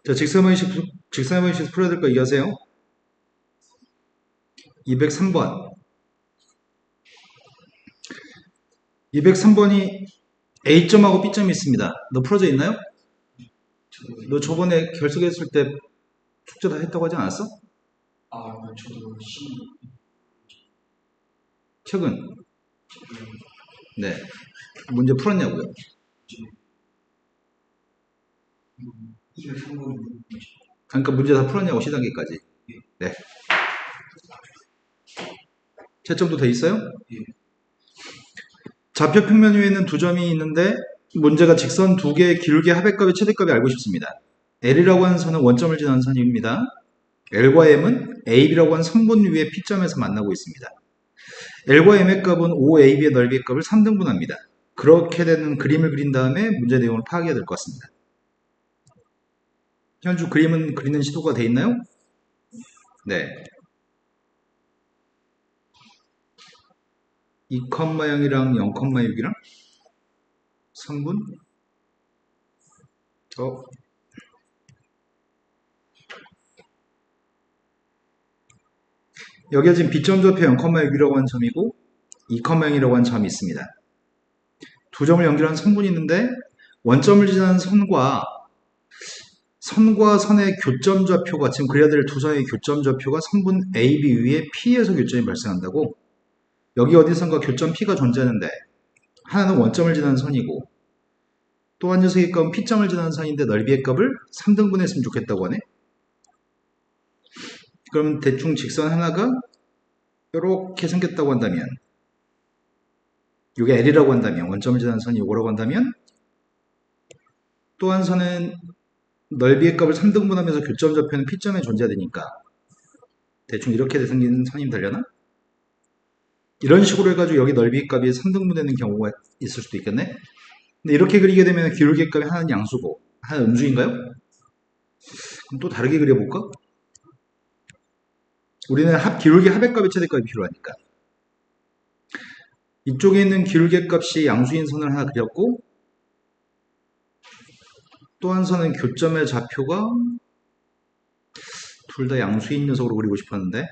자, 직사방식 풀어야 될 거 얘기하세요. 203번. 203번이 A점하고 B점이 있습니다. 너 풀어져 있나요? 너 저번에 결석했을 때 숙제 다 했다고 하지 않았어? 저도 최근. 네. 문제 풀었냐고요? 203번. 그러니까 문제 다 풀었냐고, 시단계까지. 네. 채점도 돼 있어요? 좌표 평면 위에는 두 점이 있는데 문제가 직선 두 개의 기울기의 합의값의 최대값이 알고 싶습니다. L이라고 하는 선은 원점을 지나는 선입니다. L과 M은 AB라고 하는 선분 위의 P점에서 만나고 있습니다. L과 M의 값은 OAB의 넓이의 값을 3등분합니다. 그렇게 되는 그림을 그린 다음에 문제 내용을 파악해야 될 것 같습니다. 현주 그림은 그리는 시도가 돼 있나요? 네. 2,0이랑 0,6이랑 3분? 여기가 지금 B점 좌표 0,6이라고 하는 점이고 2,0이라고 하는 점이 있습니다. 두 점을 연결하는 선분이 있는데 원점을 지나는 선과 선의 교점 좌표가 지금 그려야 될 두 선의 교점 좌표가 선분 AB 위에 P에서 교점이 발생한다고. 여기 어디선가 교점 P가 존재하는데 하나는 원점을 지나는 선이고 또 한 녀석의 값은 P점을 지나는 선인데 넓이의 값을 3등분했으면 좋겠다고 하네. 그럼 대충 직선 하나가 이렇게 생겼다고 한다면 이게 L이라고 한다면 원점을 지나는 선이 이거라고 한다면 또 한 선은 넓이의 값을 3등분하면서 교점 좌표는 P점에 존재되니까 대충 이렇게 생긴 선이 되려나? 이런 식으로 해가지고 여기 넓이 값이 3등분되는 경우가 있을 수도 있겠네? 근데 이렇게 그리게 되면 기울기 값이 하나는 양수고 하나는 음수인가요? 그럼 또 다르게 그려볼까? 우리는 기울기 합의 값의 최대값이 필요하니까 이쪽에 있는 기울기 값이 양수인 선을 하나 그렸고 또 한 선은 교점의 좌표가 둘 다 양수인 녀석으로 그리고 싶었는데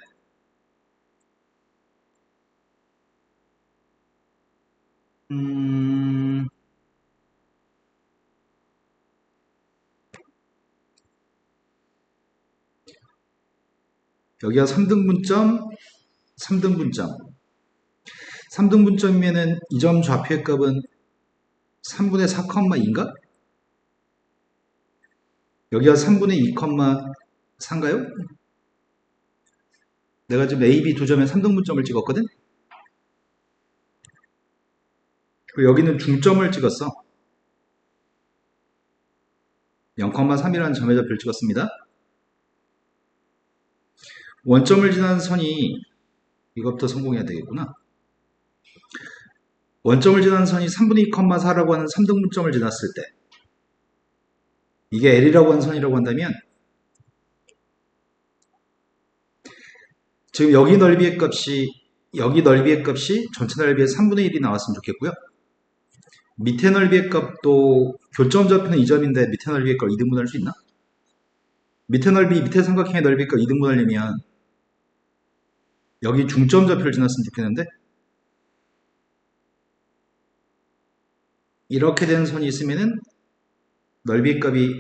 여기가 3등분점 3등분점 3등분점이면은 이 점 좌표의 값은 3분의 4,2인가? 여기가 3분의 2,4인가요? 내가 지금 A, B 두 점에 3등분점을 찍었거든? 그리고 여기는 중점을 찍었어. 0,3이라는 점의 좌표를 찍었습니다. 원점을 지나는 선이 이것부터 성공해야 되겠구나. 원점을 지나는 선이 3분의 2,4라고 하는 3등분점을 지났을 때 이게 L이라고 하는 선이라고 한다면 지금 여기 넓이의 값이 전체 넓이의 3분의 1이 나왔으면 좋겠고요. 밑에 넓이의 값도 교점 좌표는 2점인데 밑에 넓이의 값 2등분할 수 있나? 밑에 삼각형의 넓이의 값 2등분하려면 여기 중점 좌표를 지났으면 좋겠는데 이렇게 된 선이 있으면은 넓이의 값이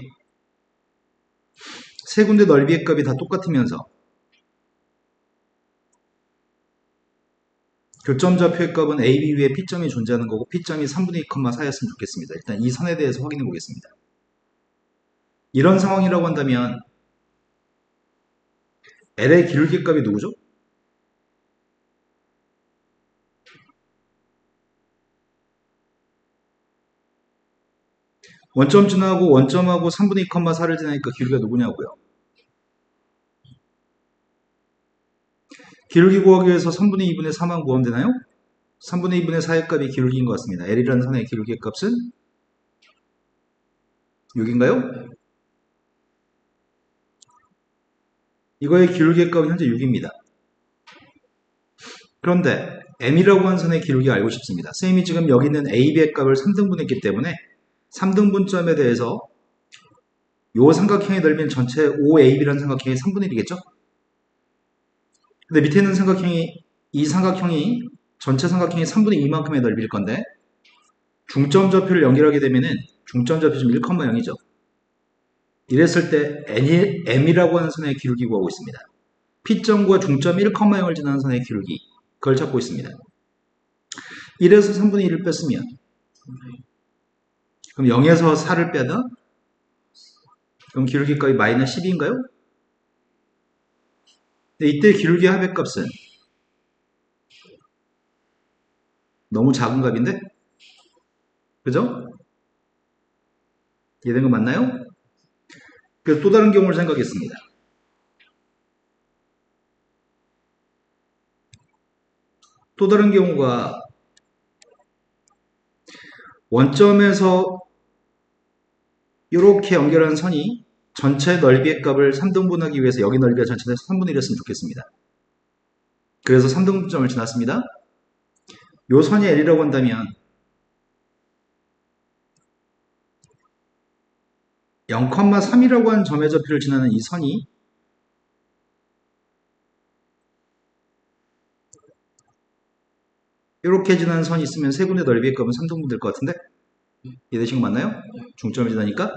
세 군데 넓이의 값이 다 똑같으면서 교점 좌표의 값은 AB 위에 P점이 존재하는 거고 P점이 3분의 2,4였으면 좋겠습니다. 일단 이 선에 대해서 확인해 보겠습니다. 이런 상황이라고 한다면 L의 기울기 값이 누구죠? 원점 지나고 원점하고 3분의 2,4를 지나니까 기울기가 누구냐고요? 기울기 구하기 위해서 3분의 2분의 4만 구하면 되나요? 3분의 2분의 4의 값이 기울기인 것 같습니다. L이라는 선의 기울기 값은 6인가요? 이거의 기울기 값은 현재 6입니다. 그런데 M이라고 하는 선의 기울기를 알고 싶습니다. 선생님이 지금 여기 있는 AB의 값을 3등분했기 때문에 3등분점에 대해서 요 삼각형의 넓이는 전체 OAB라는 삼각형의 3분의 1이겠죠? 근데 밑에 있는 삼각형이 이 삼각형이 전체 삼각형의 3분의 2만큼의 넓이일 건데 중점 좌표를 연결하게 되면은 중점 좌표 지금 1,0이죠. 이랬을 때 M이라고 하는 선의 기울기 구하고 있습니다. P점과 중점 1,0을 지나는 선의 기울기 그걸 찾고 있습니다. 1에서 3분의 1을 뺐으면 그럼 0에서 4를 빼다 그럼 기울기 값이 마이너스 12인가요? 이때 기울기 합의 값은 너무 작은 값인데? 그죠? 이해된 거 맞나요? 그래서 또 다른 경우를 생각했습니다. 또 다른 경우가 원점에서 이렇게 연결한 선이 전체 넓이의 값을 3등분하기 위해서 여기 넓이가 전체에서 3분의 1이었으면 좋겠습니다. 그래서 3등분점을 지났습니다. 요 선이 L이라고 한다면 0,3이라고 하는 점의 좌표를 지나는 이 선이 이렇게 지나는 선이 있으면 세 군데 넓이의 값은 3등분 될 것 같은데? 이해되신 거 맞나요? 중점을 지나니까?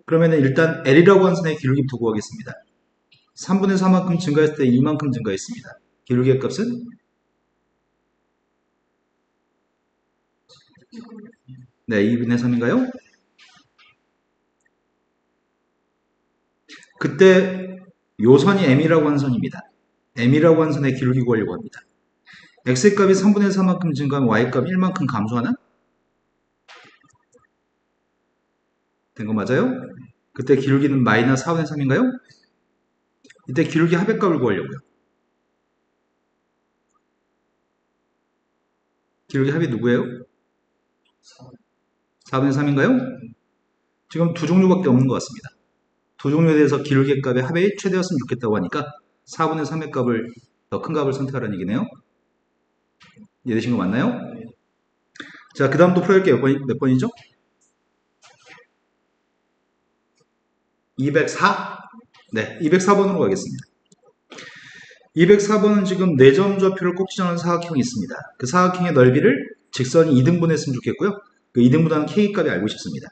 그러면 일단 L이라고 하는 선의 기울기부터 구하겠습니다. 3분의 4만큼 증가했을 때 2만큼 증가했습니다. 기울기의 값은? 네, 2분의 3인가요? 그때 요 선이 M이라고 하는 선입니다. M이라고 하는 선의 기울기 구하려고 합니다. X의 값이 3분의 4만큼 증가하면 Y의 값 1만큼 감소하나? 된 거 맞아요? 그때 기울기는 마이너스 4분의 3인가요? 이때 기울기 합의 값을 구하려고요. 기울기 합이 누구예요? 4분의 3인가요? 지금 두 종류밖에 없는 것 같습니다. 두 종류에 대해서 기울기 값의 합이 최대였으면 좋겠다고 하니까 4분의 3의 값을 더 큰 값을 선택하라는 얘기네요. 이해되신 거 맞나요? 자, 그 다음 또 풀어볼게요. 몇 번이죠? 204? 네, 204번으로 가겠습니다. 204번은 지금 4점 좌표를 꼭 지정하는 사각형이 있습니다. 그 사각형의 넓이를 직선이 2등분했으면 좋겠고요. 그 2등분하는 K값이 알고 싶습니다.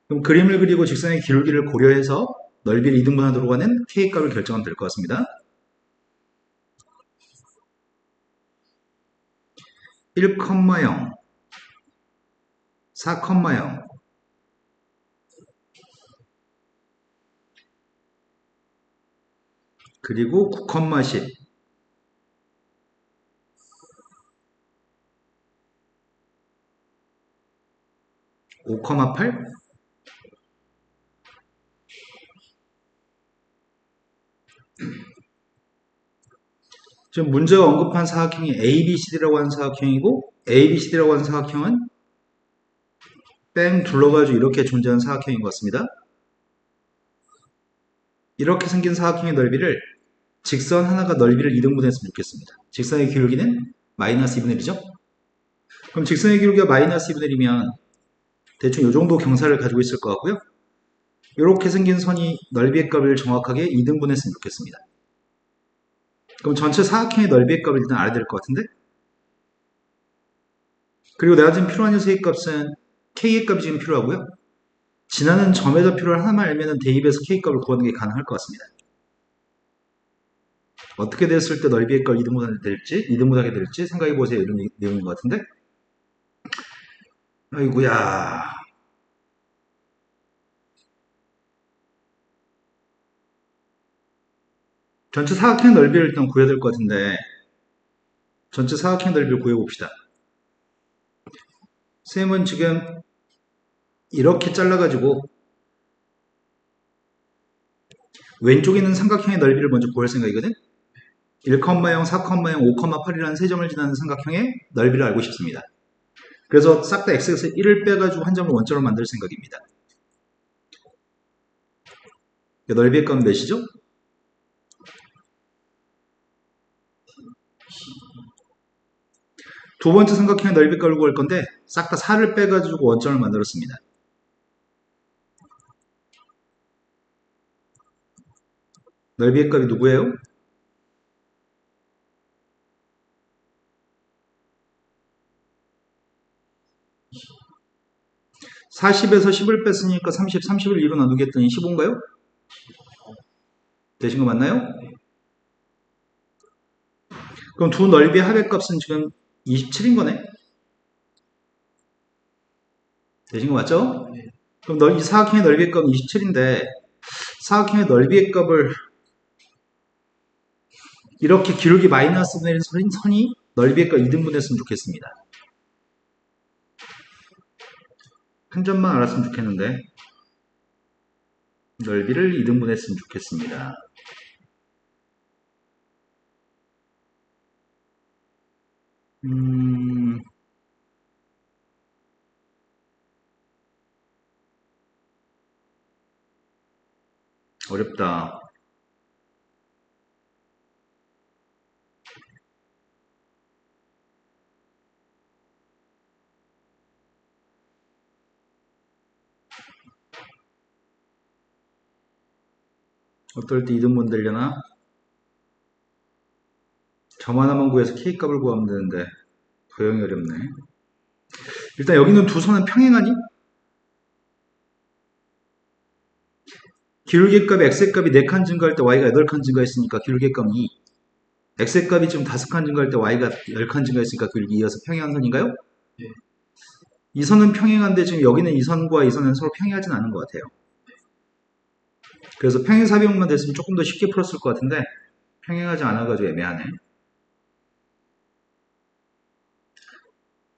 그럼 그림을 그리고 직선의 기울기를 고려해서 넓이를 2등분하도록 하는 K값을 결정하면 될 것 같습니다. 1,0, 4,0 그리고 9,10 5,8 지금 문제가 언급한 사각형이 ABCD라고 하는 사각형이고 ABCD라고 하는 사각형은 뺑 둘러가지고 이렇게 존재하는 사각형인 것 같습니다. 이렇게 생긴 사각형의 넓이를 직선 하나가 넓이를 2등분했으면 좋겠습니다. 직선의 기울기는 마이너스 2분의 1이죠? 그럼 직선의 기울기가 마이너스 2분의 1이면 대충 이 정도 경사를 가지고 있을 것 같고요. 이렇게 생긴 선이 넓이의 값을 정확하게 2등분했으면 좋겠습니다. 그럼 전체 사각형의 넓이의 값을 일단 알아야 될 것 같은데? 그리고 내가 지금 필요한 녀석의 값은 K의 값이 지금 필요하고요. 지나는 점의 좌표를 하나만 알면 대입해서 K값을 구하는 게 가능할 것 같습니다. 어떻게 됐을 때 넓이의 값 2등분하게 될지 생각해 보세요. 이런 내용인 것 같은데? 아이고야. 전체 사각형 넓이를 일단 구해야 될 것 같은데, 전체 사각형 넓이를 구해봅시다. 쌤은 지금 이렇게 잘라가지고 왼쪽에 있는 삼각형의 넓이를 먼저 구할 생각이거든? 1,0, 4,0, 5,8이라는 세 점을 지나는 삼각형의 넓이를 알고 싶습니다. 그래서 싹 다 x에서 1을 빼가지고 한 점을 원점으로 만들 생각입니다. 넓이의 값은 몇이죠? 두 번째 삼각형의 넓이 값을 구할 건데 싹 다 4를 빼가지고 원점을 만들었습니다. 넓이의 값이 누구예요? 40에서 10을 뺐으니까 30, 30을 2로 나누기 했더니 15인가요? 되신 거 맞나요? 그럼 두 넓이의 합의 값은 지금 27인 거네? 되신 거 맞죠? 그럼 이 사각형의 넓이의 값은 27인데 사각형의 넓이의 값을 이렇게 기울기 마이너스 분의 1 선이 넓이의 값 2등분 했으면 좋겠습니다. 한 점만 알았으면 좋겠는데 넓이를 2등분 했으면 좋겠습니다. 어렵다. 어떨 때 2등분 되려나? 점 하나만 구해서 K값을 구하면 되는데 도형이 어렵네. 일단 여기는 두 선은 평행하니? 기울기 값이 x의 값이 4칸 증가할 때 y가 8칸 증가했으니까 기울기 값이 2. x의 값이 지금 5칸 증가할 때 y가 10칸 증가했으니까 기울기 2여서 평행한 선인가요? 예. 이 선은 평행한데 지금 여기는 이 선과 이 선은 서로 평행하진 않은 것 같아요. 그래서 평행사비용만 됐으면 조금 더 쉽게 풀었을 것 같은데 평행하지 않아가지고 애매하네.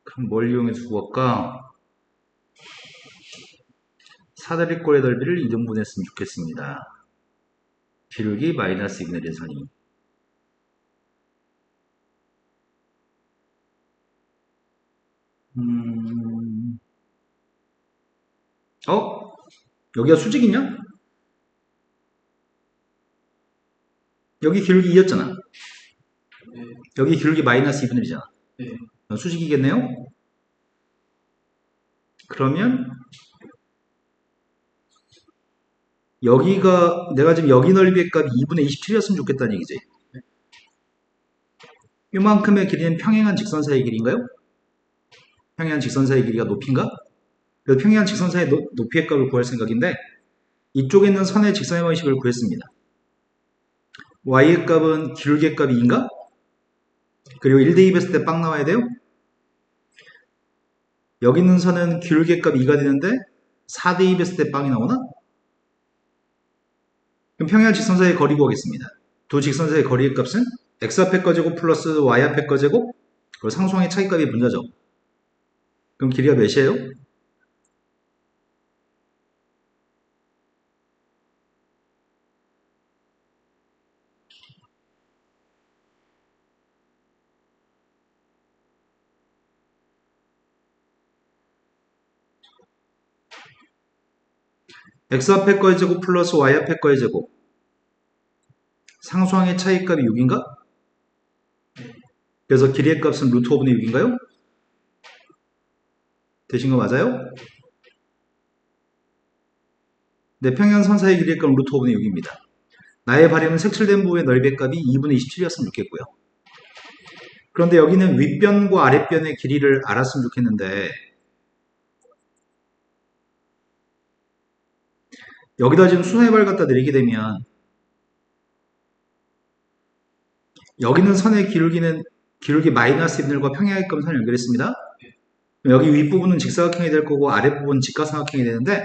그럼 뭘 이용해서 구할까? 사다리꼴의 넓이를 2등분 했으면 좋겠습니다. 기울기 마이너스 2분의 1 선이. 여기가 수직이냐? 여기 기울기 2였잖아. 네. 여기 기울기 마이너스 2분의 1이잖아. 네. 수직이겠네요? 그러면 여기가 내가 지금 여기 넓이의 값이 2분의 27이었으면 좋겠다는 얘기지. 이만큼의 길이는 평행한 직선사의 길이인가요? 평행한 직선사의 길이가 높이인가? 그래서 평행한 직선사의 높이의 값을 구할 생각인데 이쪽에 있는 선의 직선의 방식을 구했습니다. y의 값은 기울기의 값이 2인가? 그리고 1대2 했을 때 빵 나와야 돼요? 여기 있는 선은 기울기의 값 2가 되는데 4대2 했을 때 빵이 나오나? 그럼 평행한 직선사의 거리 구하겠습니다. 두 직선사의 거리의 값은 x 앞에 거 제곱 플러스 y 앞에 거 제곱 그리고 상수항의 차이값이 분자죠. 그럼 길이가 몇이에요? x 앞에 거의 제곱 플러스 y 앞에 거의 제곱 상수항의 차이값이 6인가? 그래서 길이의 값은 루트 5분의 6인가요? 되신 거 맞아요? 네, 평행선 사이의 길이의 값은 루트 5분의 6입니다. 나의 발음은 색칠된 부분의 넓이의 값이 2분의 27이었으면 좋겠고요. 그런데 여기는 윗변과 아랫변의 길이를 알았으면 좋겠는데 여기다 지금 수선의 발 갖다 내리게 되면 여기는 선의 기울기는 기울기 마이너스 1과 평행의 값은 선을 연결했습니다. 여기 윗부분은 직사각형이 될 거고 아랫부분은 직각삼각형이 되는데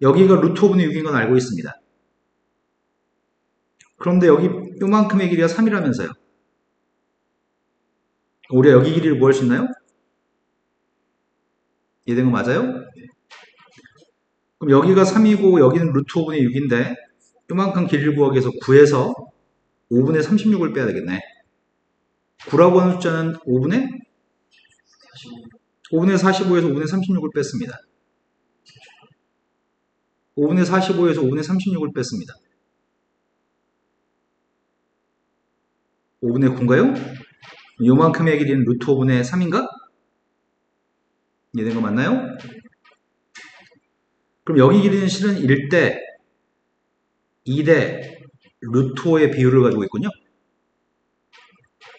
여기가 루트 5분의 6인 건 알고 있습니다. 그런데 여기 요만큼의 길이가 3이라면서요. 우리가 여기 길이를 구할 수 있나요? 이해된 거 맞아요? 그럼 여기가 3이고 여기는 루트 5분의 6인데 요만큼 길이를 구하기 위해서 9에서 5분의 36을 빼야 되겠네. 9라고 하는 숫자는 5분의 45에서 5분의 36을 뺐습니다. 5분의 45에서 5분의 36을 뺐습니다. 5분의 9인가요? 요만큼의 길이는 루트 5분의 3인가? 이해된 거 맞나요? 그럼 여기 길이는 실은 1대, 2대, 루트 5의 비율을 가지고 있군요.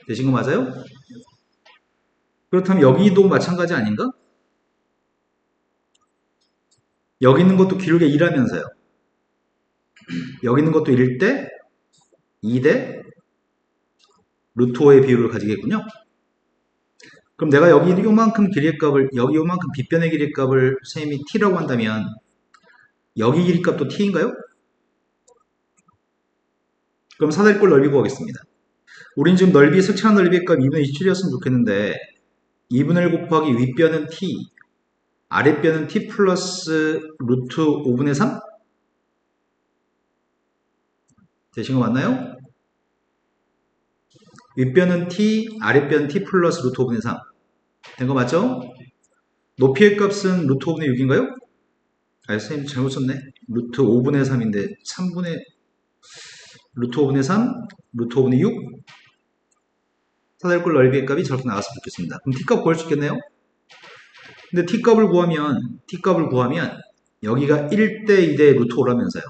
되신 거 맞아요? 그렇다면 여기도 마찬가지 아닌가? 여기 있는 것도 기울기 1하면서요. 여기 있는 것도 1대 2대 루트 5의 비율을 가지겠군요. 그럼 내가 여기 요만큼 길이의 값을, 여기 요만큼 빗변의 길이의 값을 선생님이 t라고 한다면 여기 길이 값도 t인가요? 그럼 사다리꼴 넓이 구하겠습니다. 우린 지금 넓이, 색채한 넓이의 값 2분의 27이었으면 좋겠는데 2분의 1 곱하기 윗변은 t, 아랫변은 t 플러스 루트 5분의 3? 되신 거 맞나요? 윗변은 t, 아랫변은 t 플러스 루트 5분의 3. 된 거 맞죠? 높이의 값은 루트 5분의 6인가요? 아, 선생님 잘못 썼네. 루트 5분의 3인데 3분의 루트 5분의 3, 루트 5분의 6. 사다리꼴 넓이의 값이 저렇게 나왔으면 좋겠습니다. 그럼 t값 구할 수 있겠네요? 근데 t값을 구하면 여기가 1대 2대 루트 5라면서요.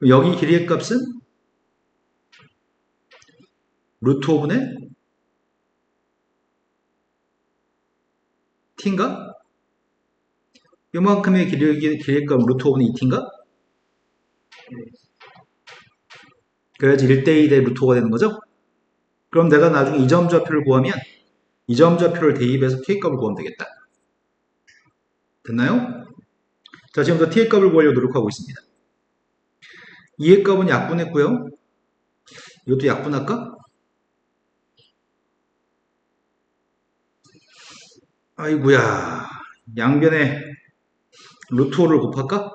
여기 길이의 값은 루트 5분의 t인가? 요만큼의 길이의 값 루트 5분의 2t인가? 그래야지 1대 2대 루트 5가 되는 거죠? 그럼 내가 나중에 이 점 좌표를 구하면 이 점 좌표를 대입해서 k값을 구하면 되겠다. 됐나요? 자, 지금부터 t의 값을 구하려고 노력하고 있습니다. 2의 값은 약분했고요. 이것도 약분할까? 아이구야. 양변에 루트 5를 곱할까?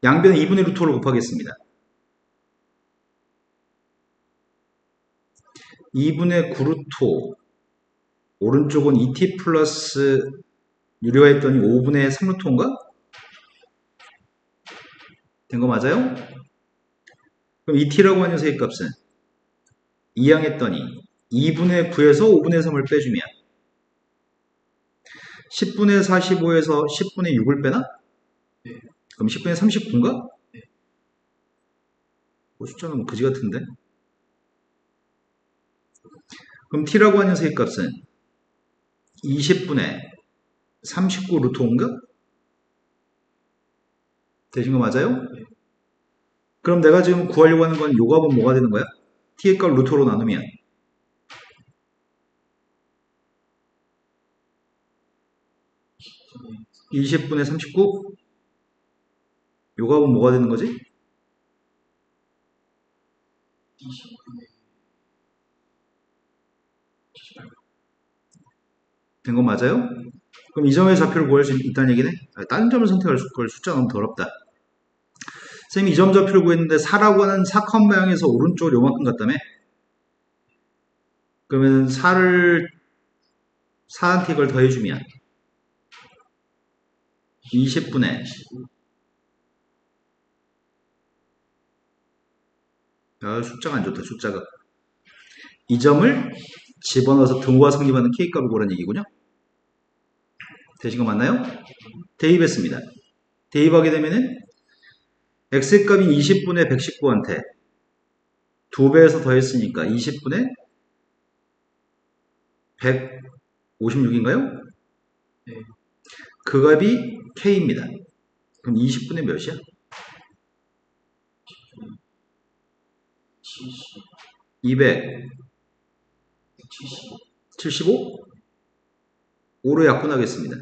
양변에 2분의 루트 5를 곱하겠습니다. 2분의 9루트 5. 오른쪽은 2t 플러스 유리화 했더니 5분의 3루트 5인가? 된 거 맞아요? 그럼 2t라고 하는 녀석의 값은 2항 했더니 2분의 9에서 5분의 3을 빼주면 10분의 45에서 10분의 6을 빼나? 그럼 10분의 39인가? 숫자는 뭐 그지 같은데? 그럼 t라고 하는 녀석의 값은 20분의 39 루트 5인가? 되신 거 맞아요? 그럼 내가 지금 구하려고 하는 건 요 값은 뭐가 되는 거야? t의 값 루트로 나누면 20분의 39? 요 값은 뭐가 되는 거지? '된 거 맞아요? 그럼 이 점의 좌표를 구할 수 있다는 얘기네? 다른 점을 선택할 걸 숫자 너무 더럽다. 쌤이 이 점 좌표를 구했는데 4라고 하는 사칸 모양에서 오른쪽으로 요만큼 갔다며? 그러면 4한테 이걸 더해주면 20분의 숫자가 안 좋다. 숫자가 이 점을 집어넣어서 등호와 성립하는 k값을 구하라는 얘기군요. 되신 거 맞나요? 대입했습니다. 대입하게 되면은 x의 값인 20분의 119한테 2배에서 더했으니까 20분의 156인가요? 네. 그 값이 k입니다. 그럼 20분의 몇이야? 200 75? 5로 약분하겠습니다.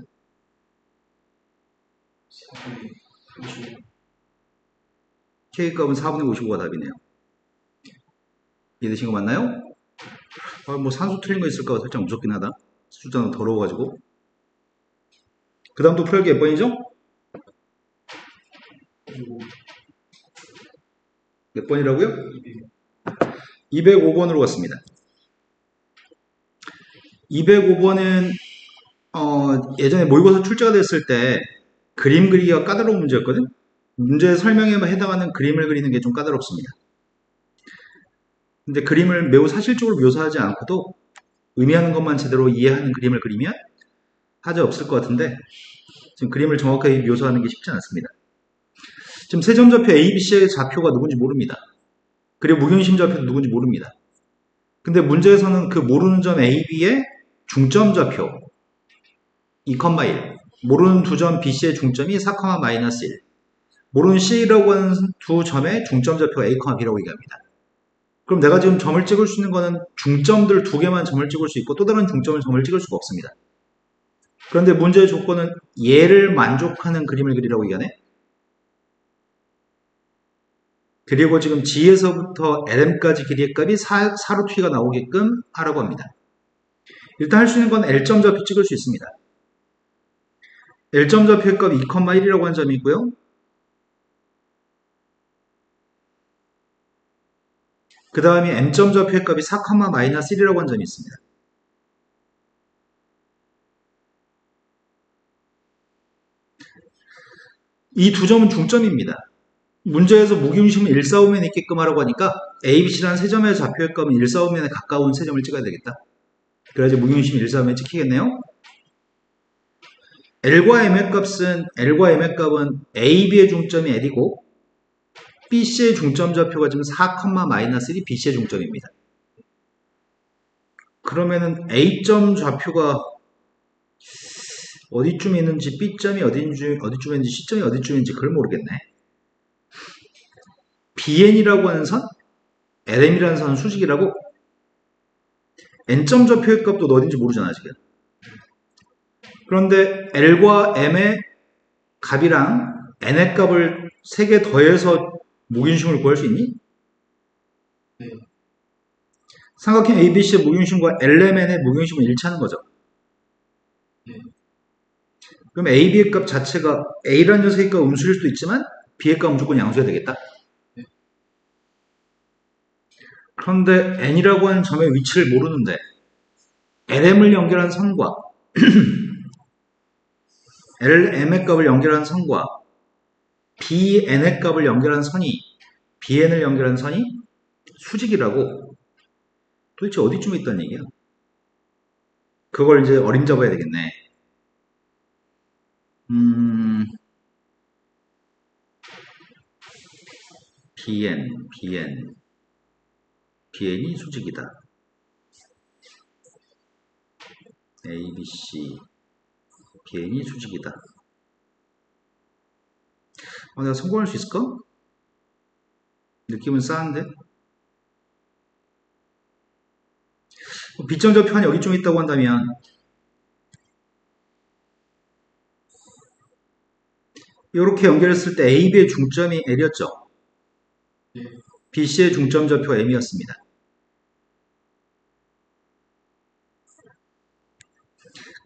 k값은 4분의 55가 답이네요. 이해되신 거 맞나요? 뭐 산수 틀린 거 있을까 봐 살짝 무섭긴 하다. 숫자는 더러워가지고. 그 다음 또 풀기 몇 번이죠? 몇 번이라고요? 205번으로 갔습니다. 205번은 예전에 모의고사 출제가 됐을 때 그림 그리기가 까다로운 문제였거든. 문제 설명에 해당하는 그림을 그리는 게 좀 까다롭습니다. 근데 그림을 매우 사실적으로 묘사하지 않고도 의미하는 것만 제대로 이해하는 그림을 그리면 하자 없을 것 같은데 지금 그림을 정확하게 묘사하는 게 쉽지 않습니다. 지금 세 점 좌표 ABC의 좌표가 누군지 모릅니다. 그리고 무균심 좌표도 누군지 모릅니다. 근데 문제에서는 그 모르는 점 AB의 중점 좌표 2,1, 모르는 두 점 BC의 중점이 4,-1, 모르는 C라고 하는 두 점의 중점 좌표가 A, B라고 얘기합니다. 그럼 내가 지금 점을 찍을 수 있는 거는 중점들 두 개만 점을 찍을 수 있고 또 다른 중점을 점을 찍을 수가 없습니다. 그런데 문제의 조건은 얘를 만족하는 그림을 그리라고 얘기하네. 그리고 지금 G에서부터 LM까지 길이의 값이 4루트가 나오게끔 하라고 합니다. 일단 할 수 있는 건 L점 좌표 찍을 수 있습니다. L점 좌표의 값 2,1이라고 하는 점이 있고요. 그 다음에 M점 좌표의 값이 4,-1이라고 하는 점이 있습니다. 이 두 점은 중점입니다. 문제에서 무균심은 1,4,5면에 있게끔 하라고 하니까 ABC라는 세 점의 좌표의 값은 1,4,5면에 가까운 세 점을 찍어야 되겠다. 그래야지 무균심이 1,4,5면에 찍히겠네요. L과 M의 값은 AB의 중점이 L이고 BC의 중점 좌표가 지금 4,-1이 BC의 중점입니다. 그러면은 A점 좌표가 어디쯤에 있는지 B점이 어디쯤에 있는지 C점이 어디쯤에 있는지 그걸 모르겠네. BN이라고 하는 선, LM이라는 선은 수직이라고 N점 좌표의 값도 어딘지 모르잖아 지금. 그런데 L과 M의 값이랑 N의 값을 3개 더해서 무균심을 구할 수 있니? 네. 삼각형 ABC의 무균심과 LMN의 무균심은 일치하는 거죠. 네. 그럼 AB의 값 자체가 A라는 녀석의 값 음수일 수도 있지만 B의 값 무조건 양수해야 되겠다. 네. 그런데 N이라고 하는 점의 위치를 모르는데 LM을 연결한 선과 LM의 값을 연결한 선과 BN의 값을 연결한 선이 BN을 연결한 선이 수직이라고 도대체 어디쯤에 있다는 얘기야? 그걸 이제 어림잡아야 되겠네. BN이 수직이다. ABC, BN이 수직이다. 내가 성공할 수 있을까? 느낌은 싸한데? B점 좌표가 여기쯤에 있다고 한다면 이렇게 연결했을 때 AB의 중점이 L이었죠? 네. BC의 중점 좌표가 M이었습니다.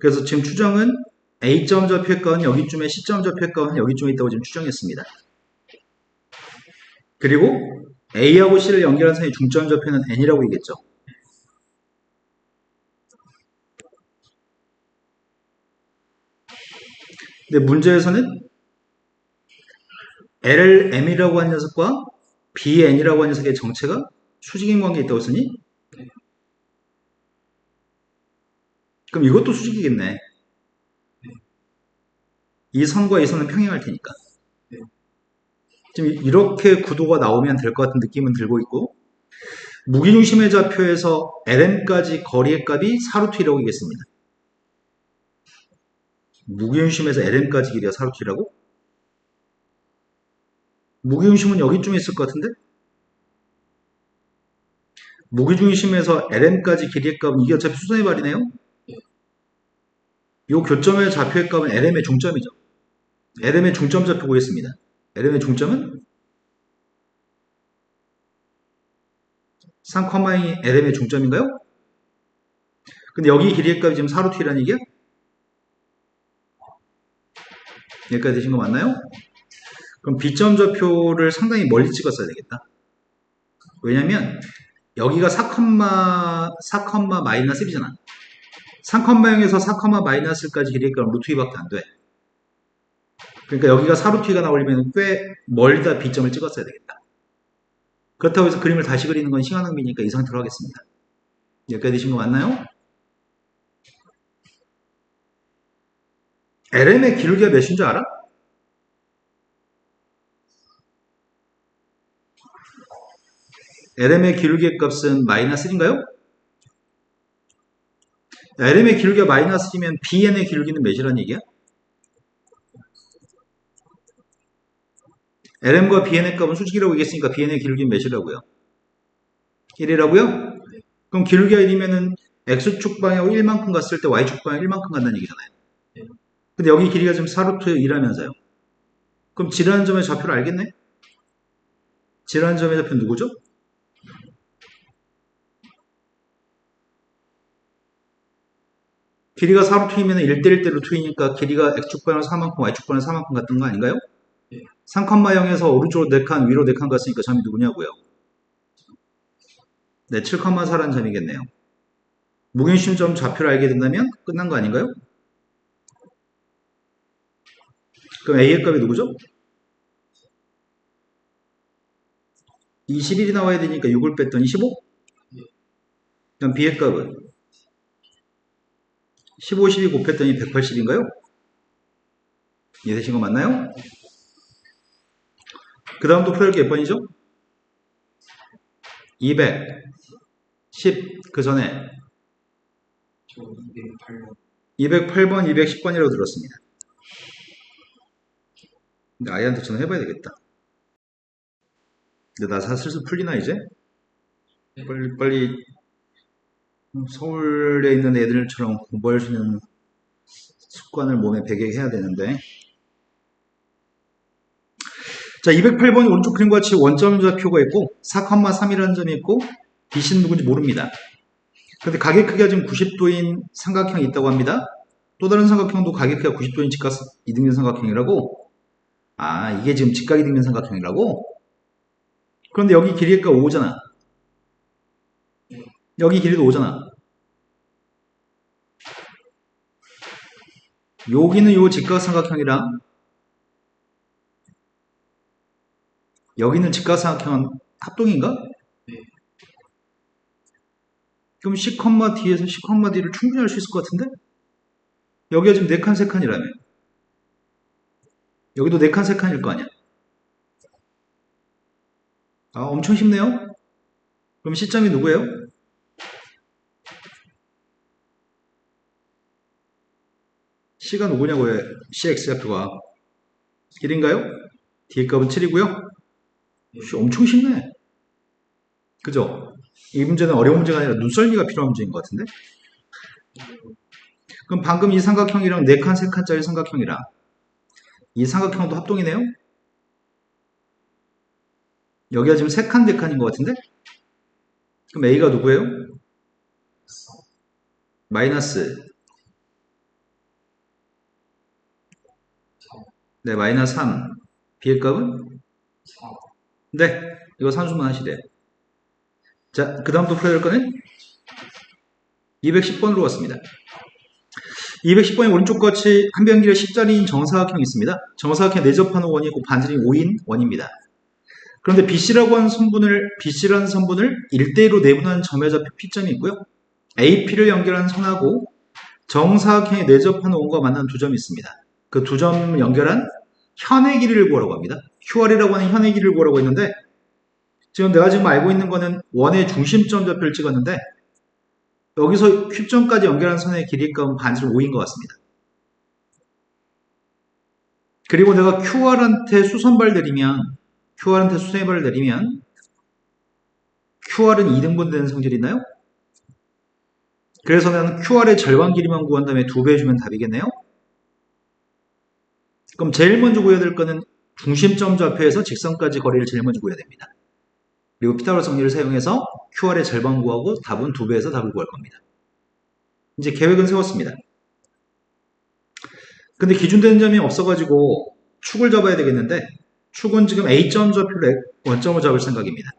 그래서 지금 추정은 A점 좌표의 값은 여기쯤에 C점 좌표의 값은 여기쯤에 있다고 지금 추정했습니다. 그리고 A하고 C를 연결한 사이 중점 좌표는 N이라고 얘기했죠. 근데 문제에서는 LM이라고 하는 녀석과 BN이라고 하는 녀석의 정체가 수직인 관계에 있다고 했으니 그럼 이것도 수직이겠네. 이 선과 이 선은 평행할 테니까. 지금 이렇게 구도가 나오면 될 것 같은 느낌은 들고 있고 무기중심의 좌표에서 LM까지 거리의 값이 4루트이라고 얘기했습니다. 무기중심에서 LM까지 길이가 4루트이라고? 무기중심은 여기쯤에 있을 것 같은데? 무기중심에서 LM까지 길이의 값은 이게 어차피 수선의 발이네요? 이 교점의 좌표의 값은 LM의 중점이죠. LM의 중점 좌표 구했습니다. LM의 중점은 3,2이 LM의 중점인가요? 근데 여기 길이의 값이 지금 4루트이라는 얘기야? 여기까지 되신 거 맞나요? 그럼 B점 좌표를 상당히 멀리 찍었어야 되겠다. 왜냐면 여기가 4,-1이잖아. 3,0에서 4,-1까지 길이의 값은 루트 2밖에 안 돼. 그러니까 여기가 4루트 2가 나오려면 꽤 멀다 B점을 찍었어야 되겠다. 그렇다고 해서 그림을 다시 그리는 건 시간 낭비니까 이 상태로 하겠습니다. 여기까지 되신 거 맞나요? LM의 기울기가 몇인 줄 알아? LM의 기울기의 값은 마이너스 1인가요? LM의 기울기가 마이너스 1이면 BN의 기울기는 몇이라는 얘기야? LM과 BN의 값은 수직이라고 얘기했으니까 BN의 기울기는 몇이라고요? 1이라고요? 그럼 기울기가 1이면은 X축 방향으로 1만큼 갔을 때 Y축 방향 1만큼 간다는 얘기잖아요. 근데 여기 길이가 지금 4루트 2라면서요. 그럼 지라는 점의 좌표를 알겠네? 지라는 점의 좌표는 누구죠? 길이가 4루트 2면 1대1 대 루트 2니까 길이가 X축 방향으로 4만큼 Y축 방향으로 4만큼 갔던 거 아닌가요? 3,0에서 오른쪽으로 4칸, 위로 4칸 갔으니까 점이 누구냐고요? 네, 7,4라는 점이겠네요. 무게중심점 좌표를 알게 된다면 끝난 거 아닌가요? 그럼 A의 값이 누구죠? 21이 나와야 되니까 6을 뺐더니 15? 그럼 B의 값은 15, 12 곱했더니 180인가요? 이해되신 거 맞나요? 그 다음 또 풀어야 할 게 몇 번이죠? 200, 10, 그 전에 저 208번. 208번, 210번이라고 들었습니다. 근데 아이한테 전화해봐야 되겠다. 근데 나 슬슬 풀리나 이제? 빨리 서울에 있는 애들처럼 공부할 수 있는 습관을 몸에 배게 해야 되는데. 자, 208번이 오른쪽 그림과 같이 원점 좌표가 있고 4,3이라는 점이 있고 BC는 누군지 모릅니다. 근데 가계 크기가 지금 90도인 삼각형이 있다고 합니다. 또 다른 삼각형도 가계 크기가 90도인 직각 이등변 삼각형이라고? 아, 이게 지금 직각 이등변 삼각형이라고? 그런데 여기 길이가 5잖아. 여기 길이도 5잖아. 여기는 요 직각삼각형이랑 여기는 직각삼각형 합동인가? 그럼 C, D에서 C, D를 충분히 할 수 있을 것 같은데? 여기가 지금 4칸, 3칸이라며. 여기도 4칸, 3칸일 거 아니야. 아, 엄청 쉽네요? 그럼 C점이 누구예요? C가 누구냐고요? CX좌표가 1인가요? D의 값은 7이고요. 엄청 쉽네. 그죠? 이 문제는 어려운 문제가 아니라 눈썰미가 필요한 문제인 것 같은데? 그럼 방금 이 삼각형이랑 4칸, 3칸짜리 삼각형이랑 이 삼각형도 합동이네요? 여기가 지금 3칸, 4칸인 것 같은데? 그럼 A가 누구예요? 마이너스. 네, 마이너스 3. B의 값은? 4. 네, 이거 산수만 하시래요. 자, 그 다음 또 풀어야 될 거는 210번으로 왔습니다. 210번의 오른쪽 같이 한 변 길이가 10짜리인 정사각형이 있습니다. 정사각형에 내접하는 원이 있고 반지름이 5인 원입니다. 그런데 BC라고 하는 BC라는 선분을 1대1로 내분하는 점의 좌표 P점이 있고요. AP를 연결하는 선하고 정사각형에 내접하는 원과 만나는 두 점이 있습니다. 그 두 점 연결한 현의 길이를 구하라고 합니다. QR이라고 하는 현의 길이를 구하라고 했는데 지금 내가 지금 알고 있는 거는 원의 중심점 좌표를 찍었는데 여기서 Q점까지 연결한 선의 길이 값은 반지름 5인 것 같습니다. 그리고 내가 QR한테 수선발 내리면 QR은 2등분 되는 성질이 있나요? 그래서 나는 QR의 절반 길이만 구한 다음에 2배 해주면 답이겠네요? 그럼 제일 먼저 구해야 될 거는 중심점 좌표에서 직선까지 거리를 제일 먼저 구해야 됩니다. 그리고 피타고라스 정리를 사용해서 QR의 절반 구하고 답은 2배에서 답을 구할 겁니다. 이제 계획은 세웠습니다. 근데 기준되는 점이 없어가지고 축을 잡아야 되겠는데 축은 지금 A점 좌표로 원점을 잡을 생각입니다.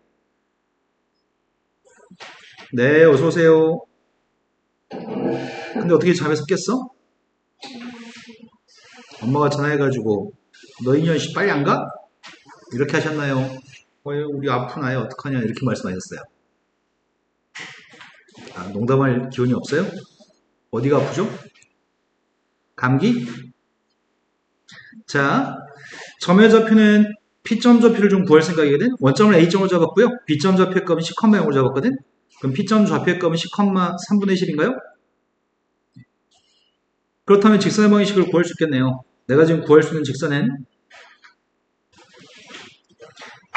네, 어서오세요. 근데 어떻게 잠에서 깼어? 엄마가 전화해가지고 너 이년씨 빨리 안 가? 이렇게 하셨나요? 우리 아픈 아이 어떡하냐 이렇게 말씀하셨어요. 아, 농담할 기운이 없어요? 어디가 아프죠? 감기? 자, 점의 좌표는 P점 좌표를 좀 구할 생각이거든. 원점을 A점으로 잡았고요. B점 좌표의 값은 10,0으로 잡았거든. 그럼 P점 좌표의 값은 10,3분의 10인가요? 그렇다면 직선의 방식을 구할 수 있겠네요. 내가 지금 구할 수 있는 직선은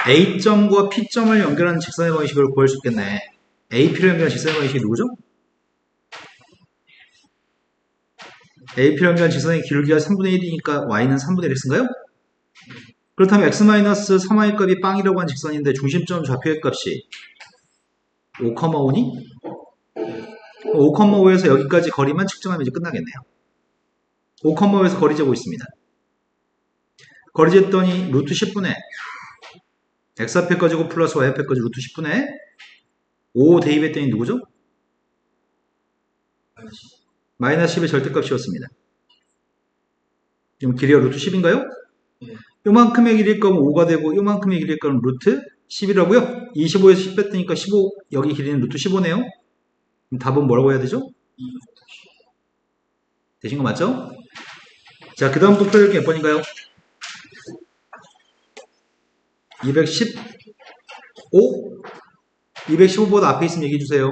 A점과 P점을 연결하는 직선의 방식을 구할 수 있겠네. AP를 연결하는 직선의 방식이 누구죠? AP를 연결하는 직선의 길이가 3분의 1이니까 Y는 3분의 1x인가요? 그렇다면 x-3y 값이 빵이라고 한 직선인데 중심점 좌표의 값이 5,5니? 5,5에서 여기까지 거리만 측정하면 이제 끝나겠네요. 5,5에서 거리 재고 있습니다. 거리 쟀더니 루트 10분의 x 앞에 꺼지고 플러스 y 앞에 꺼지고 루트 10분의 5 대입했더니 누구죠? 마이너스 10의 절대값이었습니다. 지금 길이가 루트 10인가요? 요만큼의 길이일 거면 5가 되고 요만큼의 길이일 거면 루트 10이라고요? 25에서 10 뺐으니까 15, 여기 길이는 루트 15네요. 그럼 답은 뭐라고 해야 되죠? 되신 거 맞죠? 자, 그 다음 또 풀어야 될 게 몇 번인가요? 215? 215보다 앞에 있으면 얘기해 주세요.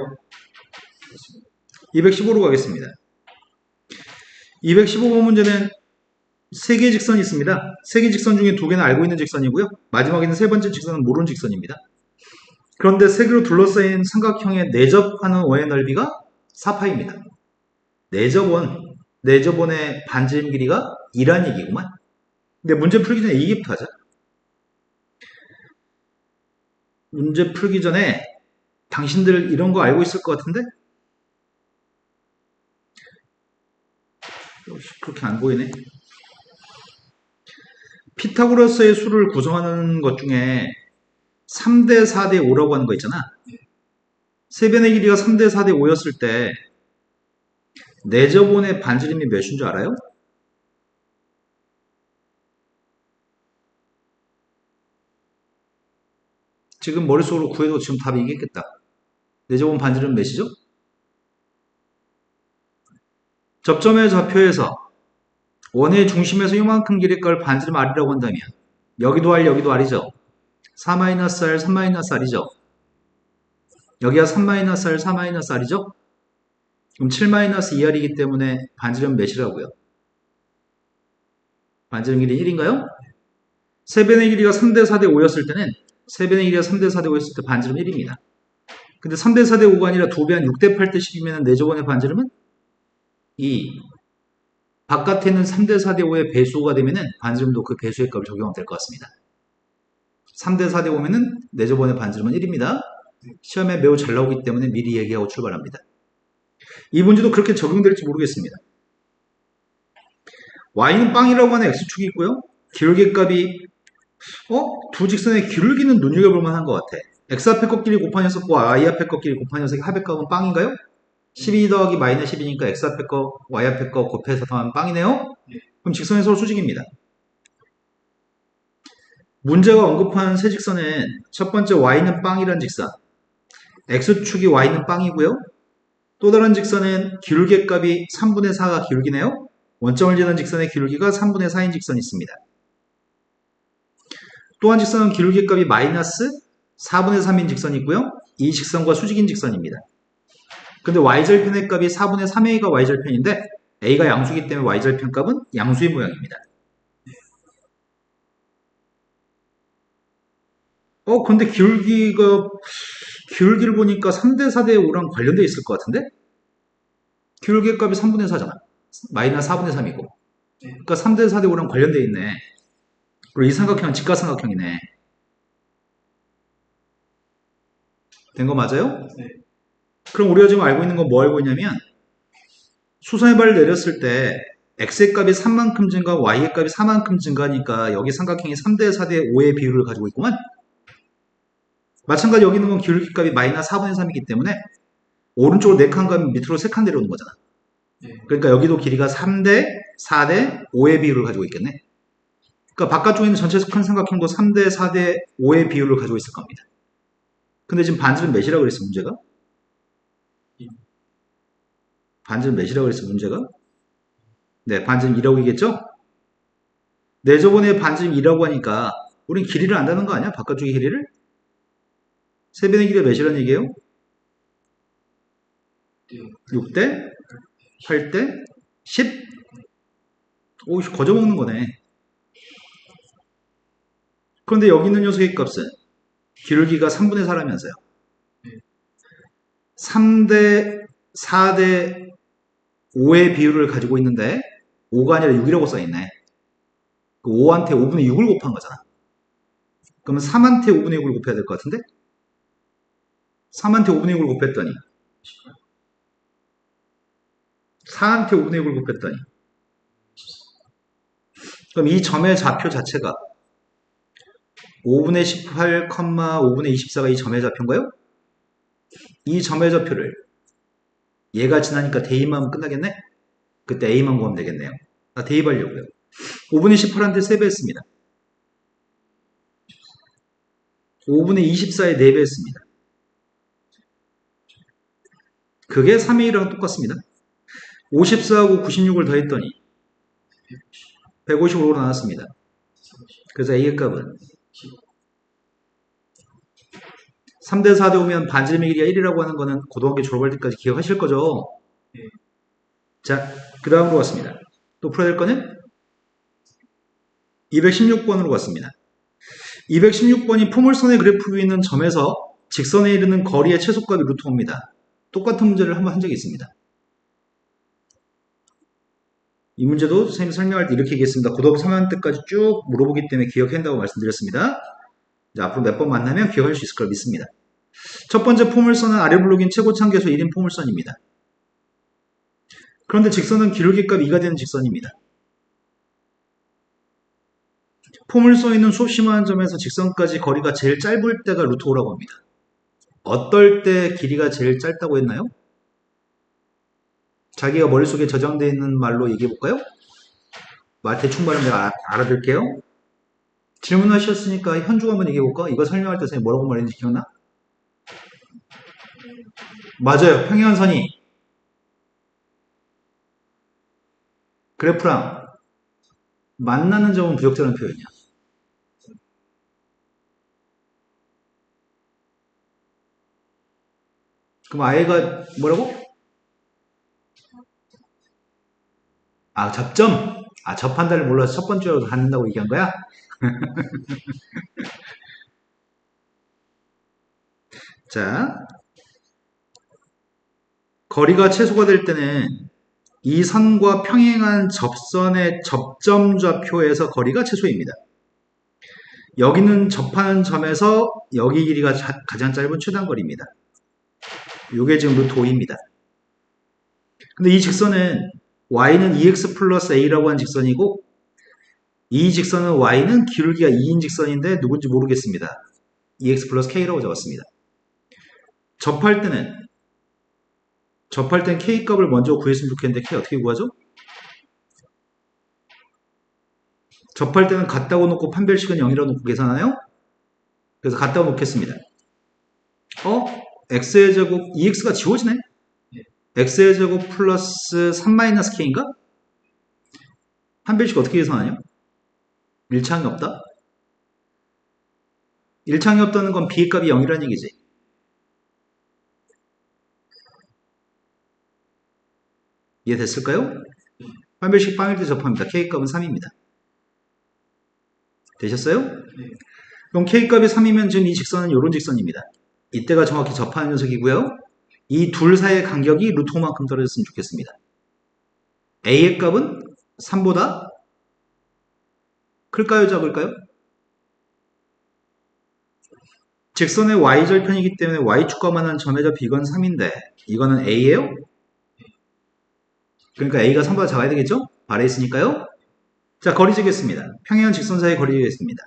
215로 가겠습니다. 215번 문제는 3개의 직선이 있습니다. 3개 직선 중에 2개는 알고 있는 직선이고요. 마지막에 있는 세 번째 직선은 모르는 직선입니다. 그런데 3개로 둘러싸인 삼각형에 내접하는 원의 넓이가 4파입니다. 내접원의 반지름 길이가 2란 얘기구만. 근데 문제 풀기 전에 얘기부터 하자. 문제 풀기 전에 당신들 이런 거 알고 있을 것 같은데? 그렇게 안 보이네. 피타고라스의 수를 구성하는 것 중에 3대 4대 5라고 하는 거 있잖아. 세변의 길이가 3대 4대 5였을 때 내접원의 반지름이 몇인 줄 알아요? 지금 머릿속으로 구해도 지금 답이 이겠겠다. 내접원 반지름 몇이죠? 접점의 좌표에서 원의 중심에서 이만큼 길이의 걸 반지름 R이라고 한다면 여기도 R, 여기도 R이죠. 4-R, 3-R이죠. 여기가 3-R, 4-R이죠. 그럼 7-2R이기 때문에 반지름 몇이라고요? 반지름 길이 1인가요? 세변의 길이가 3대 4대 5였을 때는 세변의 길이가 3대 4대 5였을 때 반지름 1입니다. 근데 3대 4대 5가 아니라 2배 한 6대 8대 10이면 내접원의 반지름은 2. 바깥에 있는 3대 4대 5의 배수가 되면은 반지름도 그 배수의 값을 적용하면 될 것 같습니다. 3대 4대 5면은 내접원의 반지름은 1입니다. 시험에 매우 잘 나오기 때문에 미리 얘기하고 출발합니다. 이 문제도 그렇게 적용될지 모르겠습니다. y는 빵이라고 하는 x축이 있고요. 기울기값이 두 직선의 기울기는 눈여겨볼 만한 것 같아. x 앞에 꺾기를 곱한 녀석과 y 앞에 꺾기를 곱한 녀석의 합의값은 빵인가요? 12 더하기 마이너스 10이니까 x 앞에 거, y 앞에 거 곱해서 더하면 빵이네요? 그럼 직선의 서로 수직입니다. 문제가 언급한 세 직선은 첫 번째 y는 빵이란 직선, x축이 y는 빵이고요. 또 다른 직선은 기울기값이 3분의 4가 기울기네요. 원점을 지는 직선의 기울기가 3분의 4인 직선이 있습니다. 또 한 직선은 기울기값이 마이너스 4분의 3인 직선이 있고요. 이 직선과 수직인 직선입니다. 근데 y절편의 값이 4분의 3a가 y절편인데 a가 양수이기 때문에 y절편 값은 양수의 모양입니다. 근데 기울기를 보니까 3대 4대 5랑 관련되어 있을 것 같은데? 기울기 값이 3분의 4잖아. 마이너스 4분의 3이고. 그러니까 3대 4대 5랑 관련되어 있네. 그리고 이 삼각형은 직각삼각형이네. 된 거 맞아요? 네. 그럼 우리가 지금 알고 있는 건 뭐 알고 있냐면 수선의 발을 내렸을 때 x의 값이 3만큼 증가, y의 값이 4만큼 증가하니까 여기 삼각형이 3대 4대 5의 비율을 가지고 있구만. 마찬가지 여기 있는 건 기울기 값이 마이너스 4분의 3이기 때문에 오른쪽으로 4칸 가면 밑으로 3칸 내려오는 거잖아. 그러니까 여기도 길이가 3대 4대 5의 비율을 가지고 있겠네. 그러니까 바깥쪽에 있는 전체 큰 삼각형도 3대 4대 5의 비율을 가지고 있을 겁니다. 근데 지금 반지름 몇이라고 그랬어, 문제가? 반지름 몇이라고 그랬어, 문제가? 네, 반지름 2라고 이겠죠? 내저번에 반지름 2라고 하니까 우린 길이를 안다는 거 아니야? 바깥쪽의 길이를? 세변의 길이가 몇이라는 얘기예요? 네. 6대? 8대? 10? 오, 거저먹는 거네. 그런데 여기 있는 녀석의 값은 기울기가 3분의 4라면서요. 3대 4대 5의 비율을 가지고 있는데 5가 아니라 6이라고 써있네. 5한테 5분의 6을 곱한 거잖아. 그러면 3한테 5분의 6을 곱해야 될 것 같은데? 3한테 5분의 6을 곱했더니 4한테 5분의 6을 곱했더니 그럼 이 점의 좌표 자체가 5분의 18, 5분의 24가 이 점의 좌표인가요? 이 점의 좌표를 얘가 지나니까 대입하면 끝나겠네? 그때 A만 구하면 되겠네요. 대입하려고요. 5분의 18한테 3배 했습니다. 5분의 24에 4배 했습니다. 그게 3의 1이랑 똑같습니다. 54하고 96을 더했더니 150으로 나왔습니다. 그래서 A의 값은 3대 4대 오면 반지름의 길이가 1이라고 하는 거는 고등학교 졸업할 때까지 기억하실 거죠? 자, 그 다음으로 갔습니다. 또 풀어야 될 거는 216번으로 갔습니다. 216번이 포물선의 그래프 위에 있는 점에서 직선에 이르는 거리의 최소값이 루트 5입니다. 똑같은 문제를 한번 한 적이 있습니다. 이 문제도 선생님이 설명할 때 이렇게 얘기했습니다. 고등학교 3학년 때까지 쭉 물어보기 때문에 기억한다고 말씀드렸습니다. 이제 앞으로 몇 번 만나면 기억할 수 있을 걸 믿습니다. 첫 번째 포물선은 아래 블록인 최고창계수 1인 포물선입니다. 그런데 직선은 기울기값 2가 되는 직선입니다. 포물선에 있는 수업 심화한 점에서 직선까지 거리가 제일 짧을 때가 루트 5라고 합니다. 어떨 때 길이가 제일 짧다고 했나요? 자기가 머릿속에 저장되어 있는 말로 얘기해 볼까요? 말 대충 말하면 내가 알아들을게요. 질문하셨으니까 현중 한번 얘기해 볼까? 이거 설명할 때 선생님 뭐라고 말했는지 기억나? 맞아요. 평행선이 그래프랑 만나는 점은 부적절한 표현이야. 그럼 아이가 뭐라고? 접점? 접한다를 몰라서 첫 번째로 갖는다고 얘기한 거야? 자, 거리가 최소가 될 때는 이 선과 평행한 접선의 접점 좌표에서 거리가 최소입니다. 여기는 접하는 점에서 여기 길이가 가장 짧은 최단거리입니다. 이게 지금 루트 5입니다. 근데 이 직선은 y는 2x 플러스 a라고 하는 직선이고 이 직선은 y는 기울기가 2인 직선인데 누군지 모르겠습니다. 2x 플러스 k라고 적었습니다. 접할 때는 k 값을 먼저 구했으면 좋겠는데 k 어떻게 구하죠? 접할 때는 같다고 놓고 판별식은 0이라고 놓고 계산하나요? 그래서 같다고 놓겠습니다. x의 제곱 2x가 지워지네? x의 제곱 플러스 3-k인가? 판별식 어떻게 계산하냐? 일창이 없다? 일창이 없다는 건 b의 값이 0이라는 얘기지. 이해됐을까요? 판별식 빵일 때 접합니다. k값은 3입니다. 되셨어요? 그럼 k값이 3이면 지금 이 직선은 이런 직선입니다. 이때가 정확히 접하는 녀석이고요. 이 둘 사이의 간격이 루트 5만큼 떨어졌으면 좋겠습니다. a의 값은 3보다 클까요? 작을까요? 직선의 y절편이기 때문에 y축과만 한 점의 좌표 이건 3인데 이거는 a예요? 그러니까 a가 3보다 작아야 되겠죠? 아래 있으니까요. 자, 거리 재겠습니다. 평행한 직선 사이의 거리 재겠습니다.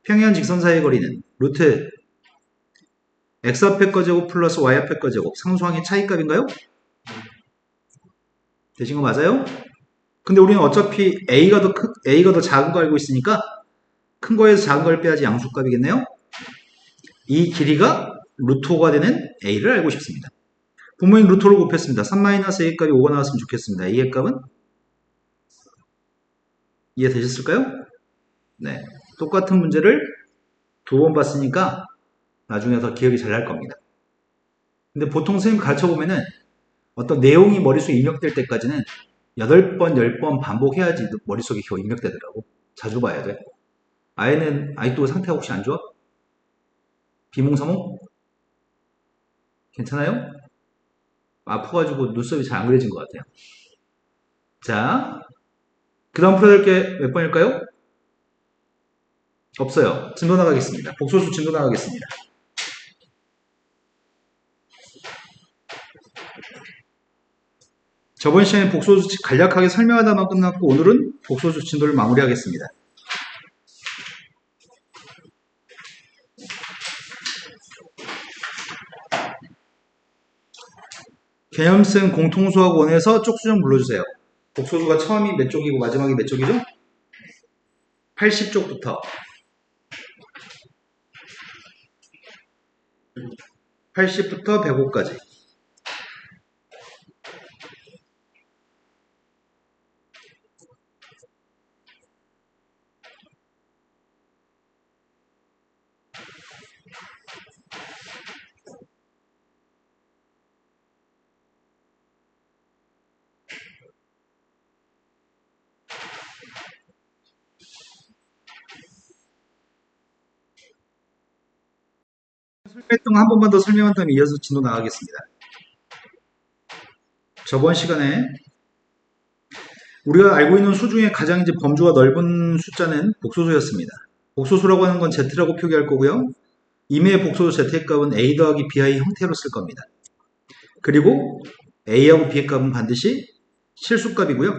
평행한 직선 사이의 거리는 루트 x 앞에 거 제곱 플러스 y 앞에 거 제곱 상수항의 차이값인가요? 되신 거 맞아요? 근데 우리는 어차피 a가 더 작은 거 알고 있으니까 큰 거에서 작은 걸 빼야지 양수값이겠네요? 이 길이가 루트 5가 되는 a를 알고 싶습니다. 부모님 루트로 곱했습니다. 3-a 값이 5가 나왔으면 좋겠습니다. a의 값은? 이해되셨을까요? 네. 똑같은 문제를 2번 봤으니까 나중에 더 기억이 잘 날 겁니다. 근데 보통 선생님 가르쳐보면은 어떤 내용이 머릿속에 입력될 때까지는 8번, 10번 반복해야지 머릿속에 겨우 입력되더라고. 자주 봐야 돼. 아이는 아직도 상태가 혹시 안 좋아? 비몽사몽? 괜찮아요? 아파가지고 눈썹이 잘 안 그려진 것 같아요. 자, 그 다음 풀어야 될 게 몇 번일까요? 없어요. 진도 나가겠습니다. 복소수 진도 나가겠습니다. 저번 시간에 복소수 간략하게 설명하다만 끝났고 오늘은 복소수 진도를 마무리하겠습니다. 개념생 공통수학 원에서 쪽수 좀 불러주세요. 복소수가 처음이 몇 쪽이고 마지막이 몇 쪽이죠? 80쪽부터 80부터 105까지. 설명했던 거 한 번만 더 설명한 다음에 이어서 진도 나가겠습니다. 저번 시간에 우리가 알고 있는 수 중에 가장 이제 범주가 넓은 숫자는 복소수였습니다. 복소수라고 하는 건 Z라고 표기할 거고요. 임의의 복소수 Z의 값은 A 더하기 BI 형태로 쓸 겁니다. 그리고 A하고 B의 값은 반드시 실수값이고요.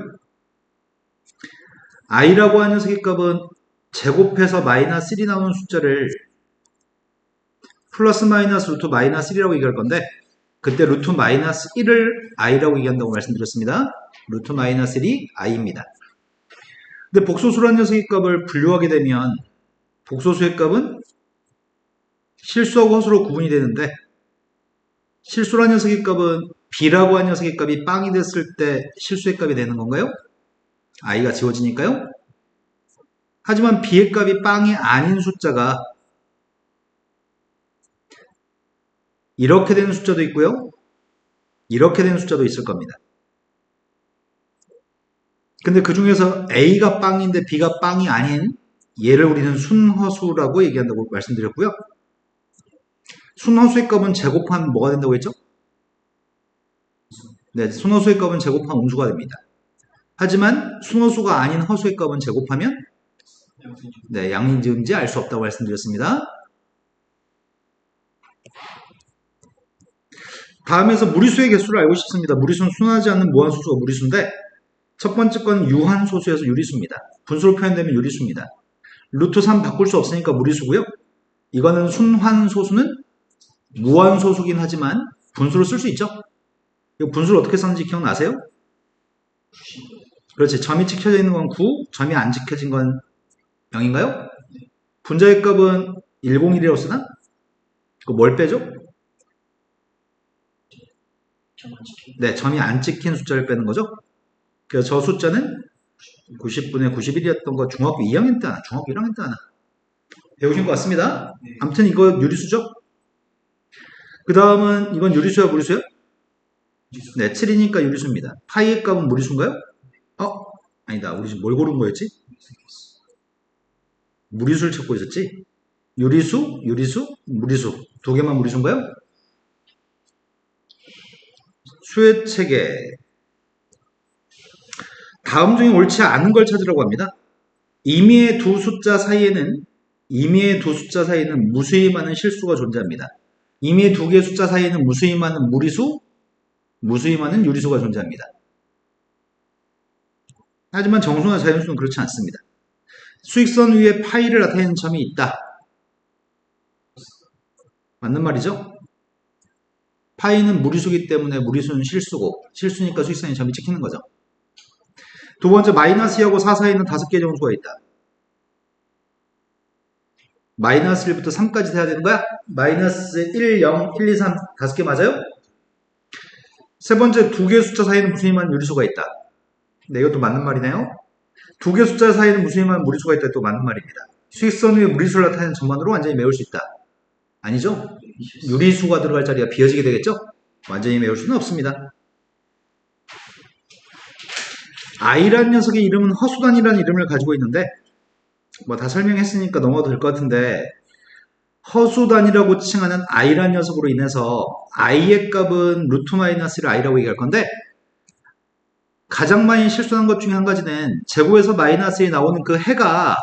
I라고 하는 녀석의 값은 제곱해서 마이너스 1이 나오는 숫자를 플러스 마이너스 루트 마이너스 1이라고 얘기할 건데 그때 루트 마이너스 1을 i라고 얘기한다고 말씀드렸습니다. 루트 마이너스 1이 i입니다. 근데 복소수라는 녀석의 값을 분류하게 되면 복소수의 값은 실수하고 허수로 구분이 되는데 실수라는 녀석의 값은 b라고 하는 녀석의 값이 빵이 됐을 때 실수의 값이 되는 건가요? i가 지워지니까요. 하지만 b의 값이 빵이 아닌 숫자가 이렇게 되는 숫자도 있고요. 이렇게 되는 숫자도 있을 겁니다. 근데 그 중에서 A가 빵인데 B가 빵이 아닌 얘를 우리는 순허수라고 얘기한다고 말씀드렸고요. 순허수의 값은 제곱하면 뭐가 된다고 했죠? 네, 순허수의 값은 제곱하면 음수가 됩니다. 하지만 순허수가 아닌 허수의 값은 제곱하면 네, 양인지 음지 알 수 없다고 말씀드렸습니다. 다음에서 무리수의 개수를 알고 싶습니다. 무리수는 순하지 않는 무한소수가 무리수인데 첫 번째 건 유한소수에서 유리수입니다. 분수로 표현되면 유리수입니다. 루트 3 바꿀 수 없으니까 무리수고요. 이거는 순환소수는 무한소수긴 하지만 분수로 쓸 수 있죠. 이 분수를 어떻게 썼는지 기억나세요? 그렇지. 점이 찍혀져 있는 건 9, 점이 안 찍혀진 건 0인가요? 분자의 값은 101이라고 쓰나? 그거 뭘 빼죠? 네, 점이 안 찍힌 숫자를 빼는 거죠. 그래서 저 숫자는 90분의 91이었던 거 중학교 2학년 때 하나, 중학교 1학년 때 하나 배우신 것 같습니다. 아무튼 이거 유리수죠? 그 다음은 이건 유리수야, 무리수야? 네, 7이니까 유리수입니다. 파이의 값은 무리수인가요? 아니다. 우리 지금 뭘 고른 거였지? 무리수를 찾고 있었지? 유리수, 유리수, 무리수. 두 개만 무리수인가요? 수의 체계. 다음 중에 옳지 않은 걸 찾으라고 합니다. 임의의 두 숫자 사이에는 무수히 많은 실수가 존재합니다. 임의의 두 개의 숫자 사이에는 무수히 많은 무리수, 무수히 많은 유리수가 존재합니다. 하지만 정수나 자연수는 그렇지 않습니다. 수익선 위에 파이를 나타내는 점이 있다. 맞는 말이죠? 파이는 무리수기 때문에 무리수는 실수고 실수니까 수익선에 점이 찍히는 거죠. 두 번째, 마이너스 2하고 4 사이에는 5개의 정수가 있다. 마이너스 1부터 3까지 돼야 되는 거야? 마이너스 1, 0, 1, 2, 3 5개 맞아요? 세 번째, 두 개의 숫자 사이에는 무수히 많은 유리수가 있다. 네, 이것도 맞는 말이네요. 두 개의 숫자 사이에는 무수히 많은 무리수가 있다. 또 맞는 말입니다. 수익선 위에 무리수를 나타내는 전반으로 완전히 메울 수 있다. 아니죠? 유리수가 들어갈 자리가 비어지게 되겠죠? 완전히 메울 수는 없습니다. I라는 녀석의 이름은 허수단이라는 이름을 가지고 있는데 뭐 다 설명했으니까 넘어도 될 것 같은데 허수단이라고 칭하는 I라는 녀석으로 인해서 I의 값은 루트 마이너스 1 I라고 얘기할 건데 가장 많이 실수한 것 중에 한 가지는 제곱에서 마이너스 1이 나오는 그 해가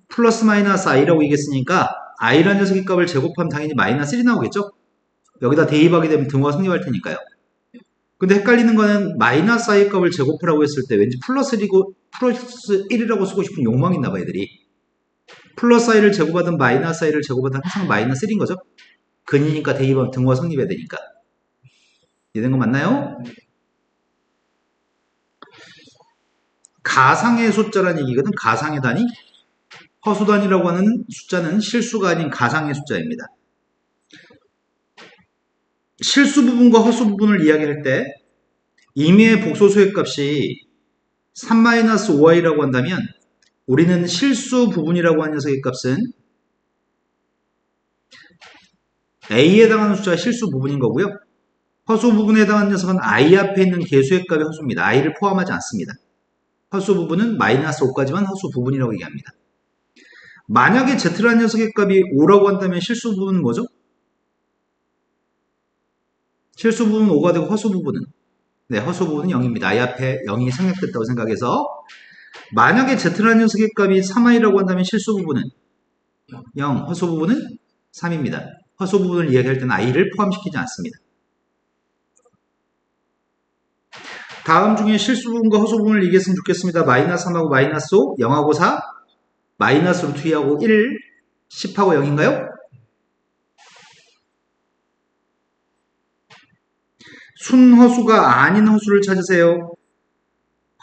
플러스 마이너스 I라고 얘기했으니까 I라는 녀석의 값을 제곱하면 당연히 마이너스 1이 나오겠죠? 여기다 대입하게 되면 등호가 성립할 테니까요. 근데 헷갈리는 거는 마이너스 I의 값을 제곱하라고 했을 때 왠지 플러스 1이라고 쓰고 싶은 욕망이 있나 봐 애들이. 플러스 I를 제곱하든 마이너스 I를 제곱하든 항상 마이너스 1인 거죠? 근이니까 대입하면 등호가 성립해야 되니까. 이해된 거 맞나요? 가상의 숫자라는 얘기거든. 가상의 단위. 허수단이라고 하는 숫자는 실수가 아닌 가상의 숫자입니다. 실수 부분과 허수 부분을 이야기할 때 임의의 복소수의 값이 3-5i라고 한다면 우리는 실수 부분이라고 하는 녀석의 값은 a에 해당하는 숫자가 실수 부분인 거고요. 허수 부분에 해당하는 녀석은 i 앞에 있는 개수의 값이 허수입니다. i를 포함하지 않습니다. 허수 부분은 마이너스 5까지만 허수 부분이라고 얘기합니다. 만약에 z라는 녀석의 값이 5라고 한다면 실수 부분은 뭐죠? 실수 부분은 5가 되고 허수 부분은 네, 허수 부분은 0입니다. i 앞에 0이 생략됐다고 생각해서 만약에 z라는 녀석의 값이 3i라고 한다면 실수 부분은 0, 허수 부분은 3입니다. 허수 부분을 이야기할 때는 i를 포함시키지 않습니다. 다음 중에 실수 부분과 허수 부분을 얘기했으면 좋겠습니다. 마이너스 3하고 마이너스 5, 0하고 4, 마이너스 루트 2하고 1, 10하고 0인가요? 순허수가 아닌 허수를 찾으세요.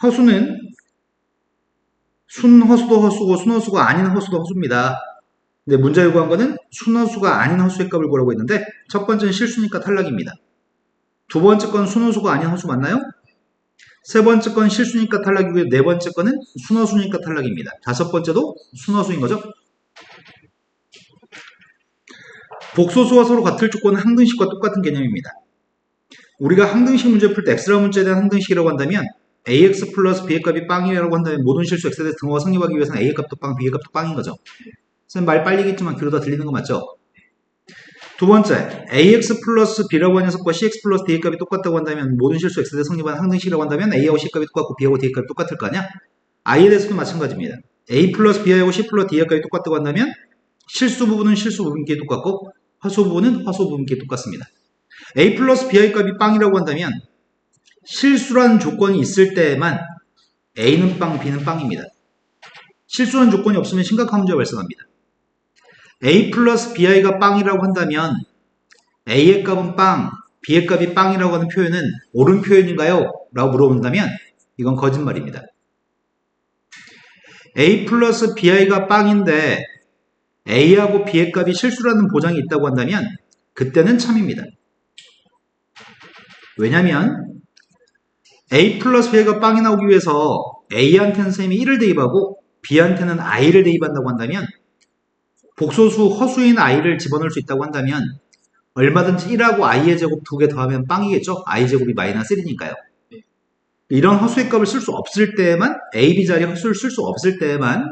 허수는 순허수도 허수고 순허수가 아닌 허수도 허수입니다. 근데 문제에 구한 거는 순허수가 아닌 허수의 값을 구하라고 했는데 첫 번째는 실수니까 탈락입니다. 두 번째 건 순허수가 아닌 허수 맞나요? 세 번째 건 실수니까 탈락이고요. 네 번째 건은 순허수니까 탈락입니다. 다섯 번째도 순허수인 거죠. 복소수와 서로 같을 조건은 항등식과 똑같은 개념입니다. 우리가 항등식 문제 풀 때 x라는 문제에 대한 항등식이라고 한다면 ax 플러스 b의 값이 빵이라고 한다면 모든 실수 x에 대해서 등호가 성립하기 위해서는 a의 값도 빵, b의 값도 빵인 거죠. 선생님 말 빨리겠지만 귀로 다 들리는 거 맞죠? 두 번째, ax 플러스 b라고 하는 녀석과 cx 플러스 d의 값이 똑같다고 한다면 모든 실수 x에 대해서 성립하는 항등식이라고 한다면 a하고 c 값이 똑같고 b하고 d의 값이 똑같을 거 아니야? i에 대해서도 마찬가지입니다. a 플러스 bi하고 c 플러스 d의 값이 똑같다고 한다면 실수 부분은 실수 부분끼리 똑같고 허수 부분은 허수 부분끼리 똑같습니다. a 플러스 b의 값이 빵이라고 한다면 실수라는 조건이 있을 때에만 a는 빵, b는 빵입니다. 실수라는 조건이 없으면 심각한 문제가 발생합니다. a 플러스 bi가 빵이라고 한다면 a의 값은 빵, b의 값이 빵이라고 하는 표현은 옳은 표현인가요? 라고 물어본다면 이건 거짓말입니다. a 플러스 bi가 빵인데 a하고 b의 값이 실수라는 보장이 있다고 한다면 그때는 참입니다. 왜냐면 a 플러스 b가 빵이 나오기 위해서 a한테는 선생님이 1을 대입하고 b한테는 i를 대입한다고 한다면 복소수 허수인 i를 집어넣을 수 있다고 한다면 얼마든지 1하고 i의 제곱 2개 더하면 빵이겠죠? i제곱이 마이너스 1이니까요. 이런 허수의 값을 쓸 수 없을 때에만 a, b 자리에 허수를 쓸 수 없을 때에만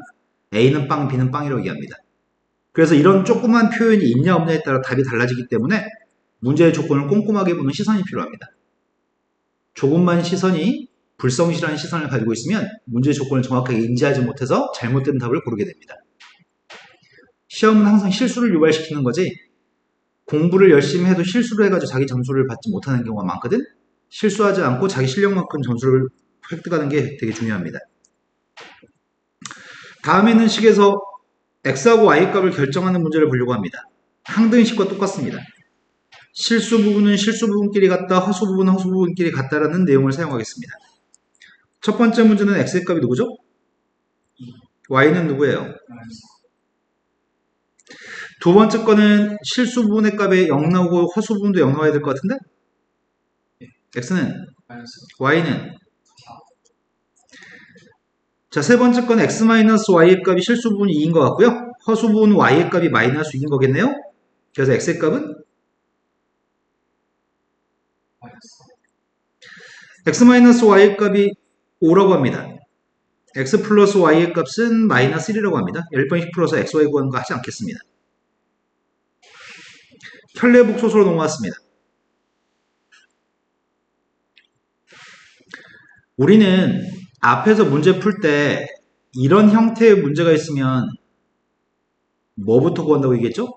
a는 빵, b는 빵이라고 얘기합니다. 그래서 이런 조그만 표현이 있냐 없냐에 따라 답이 달라지기 때문에 문제의 조건을 꼼꼼하게 보는 시선이 필요합니다. 조금만 시선이 불성실한 시선을 가지고 있으면 문제의 조건을 정확하게 인지하지 못해서 잘못된 답을 고르게 됩니다. 시험은 항상 실수를 유발시키는 거지 공부를 열심히 해도 실수를 해가지고 자기 점수를 받지 못하는 경우가 많거든. 실수하지 않고 자기 실력만큼 점수를 획득하는 게 되게 중요합니다. 다음에는 식에서 x하고 y 값을 결정하는 문제를 보려고 합니다. 항등식과 똑같습니다. 실수 부분은 실수 부분끼리 같다, 허수 부분은 허수 부분끼리 같다라는 내용을 사용하겠습니다. 첫 번째 문제는 x의 값이 누구죠? y는 누구예요? 두 번째 거는 실수 부분의 값에 0 나오고 허수 부분도 0 나와야 될 것 같은데? x는? y는? 자, 세 번째 건 x-y의 값이 실수 부분 2인 것 같고요. 허수 부분 y의 값이 마이너스 6인 거겠네요. 그래서 x의 값은 x-y의 값이 5라고 합니다. x 플러스 y의 값은 마이너스 1이라고 합니다. 10번씩 풀어서 xy 구하는 거 하지 않겠습니다. 켤레복소수로 넘어왔습니다. 우리는 앞에서 문제 풀 때 이런 형태의 문제가 있으면 뭐부터 구한다고 얘기했죠?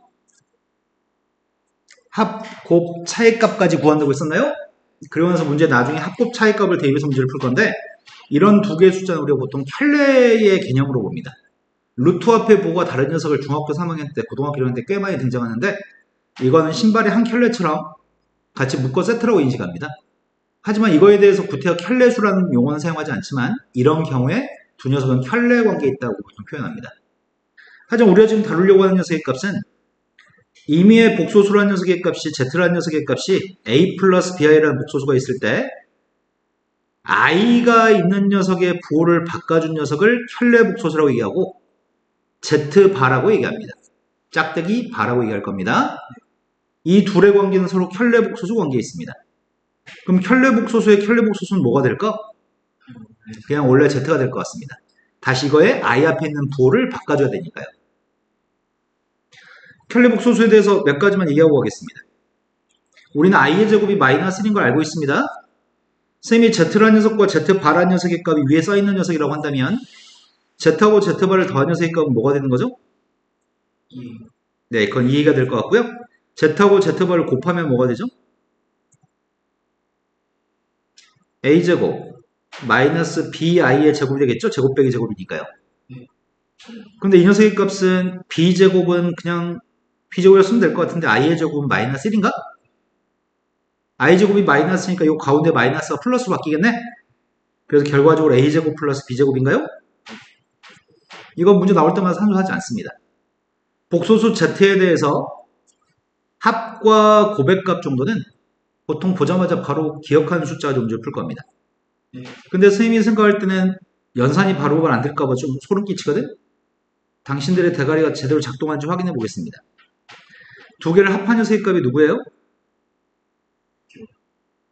합, 곱, 차이값까지 구한다고 했었나요? 그러면서 문제 나중에 합곱 차이값을 대입해서 문제를 풀 건데 이런 두 개의 숫자는 우리가 보통 켤레의 개념으로 봅니다. 루트 앞에 보고가 다른 녀석을 중학교 3학년 때, 고등학교 1학년 때 꽤 많이 등장하는데 이거는 신발의 한 켤레처럼 같이 묶어 세트라고 인식합니다. 하지만 이거에 대해서 구태여 켤레수라는 용어는 사용하지 않지만 이런 경우에 두 녀석은 켤레 관계에 있다고 보통 표현합니다. 하지만 우리가 지금 다루려고 하는 녀석의 값은 임의의 복소수라는 녀석의 값이 z라는 녀석의 값이 a 플러스 bi라는 복소수가 있을 때 i가 있는 녀석의 부호를 바꿔준 녀석을 켤레 복소수라고 얘기하고 z바라고 얘기합니다. 짝대기 바라고 얘기할 겁니다. 이 둘의 관계는 서로 켤레 복소수 관계에 있습니다. 그럼 켤레 복소수의 켤레 복소수는 뭐가 될까? 그냥 원래 z가 될 것 같습니다. 다시 이거에 i 앞에 있는 부호를 바꿔줘야 되니까요. 켤레 복소수에 대해서 몇 가지만 얘기하고 가겠습니다. 우리는 i의 제곱이 마이너스 1인 걸 알고 있습니다. 쌤이 z라는 녀석과 z바라는 녀석의 값이 위에 써있는 녀석이라고 한다면 z하고 z바를 더한 녀석의 값은 뭐가 되는 거죠? 네, 그건 2가 될 것 같고요. z하고 z바를 곱하면 뭐가 되죠? a제곱 마이너스 bi의 제곱이 되겠죠? 제곱 빼기 제곱이니까요. 근데 이 녀석의 값은 b제곱은 그냥 b제곱이라 쓰면 될 것 같은데 i의 제곱은 마이너스 1인가? i제곱이 마이너스니까 이 가운데 마이너스가 플러스로 바뀌겠네? 그래서 결과적으로 a제곱 플러스 b제곱인가요? 이건 문제 나올 때마다 산수하지 않습니다. 복소수 z에 대해서 합과 고백값 정도는 보통 보자마자 바로 기억하는 숫자 가지고 문제를 풀 겁니다. 근데 선생님이 생각할 때는 연산이 바로바로 안 될까봐 좀 소름 끼치거든? 당신들의 대가리가 제대로 작동하는지 확인해 보겠습니다. 두 개를 합한 녀석의 값이 누구예요?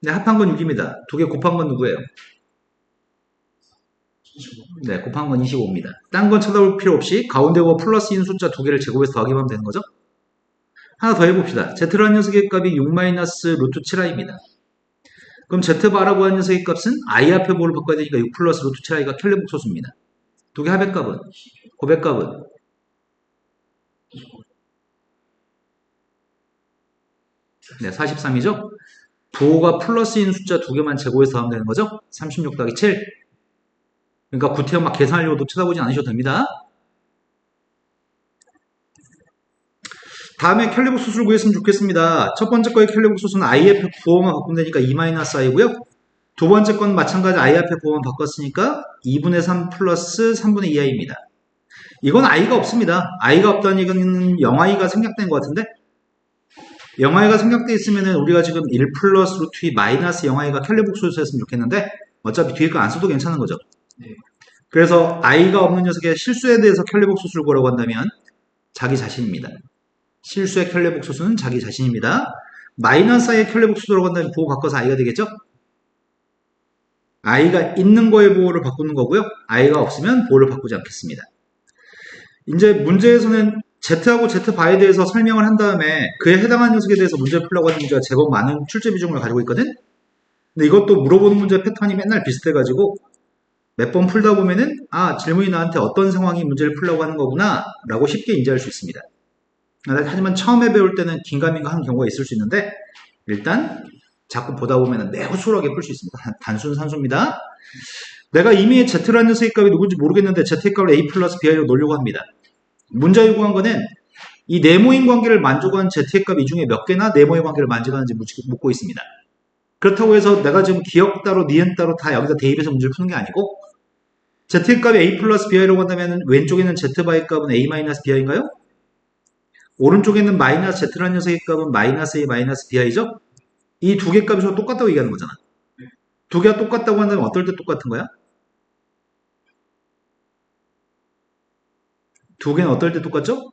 네, 합한 건 6입니다. 두 개 곱한 건 누구예요? 네, 곱한 건 25입니다. 딴 건 쳐다볼 필요 없이 가운데 거 플러스인 숫자 두 개를 제곱해서 더하기만 하면 되는 거죠? 하나 더 해봅시다. z라는 녀석의 값이 6 마이너스 루트 7i입니다. 그럼 z바라고 하는 녀석의 값은 i 앞에 뭐를 바꿔야 되니까 6 플러스 루트 7i가 켤레 복소수입니다. 두 개 합의 값은? 고백 값은? 네, 43이죠? 부호가 플러스인 숫자 두 개만 제곱해서 더하면 되는 거죠? 36 더하기 7. 그러니까 구태여 막 계산하려고도 쳐다보지 않으셔도 됩니다. 다음에 켤레복소수를 구했으면 좋겠습니다. 첫 번째 거의 켤레복소수는 i 앞에 부호만 바꾸면 되니까 2-i고요. 두 번째 건 마찬가지 i 앞에 부호만 바꿨으니까 2분의 3 플러스 3분의 2i입니다. 이건 i가 없습니다. i가 없다는 얘기는 0i가 생략된 것 같은데 0i가 생략되어 있으면 우리가 지금 1 플러스 루트 2 마이너스 0i가 켤레복소수였으면 좋겠는데 어차피 뒤에 거 안 써도 괜찮은 거죠. 그래서 i가 없는 녀석의 실수에 대해서 켤레복소수를 구하라고 한다면 자기 자신입니다. 실수의 켤레복소수는 자기 자신입니다. 마이너스 i의 켤레복소수라고 한다면 부호 바꿔서 i가 되겠죠? i가 있는 거의 보호를 바꾸는 거고요. i가 없으면 보호를 바꾸지 않겠습니다. 이제 문제에서는 z하고 z바에 대해서 설명을 한 다음에 그에 해당하는 녀석에 대해서 문제를 풀려고 하는 문제가 제법 많은 출제 비중을 가지고 있거든? 근데 이것도 물어보는 문제 패턴이 맨날 비슷해가지고 몇 번 풀다 보면은 질문이 나한테 어떤 상황이 문제를 풀려고 하는 거구나 라고 쉽게 인지할 수 있습니다. 하지만 처음에 배울 때는 긴가민가 하는 경우가 있을 수 있는데 일단 자꾸 보다 보면 매우 수월하게 풀 수 있습니다. 단순 산수입니다. 내가 이미 z라는 녀석의 값이 누군지 모르겠는데 z의 값을 a 플러스 bi로 놓으려고 합니다. 문제 요구한 거는 이 네모인 관계를 만족한 z의 값 이 중에 몇 개나 네모의 관계를 만족하는지 묻고 있습니다. 그렇다고 해서 내가 지금 기억 따로 니은 따로 다 여기다 대입해서 문제를 푸는 게 아니고 z의 값이 a 플러스 bi라고 한다면 왼쪽에는 z바의 값은 a 마이너스 bi인가요? 오른쪽에는 마이너스 z라는 녀석의 값은 마이너스 a 마이너스 bi죠? 이 두 개 값이 서로 똑같다고 얘기하는 거잖아. 두 개가 똑같다고 한다면 어떨 때 똑같은 거야? 두 개는 어떨 때 똑같죠?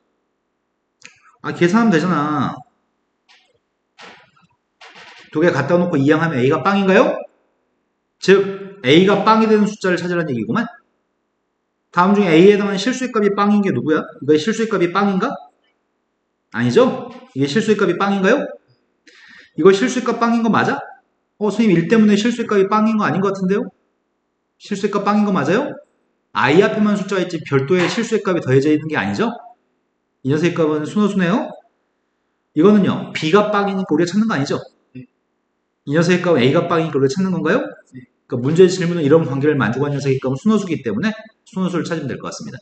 아, 계산하면 되잖아. 두 개 갖다 놓고 이항하면 A가 빵인가요? 즉, A가 빵이 되는 숫자를 찾으라는 얘기구만. 다음 중에 A에 해당하는 실수의 값이 빵인 게 누구야? 이거의 실수의 값이 빵인가? 아니죠? 이게 실수의 값이 빵인가요? 이거 실수의 값 빵인 거 맞아? 선생님 1 때문에 실수의 값이 빵인 거 아닌 것 같은데요? 실수의 값 빵인 거 맞아요? I 앞에만 숫자가 있지 별도의 실수의 값이 더해져 있는 게 아니죠? 이 녀석의 값은 순호수네요? 이거는요, B가 빵이니까 우리가 찾는 거 아니죠? 이 녀석의 값은 A가 빵이니까 우리가 찾는 건가요? 그러니까 문제의 질문은 이런 관계를 만족한 녀석의 값은 순호수기 때문에 순호수를 찾으면 될 것 같습니다.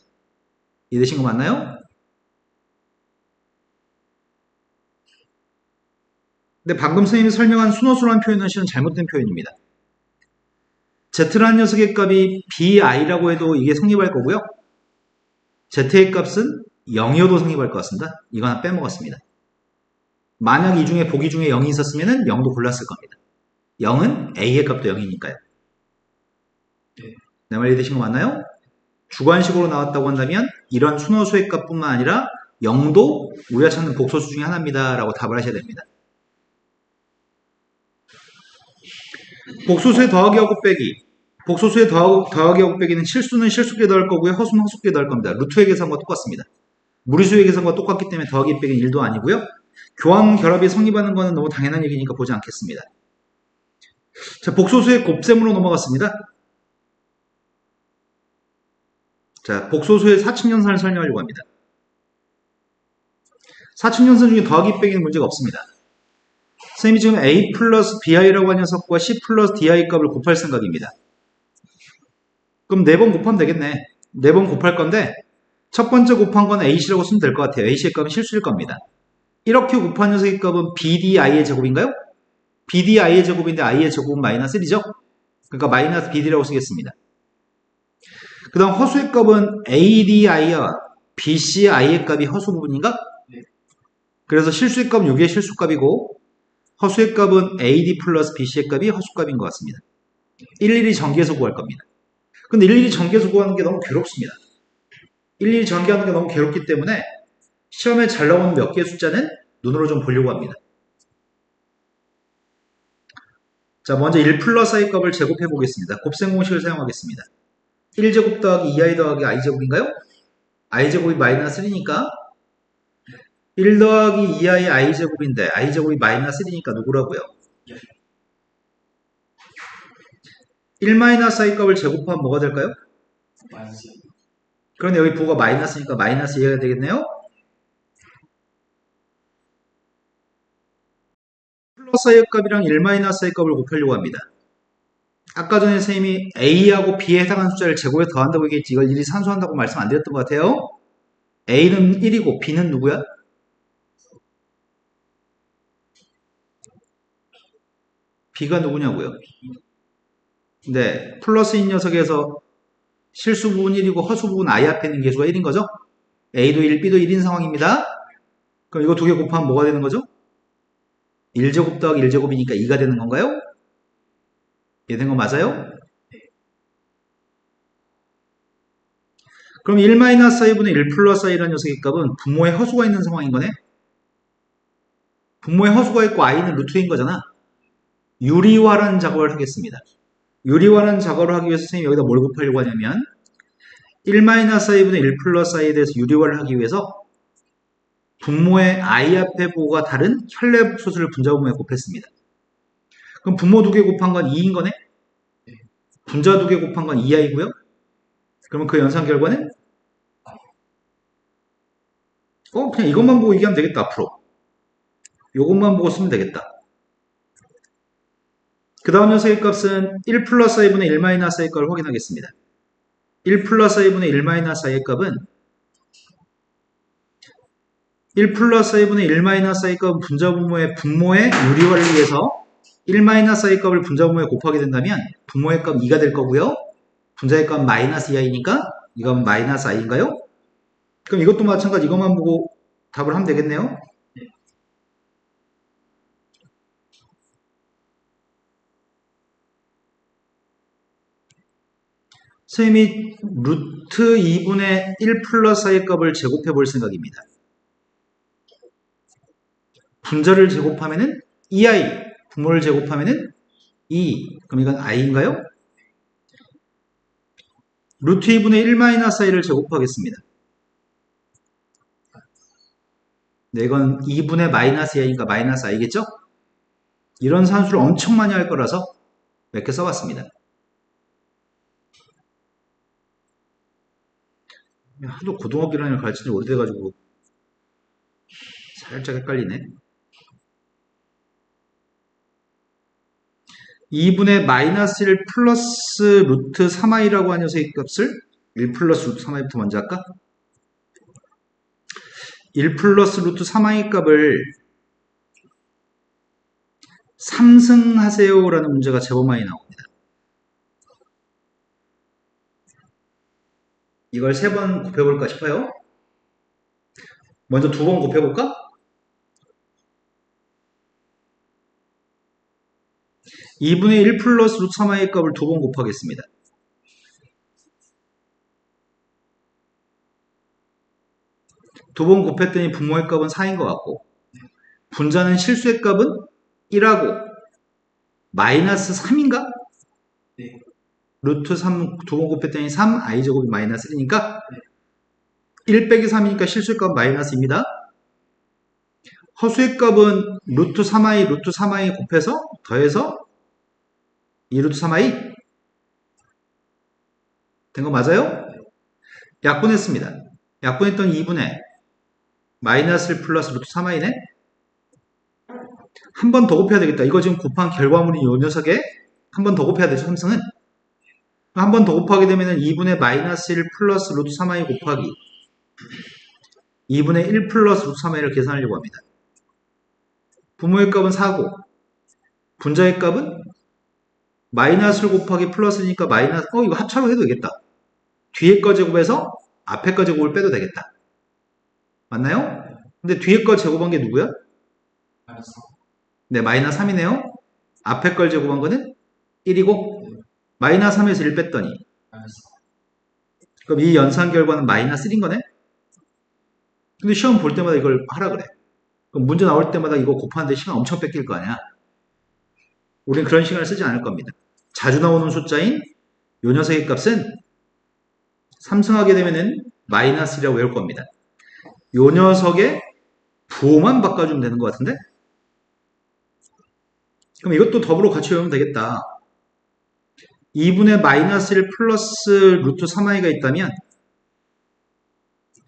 이해되신 거 맞나요? 근데 방금 선생님이 설명한 순호수라는 표현은 실은 잘못된 표현입니다. Z라는 녀석의 값이 BI라고 해도 이게 성립할 거고요. Z의 값은 0이어도 성립할 것 같습니다. 이거 하나 빼먹었습니다. 만약 이 중에 보기 중에 0이 있었으면 0도 골랐을 겁니다. 0은 A의 값도 0이니까요. 내 말 이해되신 거 맞나요? 주관식으로 나왔다고 한다면 이런 순호수의 값뿐만 아니라 0도 우리가 찾는 복소수 중에 하나입니다. 라고 답을 하셔야 됩니다. 복소수의 더하기하고 빼기. 복소수의 더하기하고 빼기는 실수는 실수께 더할 거고요. 허수는 허수께 더할 겁니다. 루트의 계산과 똑같습니다. 무리수의 계산과 똑같기 때문에 더하기 빼기는 1도 아니고요. 교환 결합이 성립하는 것은 너무 당연한 얘기니까 보지 않겠습니다. 자, 복소수의 곱셈으로 넘어갔습니다. 자, 복소수의 사칙연산을 설명하려고 합니다. 사칙연산 중에 더하기 빼기는 문제가 없습니다. 선생님이 지금 A 플러스 BI라고 하는 녀석과 C 플러스 DI 값을 곱할 생각입니다. 그럼 4번 곱하면 되겠네. 4번 곱할 건데 첫 번째 곱한 건 AC라고 쓰면 될 것 같아요. AC의 값은 실수일 겁니다. 이렇게 곱한 녀석의 값은 BDI의 제곱인가요? BDI의 제곱인데 I의 제곱은 마이너스 1이죠? 그러니까 마이너스 BD라고 쓰겠습니다. 그 다음 허수의 값은 ADI와 BCI의 값이 허수 부분인가? 그래서 실수의 값은 여기에 실수값이고 허수의 값은 AD 플러스 BC의 값이 허수값인 것 같습니다. 일일이 전개해서 구할 겁니다. 근데 일일이 전개해서 구하는 게 너무 괴롭습니다. 일일이 전개하는 게 너무 괴롭기 때문에 시험에 잘 나오는 몇 개의 숫자는 눈으로 좀 보려고 합니다. 자, 먼저 1 플러스 I 값을 제곱해 보겠습니다. 곱셈 공식을 사용하겠습니다. 1제곱 더하기 2I 더하기 I제곱인가요? I제곱이 마이너스 1이니까 1 더하기 2I I제곱인데 I제곱이 마이너스 1이니까 누구라고요? 1 마이너스 I 값을 제곱하면 뭐가 될까요? 마이너스. 그런데 여기 부호가 마이너스니까 마이너스 2가 되겠네요? 플러스 I 값이랑 1 마이너스 I 값을 곱하려고 합니다. 아까 전에 선생님이 A하고 B에 해당하는 숫자를 제곱에 더한다고 얘기했지 이걸 일이 산수한다고 말씀 안 드렸던 것 같아요? A는 1이고 B는 누구야? B가 누구냐고요? 네, 플러스인 녀석에서 실수 부분 1이고 허수 부분 I 앞에 있는 개수가 1인 거죠? A도 1, B도 1인 상황입니다. 그럼 이거 두 개 곱하면 뭐가 되는 거죠? 1제곱 더하기 1제곱이니까 2가 되는 건가요? 이해된 거 맞아요? 그럼 1-i분의 1 플러스 i라는 녀석의 값은 분모에 허수가 있는 상황인 거네? 분모에 허수가 있고 i는 루트인 거잖아. 유리화라는 작업을 하겠습니다. 유리화라는 작업을 하기 위해서 선생님이 여기다 뭘 곱하려고 하냐면 1-i분의 1 플러스 i에 대해서 유리화를 하기 위해서 분모의 i 앞에 부호가 다른 현례소수를 분자분모에 곱했습니다. 그럼 분모 두 개 곱한 건 2인 거네? 분자 두 개 곱한 건 2i고요. 그러면 그 연산 결과는 그냥 이것만 보고 얘기하면 되겠다 앞으로. 이것만 보고 쓰면 되겠다. 그 다음 녀석의 값은 1 플러스 i분의 1 마이너스 i의 값을 확인하겠습니다. 1 플러스 i분의 1 마이너스 i의 값은 1 플러스 i분의 1 마이너스 i 값은 분자분모의 유리화를 위해서 1 마이너스 i 값을 분자분모에 곱하게 된다면 분모의 값 2가 될 거고요. 분자의 값 마이너스 2i니까 이건 마이너스 i인가요? 그럼 이것도 마찬가지 이것만 보고 답을 하면 되겠네요. 선생님이 루트 2분의 1 플러스 i의 값을 제곱해 볼 생각입니다. 분자를 제곱하면은 2i, 분모를 제곱하면은 2. 그럼 이건 i인가요? 루트 2분의 1 마이너스 i를 제곱하겠습니다. 네, 이건 2분의 마이너스 i니까 마이너스 i겠죠? 이런 산수를 엄청 많이 할 거라서 몇 개 써봤습니다. 하도 고등학교라는 걸 가르친 지 오래돼가지고 살짝 헷갈리네. 2분의 마이너스 1 플러스 루트 3i라고 하는 녀석의 값을 1 플러스 루트 3i부터 먼저 할까? 1 플러스 루트 3i 값을 3승하세요 라는 문제가 제법 많이 나옵니다. 이걸 3번 곱해볼까 싶어요. 먼저 2번 곱해볼까? 2분의 1 플러스 루트 3i의 값을 2번 곱하겠습니다. 두 번 곱했더니 분모의 값은 4인 것 같고 분자는 실수의 값은 1하고 마이너스 3인가? 네. 루트 3 두 번 곱했더니 3 i제곱이 마이너스 1이니까 1 빼기 3이니까 실수의 값은 마이너스입니다. 허수의 값은 루트 3i 루트 3i 곱해서 더해서 2 루트 3i 된 거 맞아요? 약분했습니다. 약분했더니 2분의 마이너스 1 플러스 루트 3i네. 한 번 더 곱해야 되겠다. 이거 지금 곱한 결과물이 이 녀석에 한 번 더 곱해야 되죠. 삼성은. 한 번 더 곱하게 되면 2분의 마이너스 1 플러스 루트 3i 곱하기 2분의 1 플러스 루트 3i를 계산하려고 합니다. 분모의 값은 4고 분자의 값은 마이너스 1 곱하기 플러스니까 마이너스 이거 합차로 해도 되겠다. 뒤에 거 제곱해서 앞에 거 제곱을 빼도 되겠다. 맞나요? 근데 뒤에 거 제곱한 게 누구야? 네, 마이너스 3이네요. 앞에 걸 제곱한 거는 1이고 마이너스 3에서 1 뺐더니 그럼 이 연산 결과는 마이너스 1인 거네? 근데 시험 볼 때마다 이걸 하라 그래. 그럼 문제 나올 때마다 이거 곱하는데 시간 엄청 뺏길 거 아니야? 우린 그런 시간을 쓰지 않을 겁니다. 자주 나오는 숫자인 요 녀석의 값은 3승하게 되면은 마이너스 1이라고 외울 겁니다. 요 녀석의 부호만 바꿔주면 되는 것 같은데? 그럼 이것도 더불어 같이 외우면 되겠다. 2분의 마이너스 1 플러스 루트 3i가 있다면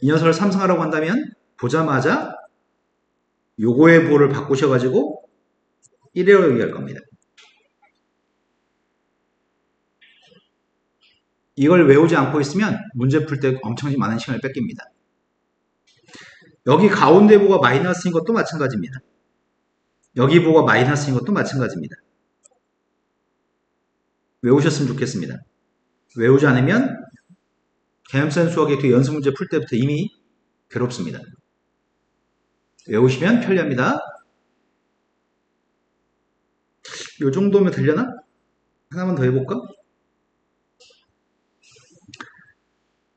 이 녀석을 3승하라고 한다면 보자마자 요거의 부호를 바꾸셔가지고 1이라고 얘기할 겁니다. 이걸 외우지 않고 있으면 문제 풀 때 엄청 많은 시간을 뺏깁니다. 여기 가운데 부호가 마이너스인 것도 마찬가지입니다. 여기 부호가 마이너스인 것도 마찬가지입니다. 외우셨으면 좋겠습니다. 외우지 않으면 개념센 수학의 그 연습 문제 풀 때부터 이미 괴롭습니다. 외우시면 편리합니다. 요 정도면 되려나? 하나만 더 해볼까?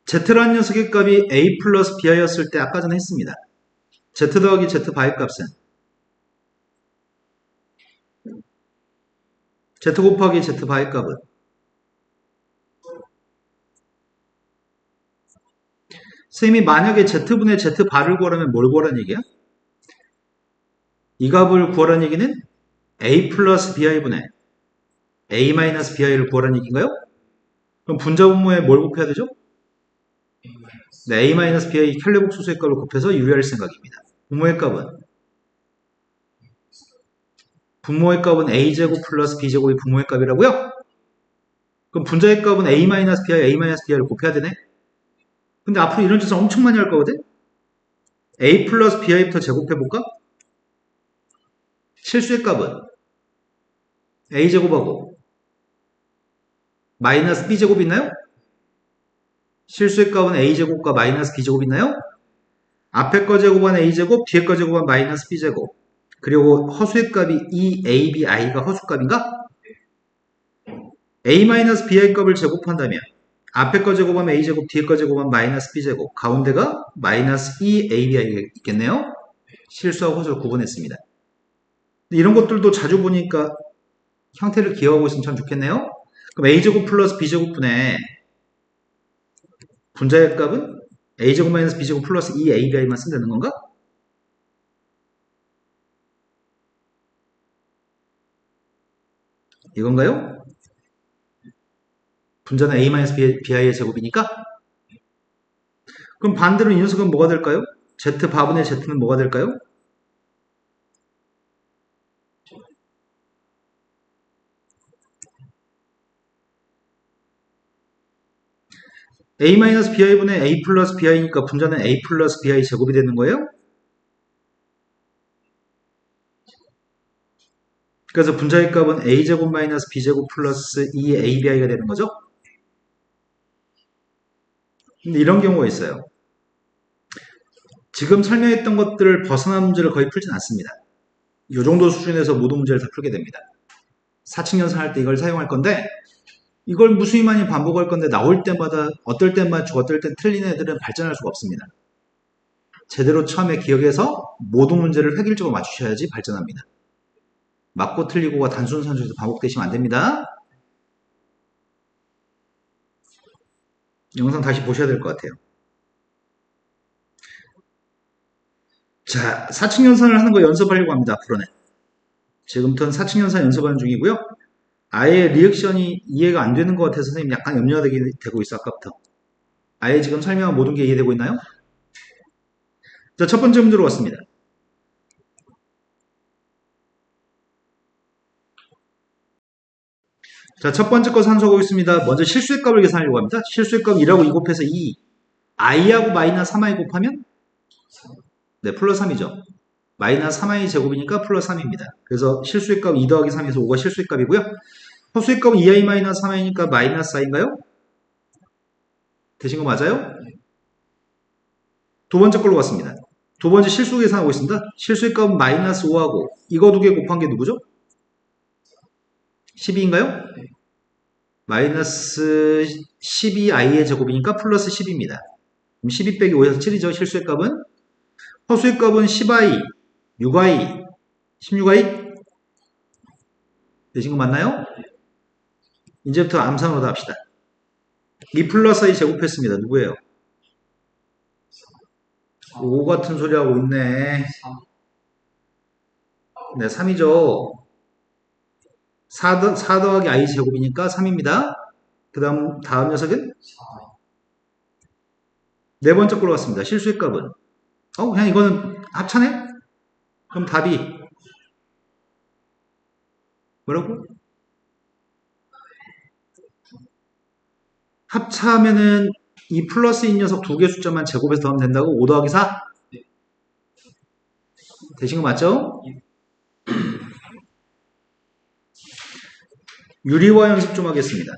Z라는 녀석의 값이 A 플러스 B였을 때 아까 전에 했습니다. Z 더하기 Z 바의 값은 Z 곱하기 Z 바의 값은 선생님이 만약에 Z분의 Z 바를 구하려면 뭘 구하라는 얘기야? 이 값을 구하라는 얘기는 A 플러스 BI분의 A 마이너스 BI를 구하라는 얘기인가요? 그럼 분자 분모에 뭘 곱해야 되죠? 네, A 마이너스 BI 켤레복수수의 값을 곱해서 유리할 생각입니다. 분모의 값은 A제곱 플러스 B제곱이 분모의 값이라고요? 그럼 분자의 값은 A 마이너스 BI, A 마이너스 BI를 곱해야 되네? 근데 앞으로 이런 짓을 엄청 많이 할 거거든? A 플러스 BI부터 제곱해볼까? 실수의 값은 A제곱하고 마이너스 B제곱 있나요? 실수의 값은 A제곱과 마이너스 B제곱 있나요? 앞에 거 제곱한 A제곱, 뒤에 거 제곱한 마이너스 B제곱. 그리고 허수의 값이 EABI가 허수값인가? A 마이너스 BI 값을 제곱한다면 앞에 거 제곱하면 a제곱, 뒤에 거 제곱하면 마이너스 b제곱, 가운데가 마이너스 2abi가 있겠네요. 실수하고 허수를 구분했습니다. 이런 것들도 자주 보니까 형태를 기억하고 있으면 참 좋겠네요. 그럼 a제곱 플러스 b제곱분의 분자의 값은 a제곱 마이너스 b제곱 플러스 2abi만 쓰면 되는 건가? 이건가요? 분자는 a-bi의 제곱이니까? 그럼 반대로 이 녀석은 뭐가 될까요? z-바분의 z는 뭐가 될까요? a-bi분의 a 플러스 bi니까 분자는 a 플러스 bi 제곱이 되는 거예요? 그래서 분자의 값은 a제곱 마이너스 b제곱 플러스 2abi가 되는 거죠? 근데 이런 경우가 있어요. 지금 설명했던 것들을 벗어난 문제를 거의 풀진 않습니다. 이 정도 수준에서 모든 문제를 다 풀게 됩니다. 사칙연산 할 때 이걸 사용할 건데 이걸 무수히 많이 반복할 건데 나올 때마다 어떨 땐 맞추고 어떨 땐 틀린 애들은 발전할 수가 없습니다. 제대로 처음에 기억해서 모든 문제를 획일적으로 맞추셔야지 발전합니다. 맞고 틀리고가 단순 산수에서 반복되시면 안 됩니다. 영상 다시 보셔야 될 것 같아요. 자, 사칙연산을 하는 거 연습하려고 합니다. 앞으로는. 지금부터는 사칙연산 연습하는 중이고요. 아예 리액션이 이해가 안 되는 것 같아서 선생님 약간 염려가 되고 있어 아까부터. 아예 지금 설명한 모든 게 이해되고 있나요? 자, 첫 번째 문제로 왔습니다. 자, 첫 번째 거 산수하고 있습니다. 먼저 실수의 값을 계산하려고 합니다. 실수의 값 1하고 2 곱해서 2. i하고 마이너스 3i 곱하면? 네, 플러스 3이죠. 마이너스 3i 제곱이니까 플러스 3입니다. 그래서 실수의 값 2 더하기 3에서 5가 실수의 값이고요. 허수의 값은 2i 마이너스 3i니까 마이너스 4인가요? 되신 거 맞아요? 두 번째 걸로 갔습니다. 두 번째 실수 계산하고 있습니다. 실수의 값은 마이너스 5하고 이거 두 개 곱한 게 누구죠? 12인가요? 마이너스 12i의 제곱이니까 플러스 10입니다. 그럼 12 빼기 5에서 7이죠. 실수의 값은 허수의 값은 10i, 6i, 16i 되신 거 맞나요? 이제부터 암산으로 다 합시다. 2 플러스 i 제곱했습니다. 누구예요? 5 같은 소리 하고 있네. 네, 3이죠. 4 더하기 i 제곱이니까 3입니다. 그 다음 녀석은? 네 번째 걸로 갔습니다. 실수의 값은? 그냥 이거는 합차네? 그럼 답이 뭐라고? 합차하면은 이 플러스인 녀석 두 개 숫자만 제곱해서 더하면 된다고? 5 더하기 4? 되신 거 맞죠? 유리화 연습 좀 하겠습니다.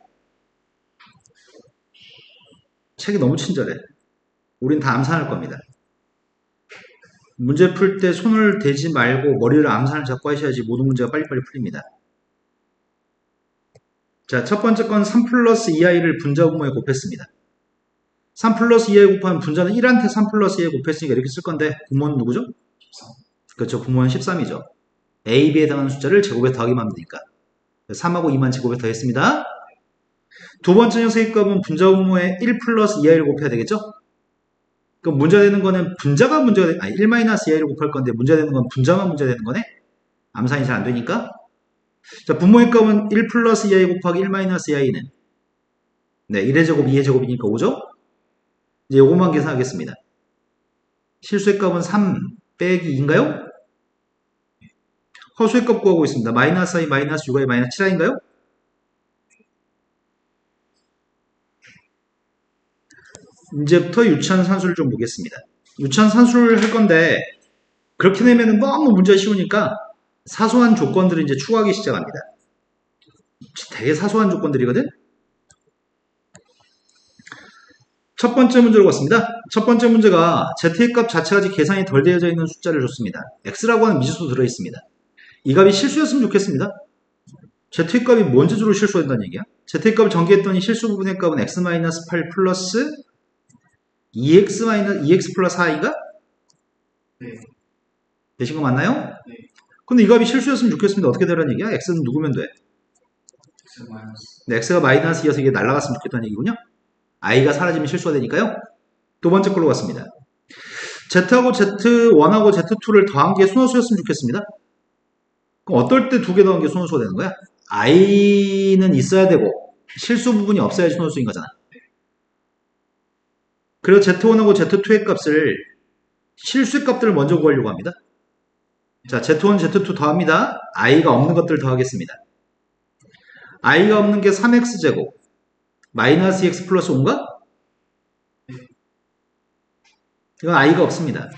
책이 너무 친절해. 우린 다 암산할 겁니다. 문제 풀 때 손을 대지 말고 머리를 암산을 잡고 하셔야지 모든 문제가 빨리빨리 풀립니다. 자, 첫 번째 건 3 플러스 2i를 분자 분모에 곱했습니다. 3 플러스 2i 곱하면 분자는 1한테 3 플러스 2i 곱했으니까 이렇게 쓸 건데 분모는 누구죠? 13. 그렇죠. 분모는 13이죠. a, b에 해당하는 숫자를 제곱에 더하기만 하면 되니까 3하고 2만 제곱에 더했습니다. 두 번째 녀석의 값은 분자 분모에 1 플러스 2i를 곱해야 되겠죠? 그럼 문제 되는 거는 분자가 문제가 되는, 1-2i를 곱할 건데 문제 되는 건 분자만 문제 되는 거네? 암산이 잘 안 되니까. 자, 분모의 값은 1 플러스 2i 곱하기 1-2i는 네, 1의 제곱, 2의 제곱이니까 5죠? 이제 요것만 계산하겠습니다. 실수의 값은 3 빼기 2인가요? 허수의 값 구하고 있습니다. 마이너스 i, 마이너스 6i, 마이너스 7i인가요? 이제부터 유치한 산수를 좀 보겠습니다. 유치한 산수를 할 건데 그렇게 내면은 너무 문제가 쉬우니까 사소한 조건들을 이제 추가하기 시작합니다. 되게 사소한 조건들이거든? 첫 번째 문제로 갔습니다. 첫 번째 문제가 z의 값 자체가 아직 계산이 덜 되어져 있는 숫자를 줬습니다. x라고 하는 미지수 들어있습니다. 이 값이 실수였으면 좋겠습니다. z의 값이 뭔 재주로 실수한다는 얘기야? z의 값을 전개했더니 실수 부분의 값은 x-8 플러스 2x 플러스 4이가 네. 되신 거 맞나요? 네. 근데 이 값이 실수였으면 좋겠습니다. 어떻게 되라는 얘기야? x는 누구면 돼? X 마이너스. 네, x가 마이너스 2여서 이게 날아갔으면 좋겠다는 얘기군요. i가 사라지면 실수가 되니까요. 두 번째 걸로 갔습니다. z하고 z1하고 z2를 더한 게 순호수였으면 좋겠습니다. 그럼 어떨 때 두 개 더한 게 순호수가 되는 거야? i는 있어야 되고 실수 부분이 없어야지 순호수인 거잖아. 그래서 z1하고 z2의 값을 실수의 값들을 먼저 구하려고 합니다. 자, z1, z2 더합니다. i가 없는 것들을 더하겠습니다. i가 없는 게 3x제곱 마이너스 x 플러스 5인가? 이건 i가 없습니다.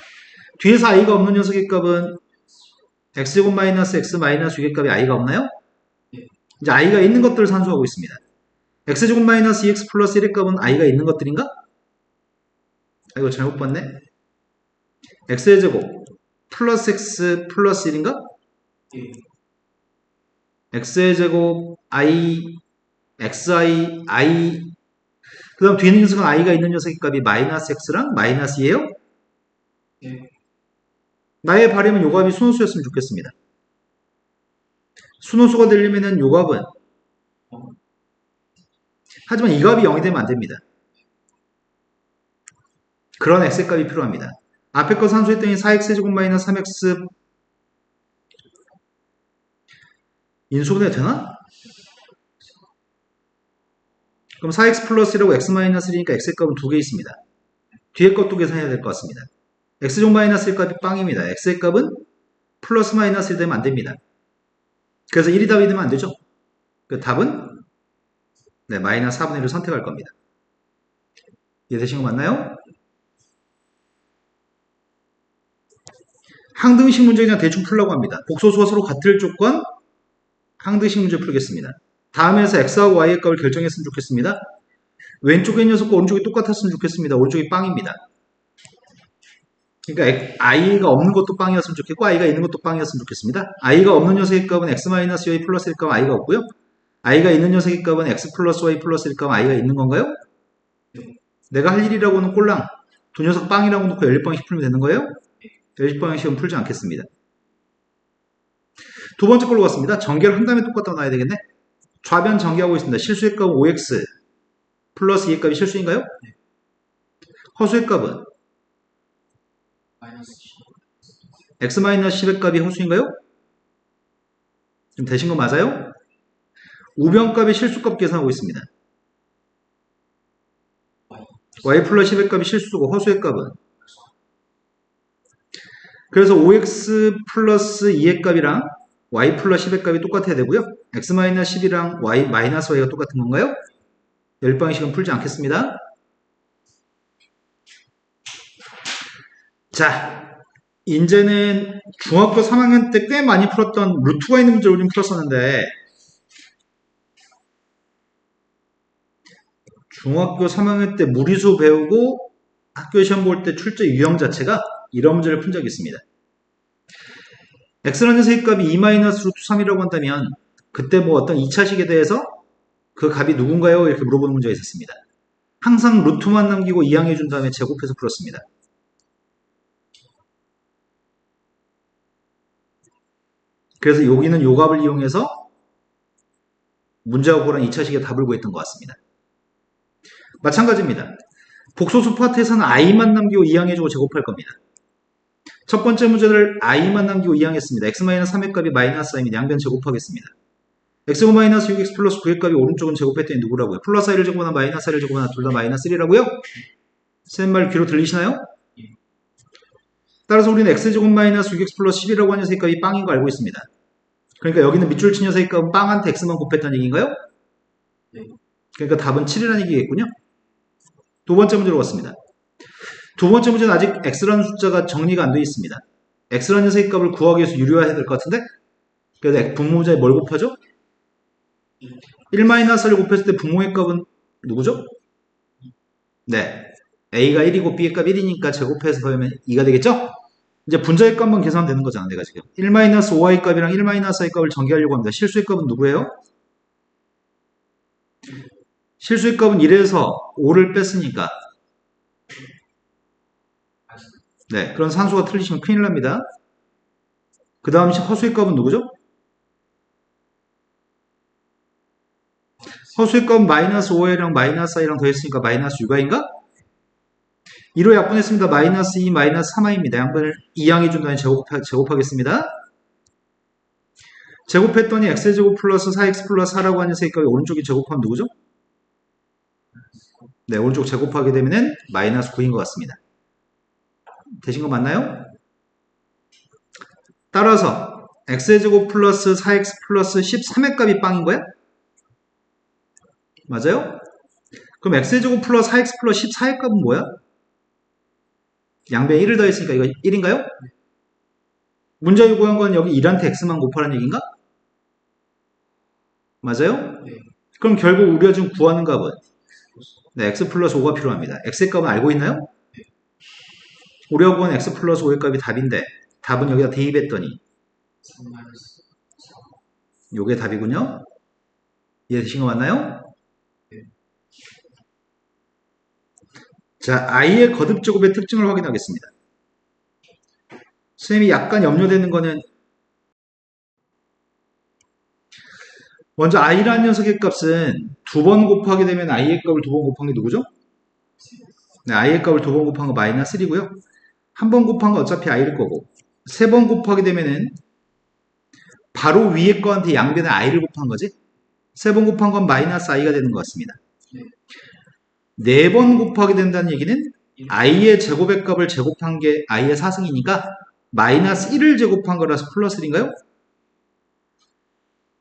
뒤에서 i가 없는 녀석의 값은 x제곱 마이너스 x 마이너스 6의 값이 i가 없나요? 이제 i가 있는 것들을 산수하고 있습니다. x제곱 마이너스 2x 플러스 1의 값은 i가 있는 것들인가? 아, 이거 잘못 봤네. x의 제곱 플러스 x 플러스 1인가? 예. x의 제곱 i xi i 그 다음 뒤에 있는 녀석은 i가 있는 녀석의 값이 마이너스 x랑 마이너스 2예요? 예. 나의 바람은 요 값이 순호수였으면 좋겠습니다. 순호수가 되려면은 요 값은 하지만 이 값이 0이 되면 안 됩니다. 그런 x의 값이 필요합니다. 앞에 거 산수했더니 4x제곱 마이너스 3x 인수분해가 되나? 그럼 4x 플러스 1하고 x 마이너스 1이니까 x의 값은 두 개 있습니다. 뒤에 것도 계산해야 될 것 같습니다. x제곱 마이너스 1 값이 빵입니다. x의 값은 플러스 마이너스 1 되면 안 됩니다. 그래서 1이 답이 되면 안 되죠. 그 답은 네, 마이너스 4분의 1을 선택할 겁니다. 이해되신 거 맞나요? 항등식 문제 그냥 대충 풀려고 합니다. 복소수가 서로 같을 조건 항등식 문제 풀겠습니다. 다음에서 x하고 y의 값을 결정했으면 좋겠습니다. 왼쪽에 있는 녀석과 오른쪽이 똑같았으면 좋겠습니다. 오른쪽이 빵입니다. 그러니까 i가 없는 것도 빵이었으면 좋겠고 i가 있는 것도 빵이었으면 좋겠습니다. i가 없는 녀석의 값은 x-y 플러스 1 값은 i가 없고요. i가 있는 녀석의 값은 x 플러스 y 플러스 1 값은 i가 있는 건가요? 내가 할 일이라고는 꼴랑 두 녀석 빵이라고 놓고 연립방식 풀면 되는 거예요? 연립방식은 풀지 않겠습니다. 두 번째 걸로 갔습니다. 전개를 한 다음에 똑같다고 놔야 되겠네. 좌변 전개하고 있습니다. 실수의 값은 5x 플러스 2의 값이 실수인가요? 허수의 값은 마이너스 x-10의 값이 허수인가요? 좀 되신 거 맞아요? 우변값의 실수값 계산하고 있습니다. y 플러스 10의 값이 실수고 허수의 값은 그래서 5x 플러스 2의 값이랑 y 플러스 10의 값이 똑같아야 되고요. x-10이랑 y 마이너스 y가 똑같은 건가요? 연립방식은 풀지 않겠습니다. 자, 이제는 중학교 3학년 때 꽤 많이 풀었던 루트가 있는 문제를 좀 풀었었는데 중학교 3학년 때 무리수 배우고 학교 시험 볼 때 출제 유형 자체가 이런 문제를 푼 적이 있습니다. x라는 녀석의 값이 2-루트3이라고 한다면 그때 뭐 어떤 2차식에 대해서 그 값이 누군가요? 이렇게 물어보는 문제가 있었습니다. 항상 루트만 남기고 이항해준 다음에 제곱해서 풀었습니다. 그래서 여기는 요 값을 이용해서 문제가 고른 2차식의 답을 구했던 것 같습니다. 마찬가지입니다. 복소수 파트에서는 i만 남기고 이항해주고 제곱할 겁니다. 첫 번째 문제를 i만 남기고 이항했습니다. x-3의 값이 마이너스 i입니다. 양변 제곱하겠습니다. x제곱 마이너스 6x 플러스 9의 값이 오른쪽은 제곱했더니 누구라고요? 플러스 i를 제곱하나 마이너스 i를 제곱하나 둘 다 마이너스 1이라고요? 쌤 말 귀로 들리시나요? 따라서 우리는 x제곱 마이너스 6x 플러스 10이라고 하는 녀석의 값이 빵인 거 알고 있습니다. 그러니까 여기는 밑줄 친 녀석의 값은 빵한테 x만 곱했다는 얘기인가요? 네. 그러니까 답은 7이라는 얘기겠군요. 두 번째 문제로 갔습니다. 두 번째 문제는 아직 x라는 숫자가 정리가 안 되어 있습니다. x라는 녀석의 값을 구하기 위해서 유료화해야 될 것 같은데 그래서 분모자에 뭘 곱하죠? 1-를 곱했을 때 분모의 값은 누구죠? 네, a가 1이고 b의 값 1이니까 제곱해서 하면 2가 되겠죠? 이제 분자의 값만 계산하면 되는 거잖아. 내가 지금 1-5y 값이랑 1-4의 값을 전개하려고 합니다. 실수의 값은 누구예요? 실수의 값은 1에서 5를 뺐으니까. 네, 그런 산수가 틀리시면 큰일 납니다. 그 다음 허수의 값은 누구죠? 허수의 값은 마이너스 5i랑 마이너스 i랑 더했으니까 마이너스 6i인가? 2로 약분했습니다. 마이너스 2, 마이너스 3i입니다. 양변을 2양이 준다는 제곱하겠습니다. 제곱했더니 x제곱 플러스 4x 플러스 4라고 하는 녀석의 값이 오른쪽이 제곱하면 누구죠? 네, 오른쪽 제곱하게 되면은 마이너스 9인 것 같습니다. 되신 거 맞나요? 따라서 x제곱 플러스 4x 플러스 13의 값이 빵인 거야? 맞아요? 그럼 x제곱 플러스 4x 플러스 14의 값은 뭐야? 양변에 1을 더했으니까 이거 1인가요? 문제 요구한 건 여기 1한테 x만 곱하라는 얘기인가? 맞아요? 네. 그럼 결국 우리가 지금 구하는 값은 네, x 플러스 5가 필요합니다. x의 값은 알고 있나요? 우리가 구한 x 플러스 5의 값이 답인데 답은 여기다 대입했더니 3 마이너스 4. 요게 답이군요. 이해되신 거 맞나요? 네. 자, i의 거듭제곱의 특징을 확인하겠습니다. 선생님이 약간 염려되는 거는 먼저 i라는 녀석의 값은 두 번 곱하게 되면 i의 값을 두 번 곱한 게 누구죠? 네, i의 값을 두 번 곱한 거 마이너스 1이고요. 한 번 곱한 건 어차피 i일 거고 세 번 곱하게 되면은 바로 위에 거한테 양변에 i를 곱한 거지. 세 번 곱한 건 마이너스 i가 되는 것 같습니다. 네 번 곱하게 된다는 얘기는 i의 제곱의 값을 제곱한 게 i의 4승이니까 마이너스 1을 제곱한 거라서 플러스 1인가요?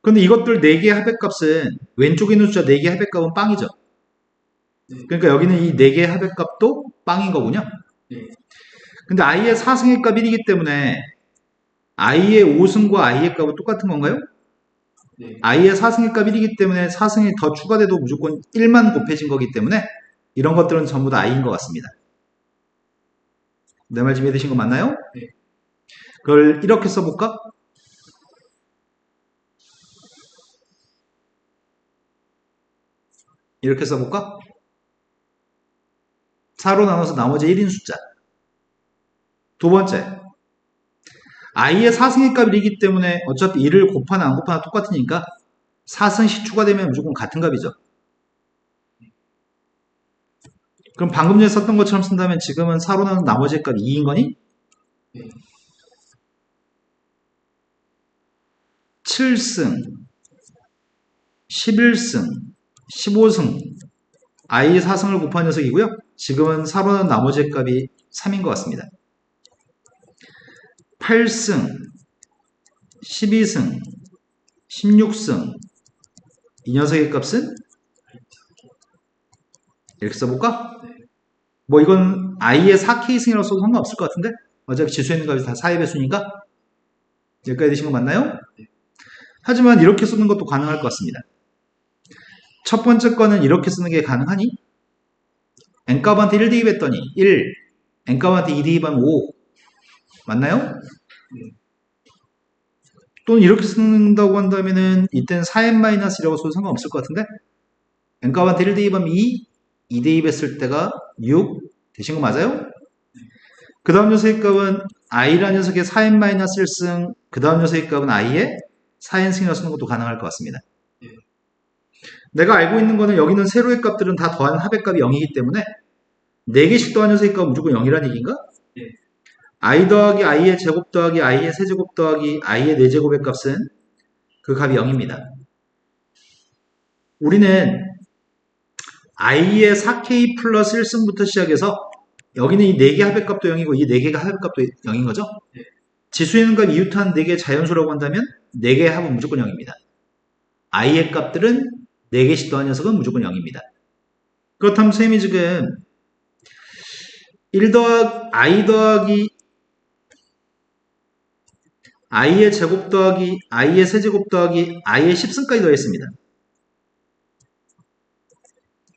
근데 이것들 4개의 합의값은 왼쪽에 있는 숫자 4개의 합의값은 빵이죠. 그러니까 여기는 이 4개의 합의값도 빵인 거군요. 근데 i의 4승의 값 1이기 때문에 i의 5승과 i의 값은 똑같은 건가요? 네. i의 4승의 값 1이기 때문에 4승이 더 추가돼도 무조건 1만 곱해진 거기 때문에 이런 것들은 전부 다 i인 것 같습니다. 내 말 좀 이해되신 거 맞나요? 네. 그걸 이렇게 써볼까? 이렇게 써볼까? 4로 나눠서 나머지 1인 숫자. 두 번째, i의 4승의 값이 1이기 때문에 어차피 1을 곱하나 안 곱하나 똑같으니까 4승씩 추가되면 무조건 같은 값이죠. 그럼 방금 전에 썼던 것처럼 쓴다면 지금은 4로 나눈 나머지 값이 2인 거니? 7승, 11승, 15승, i의 4승을 곱한 녀석이고요. 지금은 4로 나눈 나머지 값이 3인 것 같습니다. 8승, 12승, 16승, 이 녀석의 값은 이렇게 써볼까? 뭐 이건 i의 4k승이라고 써도 상관없을 것 같은데 어차피 지수에 있는 값이 다 4의 배수니까 여기까지 되신 거 맞나요? 하지만 이렇게 쓰는 것도 가능할 것 같습니다. 첫 번째 거는 이렇게 쓰는 게 가능하니? n값한테 1 대입했더니 1, n값한테 2 대입하면 5 맞나요? 또는 이렇게 쓴다고 한다면은 이때는 4n-1이라고 써도 상관없을 것 같은데 n값한테 1 대입하면 2 대입했을 때가 6 되신 거 맞아요? 그 다음 녀석의 값은 i라는 녀석의 4n-1승 그 다음 녀석의 값은 i의 4n승이라고 쓰는 것도 가능할 것 같습니다. 내가 알고 있는 거는 여기는 세로의 값들은 다 더하는 합의 값이 0이기 때문에 4개씩 더한 녀석의 값은 무조건 0이라는 얘기인가? i 더하기 i의 제곱 더하기 i의 세제곱 더하기 i의 4제곱의 값은 그 값이 0입니다. 우리는 i의 4k 플러스 1승부터 시작해서 여기는 이 4개 합의값도 0이고 이 4개가 합의값도 0인 거죠? 지수에 있는 값 이웃한 4개의 자연수라고 한다면 4개의 합은 무조건 0입니다. i의 값들은 4개씩 더한 녀석은 무조건 0입니다. 그렇다면 선생님이 지금 1 더하기 i 더하기 i의 제곱 더하기 i의 세제곱 더하기 i의 10승까지 더했습니다.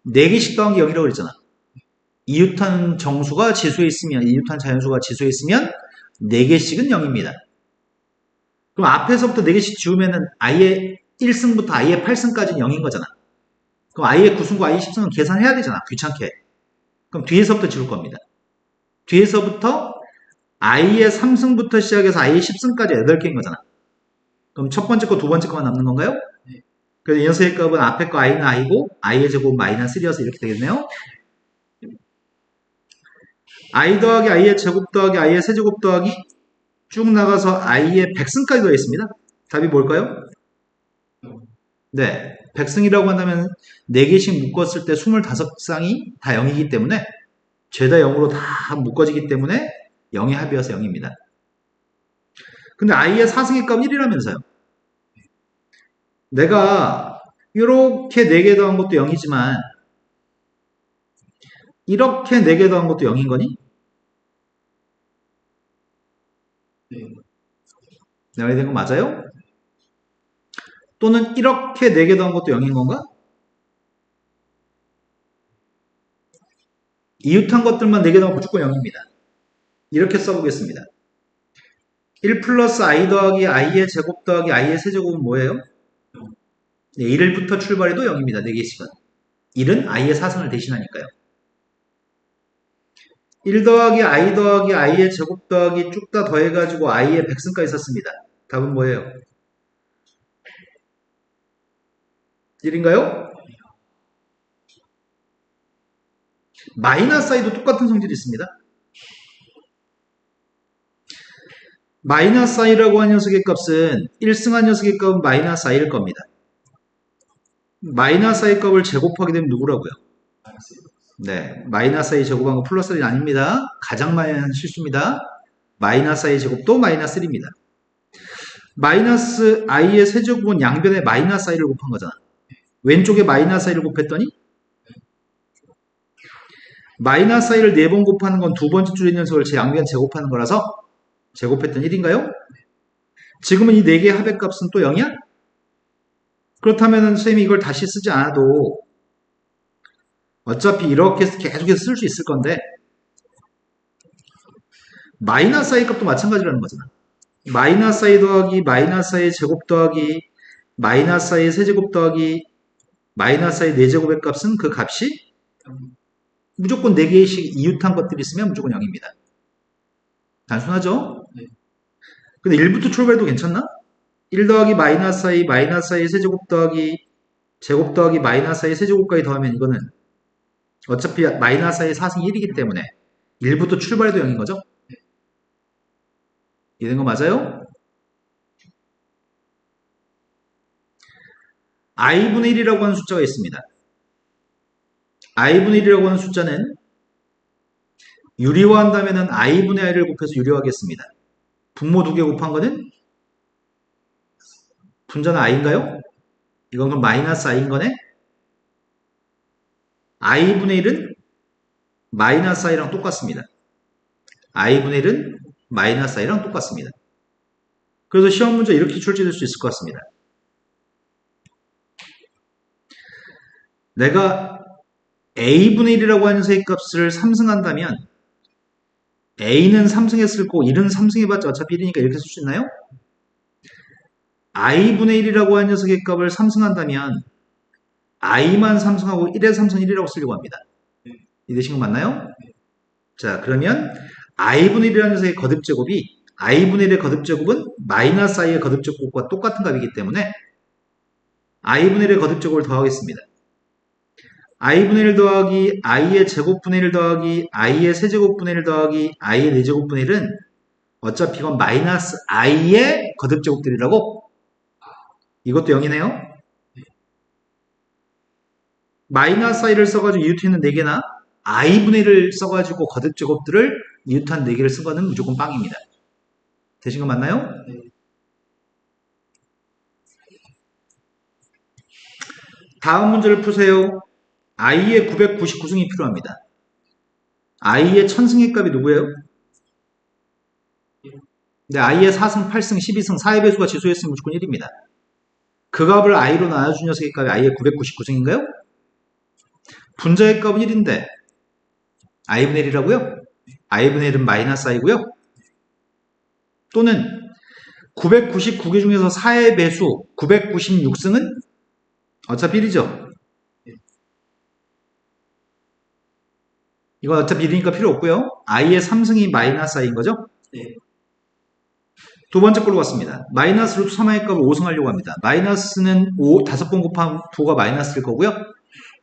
4개씩 더한 게 0이라고 그랬잖아. 이웃한 정수가 지수에 있으면 이웃한 자연수가 지수에 있으면 4개씩은 0입니다. 그럼 앞에서부터 4개씩 지우면은 i의 1승부터 i의 8승까지는 0인 거잖아. 그럼 i의 9승과 i의 10승은 계산해야 되잖아. 귀찮게. 그럼 뒤에서부터 지울 겁니다. 뒤에서부터 i의 3승부터 시작해서 i의 10승까지 8개인 거잖아. 그럼 첫 번째 거, 두 번째 거만 남는 건가요? 네. 그래서 이 녀석의 값은 앞에 거 i는 i고 i의 제곱 마이너스 1이어서 이렇게 되겠네요. i 더하기 i의 제곱 더하기 i의 세제곱 더하기 쭉 나가서 i의 100승까지 더해 있습니다. 답이 뭘까요? 네. 100승이라고 한다면 4개씩 묶었을 때 25쌍이 다 0이기 때문에 죄다 0으로 다 묶어지기 때문에 0의 합이어서 0입니다. 근데 i의 4승의 값은 1이라면서요. 내가 이렇게 4개 더한 것도 0이지만 이렇게 4개 더한 것도 0인 거니? 네. 내 말이 된 거 맞아요? 또는 이렇게 4개 더한 것도 0인 건가? 이웃한 것들만 4개 더하면 무조건 0입니다. 이렇게 써보겠습니다. 1 플러스 i 더하기 i의 제곱 더하기 i의 세제곱은 뭐예요? 네, 1부터 출발해도 0입니다. 4개씩은. 1은 i의 4승을 대신하니까요. 1 더하기 i의 제곱 더하기 쭉 다 더해가지고 i의 100승까지 썼습니다. 답은 뭐예요? 1인가요? 마이너스 i도 똑같은 성질이 있습니다. 마이너스 i라고 하는 녀석의 값은 1승한 녀석의 값은 마이너스 i일 겁니다. 마이너스 i 값을 제곱하게 되면 누구라고요? 네, 마이너스 i 제곱한 거 플러스 1이 아닙니다. 가장 많이 하는 실수입니다. 마이너스 i 제곱도 마이너스 1입니다. 마이너스 i의 세제곱은 양변에 마이너스 i를 곱한 거잖아. 왼쪽에 마이너스 i를 곱했더니 마이너스 i를 4번 곱하는 건 두 번째 줄에 있는 녀석을 제 양변 제곱하는 거라서 제곱했더니 1인가요? 지금은 이 4개의 합의 값은 또 0이야? 그렇다면 선생님이 이걸 다시 쓰지 않아도 어차피 이렇게 계속해서 쓸 수 있을 건데 마이너스 i 값도 마찬가지라는 거잖아. 마이너스 i 더하기 마이너스 i 제곱 더하기 마이너스 i 세제곱 더하기 마이너스 i 4제곱의 값은 그 값이 무조건 4개씩 이웃한 것들이 있으면 무조건 0입니다. 단순하죠? 네. 근데 1부터 출발해도 괜찮나? 1 더하기 마이너스 i 세제곱 더하기 제곱 더하기 마이너스 i 세제곱까지 더하면 이거는 어차피 마이너스 i 4승 1이기 때문에 1부터 출발해도 0인 거죠? 이해된 거 맞아요? i분의 1이라고 하는 숫자가 있습니다. i분의 1이라고 하는 숫자는 유리화한다면 i분의 i를 곱해서 유리화하겠습니다. 분모 2개 곱한 거는 분자는 i인가요? 이건 그럼 마이너스 i인 거네? i분의 1은 마이너스 i랑 똑같습니다. i분의 1은 마이너스 i랑 똑같습니다. 그래서 시험 문제 이렇게 출제될 수 있을 것 같습니다. 내가 a분의 1이라고 하는 녀석의 값을 3승한다면 a는 3승했을 거고 1은 3승해봤자 어차피 1이니까 이렇게 쓸 수 있나요? i분의 1이라고 하는 녀석의 값을 3승한다면 i만 3승하고 1의 3승 1이라고 쓰려고 합니다. 이해되신 거 맞나요? 자, 그러면 i분의 1이라는 녀석의 거듭제곱이 i분의 1의 거듭제곱은 마이너스 i의 거듭제곱과 똑같은 값이기 때문에 i분의 1의 거듭제곱을 더하겠습니다. i분의 1 더하기 i의 제곱분의 1 더하기 i의 세제곱분의 1 더하기 i의 4제곱분의 1은 어차피 이건 마이너스 i의 거듭제곱들이라고? 이것도 0이네요. 마이너스 i를 써가지고 이웃있는 4개나 i분의 1을 써가지고 거듭제곱들을 이웃한 4개를 쓴 거는 무조건 빵입니다. 되신 거 맞나요? 네. 다음 문제를 푸세요. i의 999승이 필요합니다. i의 1000승의 값이 누구예요? 네, i의 4승, 8승, 12승, 4의 배수가 지수였으면 무조건 1입니다. 그 값을 i로 나눠준 녀석의 값이 i의 999승인가요? 분자의 값은 1인데 i분의 1이라고요? i분의 1은 마이너스 i고요. 또는 999개 중에서 4의 배수 996승은 어차피 1이죠. 이건 어차피 1이니까 필요 없고요. i의 3승이 마이너스 i인 거죠? 네. 두 번째 걸로 갔습니다. 마이너스 루트 3i의 값을 5승하려고 합니다. 마이너스는 5번 곱하면 9가 마이너스일 거고요.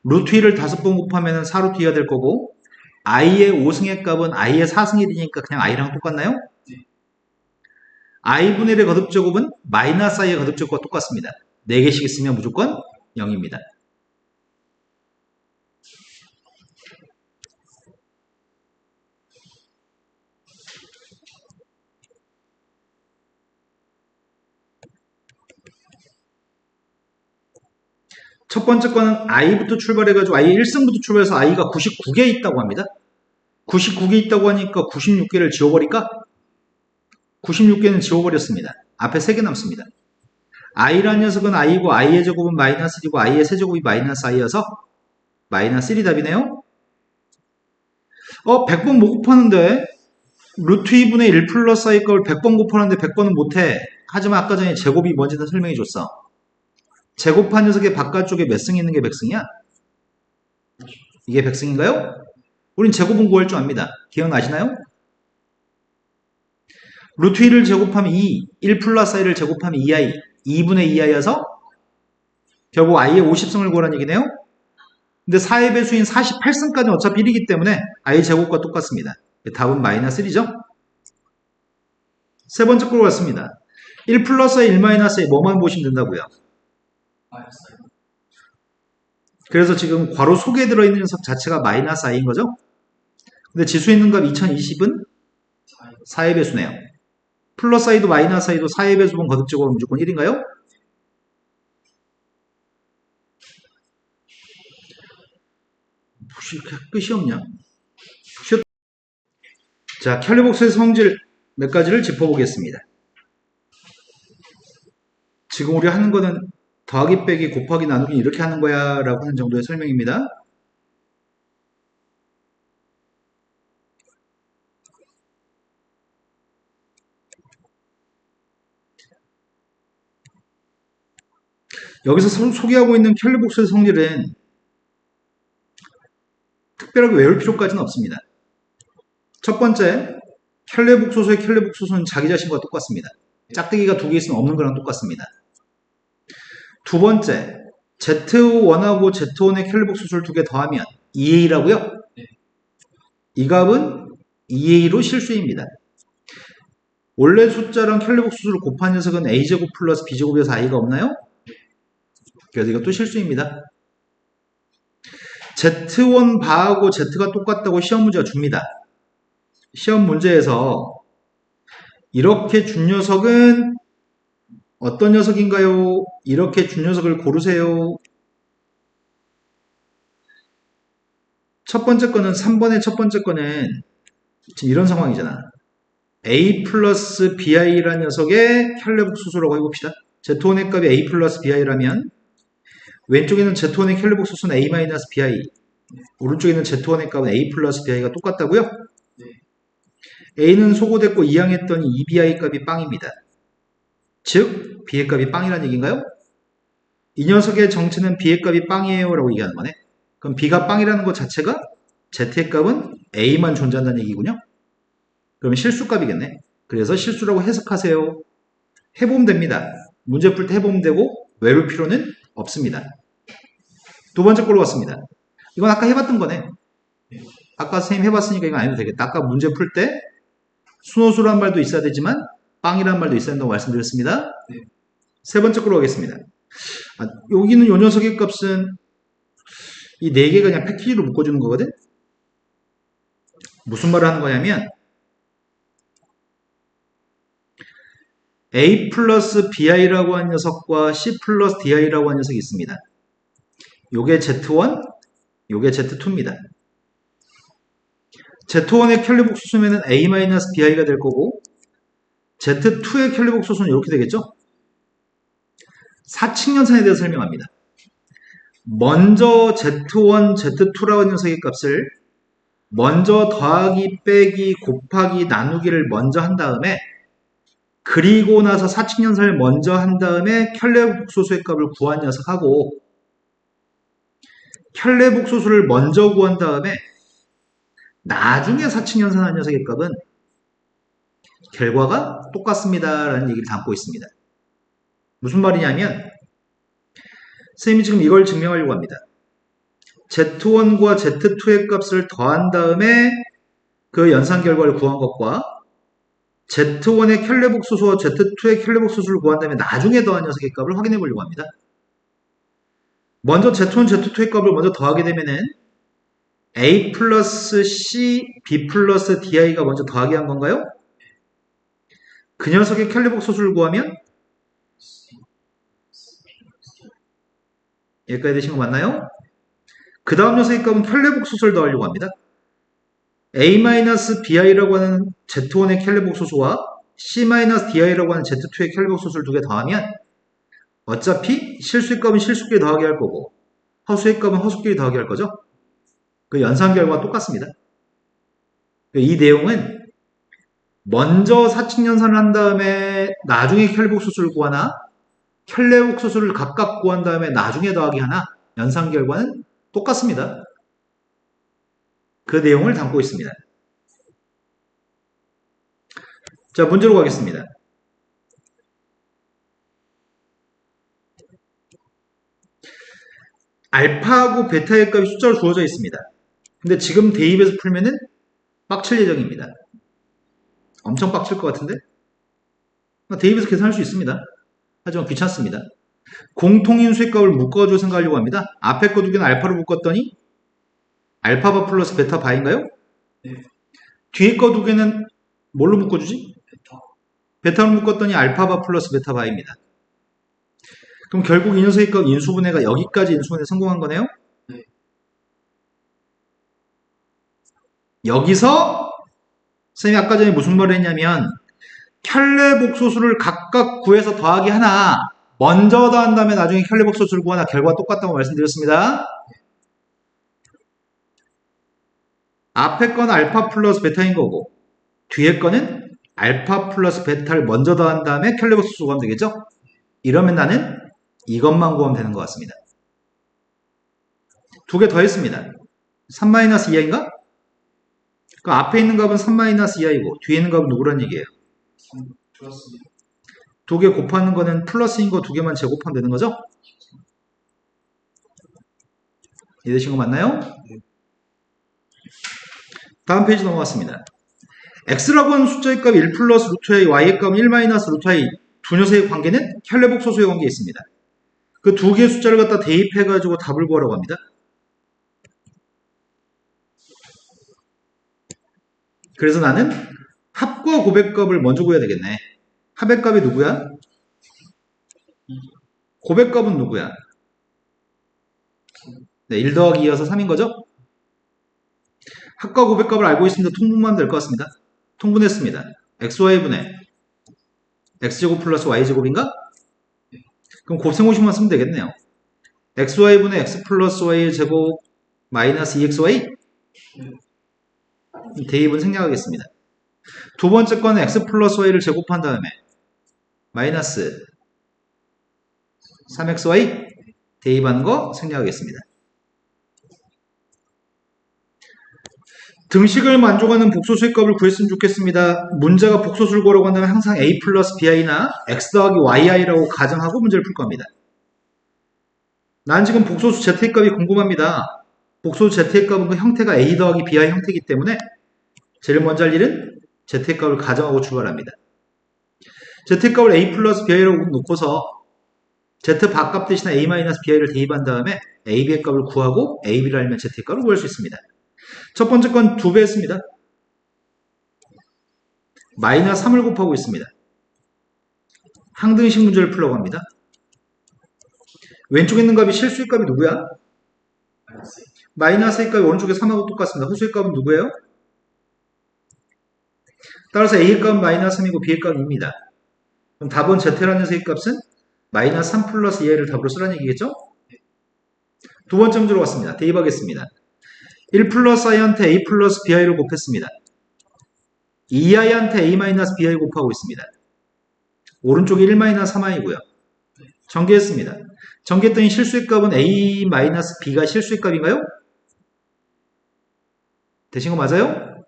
루트 2를 5번 곱하면 4루트 2가 될 거고 i의 5승의 값은 i의 4승이 되니까 그냥 i랑 똑같나요? 네. i분의 1의 거듭제곱은 마이너스 i의 거듭제곱과 똑같습니다. 4개씩 있으면 무조건 0입니다. 첫 번째 거는 i부터 출발해가지고 i 1승부터 출발해서 i가 99개 있다고 합니다. 99개 있다고 하니까 96개를 지워버릴까? 96개는 지워버렸습니다. 앞에 3개 남습니다. i라는 녀석은 i고 i의 제곱은 마이너스 1이고 i의 세제곱이 마이너스 i여서 마이너스 1이 답이네요. 100번 못 곱하는데 루트 2분의 1 플러스 i 걸 100번 곱하는데 100번은 못해. 하지만 아까 전에 제곱이 뭔지는 설명해 줬어. 제곱한 녀석의 바깥쪽에 몇 승이 있는 게 100승이야? 이게 100승인가요? 우린 제곱은 구할 줄 압니다. 기억나시나요? 루트 2를 제곱하면 2, 1 플러스 i를 제곱하면 2i, 2분의 2i여서 결국 i의 50승을 구하라는 얘기네요. 근데 4의 배수인 48승까지는 어차피 1이기 때문에 i 제곱과 똑같습니다. 답은 마이너스 1이죠? 세 번째 꼴 같습니다. 1 플러스 i, 1 마이너스 i 뭐만 보시면 된다고요? 마이너스 그래서 지금 괄호 속에 들어있는 녀석 자체가 마이너스 i인 거죠? 근데 지수에 있는 값 2020은 4의 배수네요. 플러스 i도 마이너스 i도 4의 배수분 거듭제곱은 무조건 1인가요? 끝이 없냐? 자, 캘리복스의 성질 몇 가지를 짚어보겠습니다. 지금 우리 하는 거는 더하기 빼기 곱하기 나누기 이렇게 하는 거야 라고 하는 정도의 설명입니다. 여기서 소개하고 있는 캘리복스의 성질은 특별하게 외울 필요까지는 없습니다. 첫 번째, 캘레복소수의 캘레복소수는 자기 자신과 똑같습니다. 짝대기가 2개 있으면 없는 거랑 똑같습니다. 두 번째, Z1하고 Z1의 캘레복소수를 2개 더하면 2A라고요? 이 값은 2A로 실수입니다. 원래 숫자랑 캘레복소수를 곱한 녀석은 A제곱 플러스 B제곱에서 I가 없나요? 그래서 이것도 실수입니다. Z1 바하고 Z가 똑같다고 시험 문제가 줍니다. 시험 문제에서 이렇게 준 녀석은 어떤 녀석인가요? 이렇게 준 녀석을 고르세요. 첫 번째 거는 3번의 첫 번째 거는 지금 이런 상황이잖아. A 플러스 BI라는 녀석의 캘레복소수라고 해봅시다. Z1의 값이 A 플러스 BI라면 왼쪽에는 Z1의 캘레복소수는 A 마이너스 BI, 오른쪽에는 Z1의 값은 A 플러스 BI가 똑같다고요? A는 소거됐고 이항했더니 2BI 값이 빵입니다. 즉 B의 값이 빵이라는 얘기인가요? 이 녀석의 정체는 B의 값이 빵이에요 라고 얘기하는 거네. 그럼 B가 빵이라는 것 자체가 Z의 값은 A만 존재한다는 얘기군요. 그러면 실수값이겠네. 그래서 실수라고 해석하세요. 해보면 됩니다. 문제 풀 때 해보면 되고 외울 필요는 없습니다. 두 번째 걸로 갔습니다. 이건 아까 해봤던 거네. 아까 선생님 해봤으니까 이건 안 해도 되겠다. 아까 문제 풀 때 순호수란 말도 있어야 되지만 빵이란 말도 있어야 된다고 말씀드렸습니다. 세 번째 걸로 가겠습니다. 여기는 요 녀석의 값은 이 4개가 그냥 패키지로 묶어주는 거거든. 무슨 말을 하는 거냐면 A 플러스 BI라고 하는 녀석과 C 플러스 DI라고 하는 녀석이 있습니다. 요게 Z1, 요게 Z2입니다. Z1의 캘리복소수면 A-BI가 될 거고 Z2의 캘리복소수는 이렇게 되겠죠? 사칙연산에 대해서 설명합니다. 먼저 Z1, Z2라고 하는 녀석의 값을 먼저 더하기, 빼기, 곱하기, 나누기를 먼저 한 다음에 그리고 나서 사칙연산을 먼저 한 다음에 켤레복소수의 값을 구한 녀석하고 켤레복소수를 먼저 구한 다음에 나중에 사칭 연산한 녀석의 값은 결과가 똑같습니다라는 얘기를 담고 있습니다. 무슨 말이냐면 선생님이 지금 이걸 증명하려고 합니다. Z1과 Z2의 값을 더한 다음에 그 연산 결과를 구한 것과 Z1의 켈레복소수와 Z2의 켈레복소수를 구한 다음에 나중에 더한 녀석의 값을 확인해 보려고 합니다. 먼저 Z1, Z2의 값을 먼저 더하게 되면은 A 플러스 C, B 플러스 DI가 먼저 더하기 한 건가요? 그 녀석의 켈레복소수를 구하면 여기까지 되신 거 맞나요? 그 다음 녀석의 값은 켈레복소수를 더하려고 합니다. A-BI라고 하는 Z1의 켈레복소수와 C-DI라고 하는 Z2의 켈레복소수를 두 개 더하면 어차피 실수의 값은 실수끼리 더하기 할 거고 허수의 값은 허수끼리 더하기 할 거죠. 그 연산 결과가 똑같습니다. 이 내용은 먼저 사칙 연산을 한 다음에 나중에 켈레복소수를 구하나 켈레복소수를 각각 구한 다음에 나중에 더하기 하나 연산 결과는 똑같습니다. 그 내용을 담고 있습니다. 자, 문제로 가겠습니다. 알파하고 베타의 값이 숫자로 주어져 있습니다. 근데 지금 대입에서 풀면은 빡칠 예정입니다. 엄청 빡칠 것 같은데? 대입에서 계산할 수 있습니다. 하지만 귀찮습니다. 공통인수의 값을 묶어줘 생각하려고 합니다. 앞에 거 두 개는 알파로 묶었더니 알파바 플러스 베타 바인가요? 네. 뒤에 거 두 개는 뭘로 묶어주지? 베타. 베타로 묶었더니 알파바 플러스 베타 바입니다. 그럼 결국 이 녀석의 값 인수분해가 여기까지 인수분해 성공한 거네요? 네. 여기서 선생님이 아까 전에 무슨 말을 했냐면 켈레복소수를 각각 구해서 더하기 하나 먼저 더한 다음에 나중에 켈레복소수를 구하나 결과가 똑같다고 말씀드렸습니다. 앞에 건 알파 플러스 베타인 거고 뒤에 거는 알파 플러스 베타를 먼저 더한 다음에 켈레복소수 구하면 되겠죠? 이러면 나는 이것만 구하면 되는 것 같습니다. 두 개 더했습니다. 3-2이하인가? 그 앞에 있는 값은 3-2이고 뒤에 있는 값은 누구란 얘기예요? 3 플러스입니다. 두 개 곱하는 거는 플러스인 거 두 개만 제곱하면 되는 거죠? 이해되신 거 맞나요? 다음 페이지 넘어갔습니다. x라고 하는 숫자의 값이 1 플러스 루트 i, y의 값은 1 마이너스 루트 i 두 녀석의 관계는 켈레복소수의 관계에 있습니다. 그 두 개의 숫자를 갖다 대입해가지고 답을 구하라고 합니다. 그래서 나는 합과 고백값을 먼저 구해야 되겠네. 합의 값이 누구야? 고백값은 누구야? 네, 1 더하기 2여서 3인 거죠? 합과 고백값을 알고 있으니까 통분만 될 것 같습니다. 통분했습니다. xy분의 x제곱 플러스 y제곱인가? 그럼 곱셈50만 쓰면 되겠네요. xy분의 x 플러스 y의 제곱 마이너스 2xy? 대입은 생략하겠습니다. 두 번째 거는 x 플러스 y를 제곱한 다음에 마이너스 3xy 대입하는 거 생략하겠습니다. 등식을 만족하는 복소수의 값을 구했으면 좋겠습니다. 문제가 복소수를 구하라고 한다면 항상 a 플러스 bi나 x 더하기 yi라고 가정하고 문제를 풀 겁니다. 난 지금 복소수 z의 값이 궁금합니다. 복소수 z의 값은 그 형태가 a 더하기 bi 형태이기 때문에 제일 먼저 할 일은 z의 값을 가정하고 출발합니다. z의 값을 a 플러스 bi라고 놓고서 z 바값 대신에 a 마이너스 bi를 대입한 다음에 ab의 값을 구하고 ab를 알면 z의 값을 구할 수 있습니다. 첫 번째 건 2배 했습니다. 마이너스 3을 곱하고 있습니다. 항등식 문제를 풀려고 합니다. 왼쪽에 있는 값이 실수의 값이 누구야? 마이너스의 값이 오른쪽에 3하고 똑같습니다. 허수의 값은 누구예요? 따라서 A의 값은 마이너스 3이고 B의 값은 2입니다. 그럼 답은 Z라는 녀석의 값은 마이너스 3 플러스 2A를 답으로 쓰라는 얘기겠죠? 두 번째 문제로 왔습니다. 대입하겠습니다. 1 플러스 i한테 a 플러스 bi를 곱했습니다. 2i한테 a 마이너스 bi 곱하고 있습니다. 오른쪽이 1 마이너스 3i고요. 전개했습니다. 전개했더니 실수의 값은 a 마이너스 b가 실수의 값인가요? 되신 거 맞아요?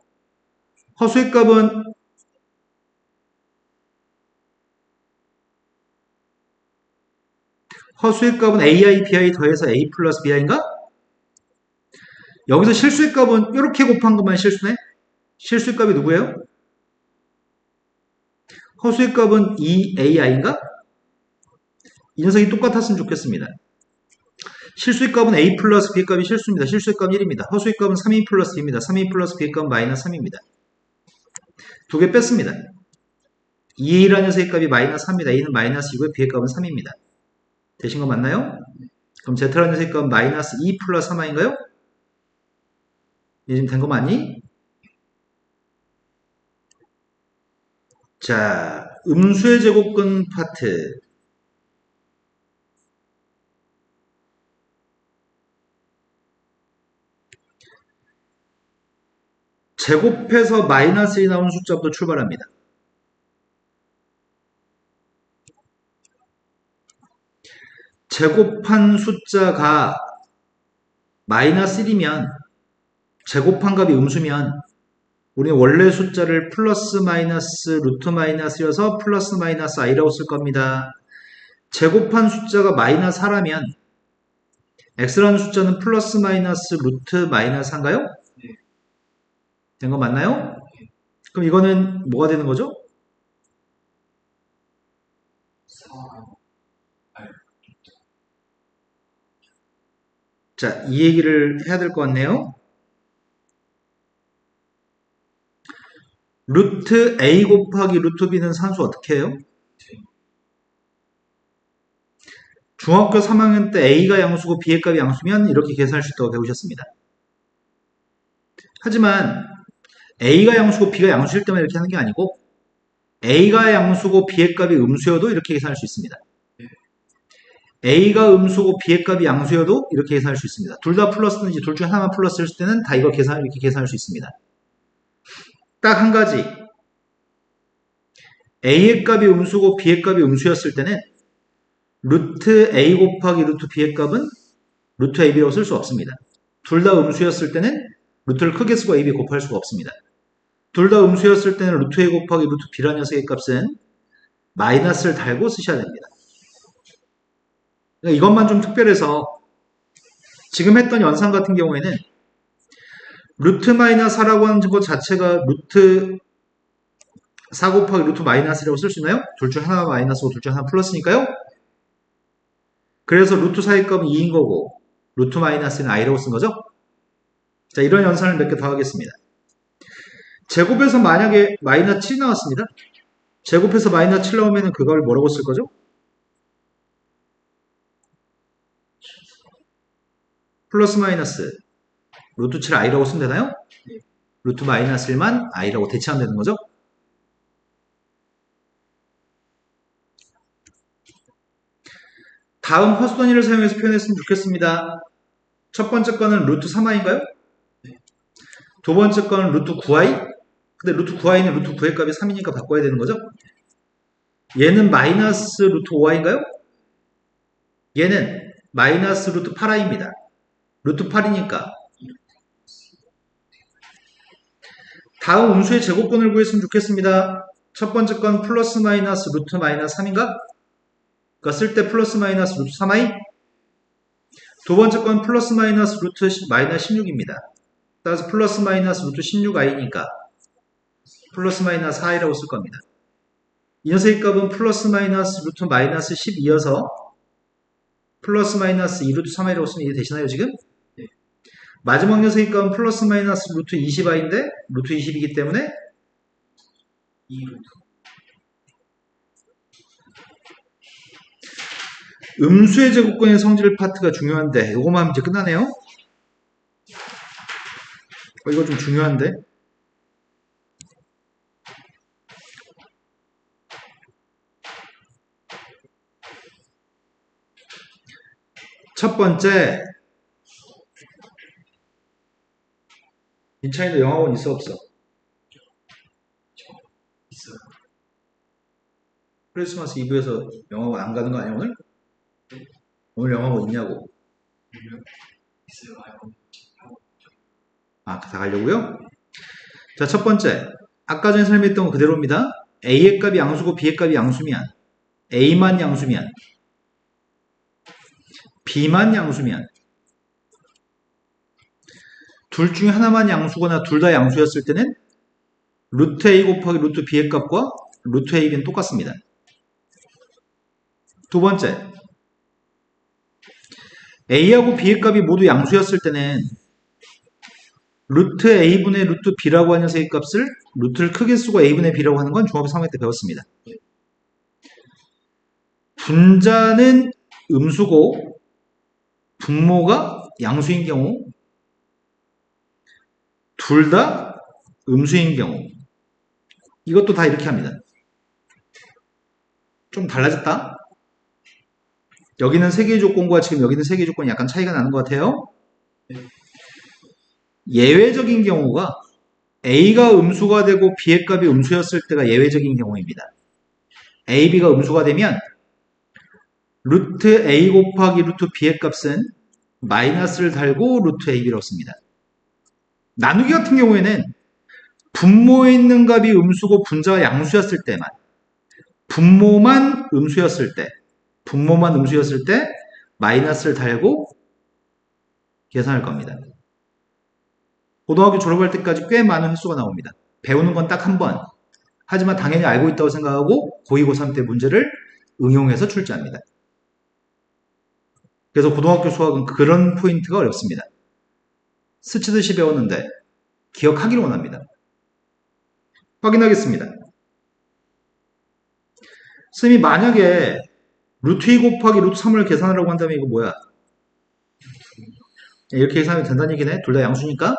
허수의 값은 AI, BI 더해서 A 플러스 BI인가? 여기서 실수의 값은 이렇게 곱한 것만 실수네? 실수의 값이 누구예요? 허수의 값은 2AI인가? 이 녀석이 똑같았으면 좋겠습니다. 실수의 값은 A 플러스 B 값이 실수입니다. 실수의 값은 1입니다. 허수의 값은 3A 플러스 B입니다. 3A 플러스 B 값은 마이너스 3입니다. 두 개 뺐습니다. 2A라는 녀석의 값이 마이너스 3입니다. A는 마이너스 2고 B의 값은 3입니다. 되신 거 맞나요? 그럼 Z라는 녀석의 값은 마이너스 2 플러스 3I인가요? 이제 지금 된 거 맞니? 자, 음수의 제곱근 파트. 제곱해서 마이너스 1이 나오는 숫자부터 출발합니다. 제곱한 숫자가 마이너스 1이면 제곱한 값이 음수면 우리는 원래 숫자를 플러스 마이너스 루트 마이너스여서 플러스 마이너스 i라고 쓸 겁니다. 제곱한 숫자가 마이너스 4라면 x라는 숫자는 플러스 마이너스 루트 마이너스 4인가요? 네. 된 거 맞나요? 그럼 이거는 뭐가 되는 거죠? 4, 자, 이 얘기를 해야 될 것 같네요. 루트 a 곱하기 루트 b는 산수 어떻게 해요? 중학교 3학년 때 a가 양수고 b의 값이 양수면 이렇게 계산할 수 있다고 배우셨습니다. 하지만 a가 양수고 b가 양수일 때만 이렇게 하는 게 아니고 a가 양수고 b의 값이 음수여도 이렇게 계산할 수 있습니다. a가 음수고 b의 값이 양수여도 이렇게 계산할 수 있습니다. 둘 다 플러스든지 둘 중 하나만 플러스일 때는 다 이렇게 계산할 수 있습니다. 딱 한 가지. a의 값이 음수고 b의 값이 음수였을 때는 루트 a 곱하기 루트 b의 값은 루트 ab라고 쓸 수 없습니다. 둘 다 음수였을 때는 루트를 크게 쓰고 ab 곱할 수가 없습니다. 둘 다 음수였을 때는 루트 a 곱하기 루트 b라는 녀석의 값은 마이너스를 달고 쓰셔야 됩니다. 그러니까 이것만 좀 특별해서 지금 했던 연산 같은 경우에는 루트 마이너스 4라고 하는 것 자체가 루트 4 곱하기 루트 마이너스라고 쓸 수 있나요? 둘 중 하나가 마이너스고 둘 중 하나 플러스니까요. 그래서 루트 4의 값은 2인 거고 루트 마이너스는 i라고 쓴 거죠. 자, 이런 연산을 몇 개 더 하겠습니다. 제곱에서 만약에 마이너스 7 나왔습니다. 제곱해서 마이너스 7 나오면 그걸 뭐라고 쓸 거죠? 플러스 마이너스 루트 7 i라고 쓰면 되나요? 루트 마이너스 1만 i라고 대체하면 되는 거죠? 다음 허수 단위를 사용해서 표현했으면 좋겠습니다. 첫 번째 거는 루트 3i인가요? 두 번째 거는 루트 9i? 근데 루트 9i는 루트 9의 값이 3이니까 바꿔야 되는 거죠? 얘는 마이너스 루트 5i인가요? 얘는 마이너스 루트 8i입니다. 루트 8이니까 다음 음수의 제곱근을 구했으면 좋겠습니다. 첫 번째 건 플러스 마이너스 루트 마이너스 3인가? 그러니까 쓸 때 플러스 마이너스 루트 3i. 두 번째 건 플러스 마이너스 루트 마이너스 16입니다. 따라서 플러스 마이너스 루트 16i니까 플러스 마이너스 4i라고 쓸 겁니다. 이 녀석의 값은 플러스 마이너스 루트 마이너스 12여서 플러스 마이너스 2 루트 3i라고 쓰면 이해 되시나요 지금? 네. 마지막 녀석의 값은 플러스 마이너스 루트 20i인데 루트 20이기 때문에 2루트. 음수의 제곱근의 성질 파트가 중요한데 이거만 하면 이제 끝나네요. 이거 좀 중요한데. 첫 번째, 민찬이도 영화관 있어 없어? 있어요. 크리스마스 이브에서 영화관 안 가는 거 아니야 오늘? 오늘 영화관 있냐고? 있어요. 알고. 다 가려고요? 자, 첫 번째. 아까 전에 설명했던 거 그대로입니다. A의 값이 양수고 B의 값이 양수면 A만 양수면 B만 양수면 둘 중에 하나만 양수거나 둘 다 양수였을 때는 루트 A 곱하기 루트 B의 값과 루트 A, B는 똑같습니다. 두 번째, A하고 B의 값이 모두 양수였을 때는 루트 A분의 루트 B라고 하는 녀석의 값을 루트를 크게 쓰고 A분의 B라고 하는 건 중학교 3학년 때 배웠습니다. 분자는 음수고 분모가 양수인 경우, 둘 다 음수인 경우, 이것도 다 이렇게 합니다. 좀 달라졌다? 여기는 세 개의 조건과 지금 여기는 세 개의 조건이 약간 차이가 나는 것 같아요. 예외적인 경우가 A가 음수가 되고 B의 값이 음수였을 때가 예외적인 경우입니다. A, B가 음수가 되면 루트 A 곱하기 루트 B의 값은 마이너스를 달고 루트 AB라고 씁니다. 나누기 같은 경우에는 분모에 있는 값이 음수고 분자가 양수였을 때만, 분모만 음수였을 때 마이너스를 달고 계산할 겁니다. 고등학교 졸업할 때까지 꽤 많은 횟수가 나옵니다. 배우는 건 딱 한 번. 하지만 당연히 알고 있다고 생각하고 고2, 고3 때 문제를 응용해서 출제합니다. 그래서 고등학교 수학은 그런 포인트가 어렵습니다. 스치듯이 배웠는데 기억하기를 원합니다. 확인하겠습니다. 선생님이 만약에 루트 2 곱하기 루트 3을 계산하라고 한다면 이거 뭐야? 이렇게 계산하면 된다는 얘기네. 둘 다 양수니까.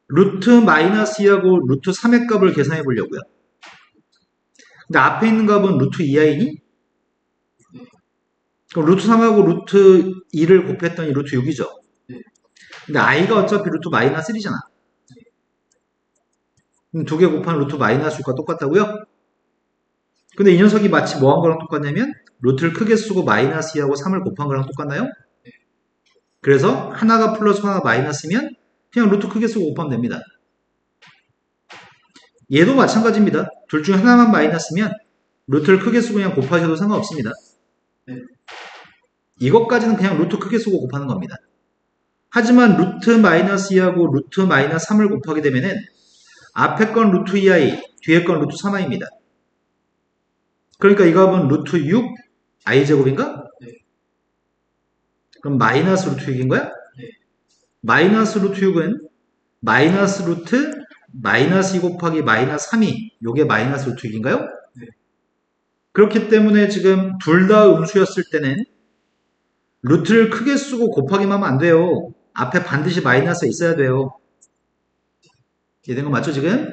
루트 마이너스 2하고 루트 3의 값을 계산해 보려고요. 근데 앞에 있는 값은 루트 2i니? 그럼 루트 3하고 루트 2를 곱했더니 루트 6이죠. 근데 i가 어차피 루트 마이너스 1이잖아. 그럼 두 개 곱하면 루트 마이너스 6과 똑같다고요? 근데 이 녀석이 마치 뭐 한 거랑 똑같냐면 루트를 크게 쓰고 마이너스 2하고 3을 곱한 거랑 똑같나요? 그래서 하나가 플러스 하나가 마이너스면 그냥 루트 크게 쓰고 곱하면 됩니다. 얘도 마찬가지입니다. 둘 중에 하나만 마이너스면 루트를 크게 쓰고 그냥 곱하셔도 상관없습니다. 이것까지는 그냥 루트 크게 쓰고 곱하는 겁니다. 하지만 루트 마이너스 2하고 루트 마이너스 3을 곱하게 되면은 앞에 건 루트 2i, 뒤에 건 루트 3i입니다. 그러니까 이 값은 루트 6 i제곱인가? 그럼 마이너스 루트 6인 거야? 마이너스 루트 6은 마이너스 루트 마이너스 2 곱하기 마이너스 3이 요게 마이너스 루트 6인가요? 그렇기 때문에 지금 둘 다 음수였을 때는 루트를 크게 쓰고 곱하기만 하면 안 돼요. 앞에 반드시 마이너스가 있어야 돼요. 이해된 거 맞죠 지금?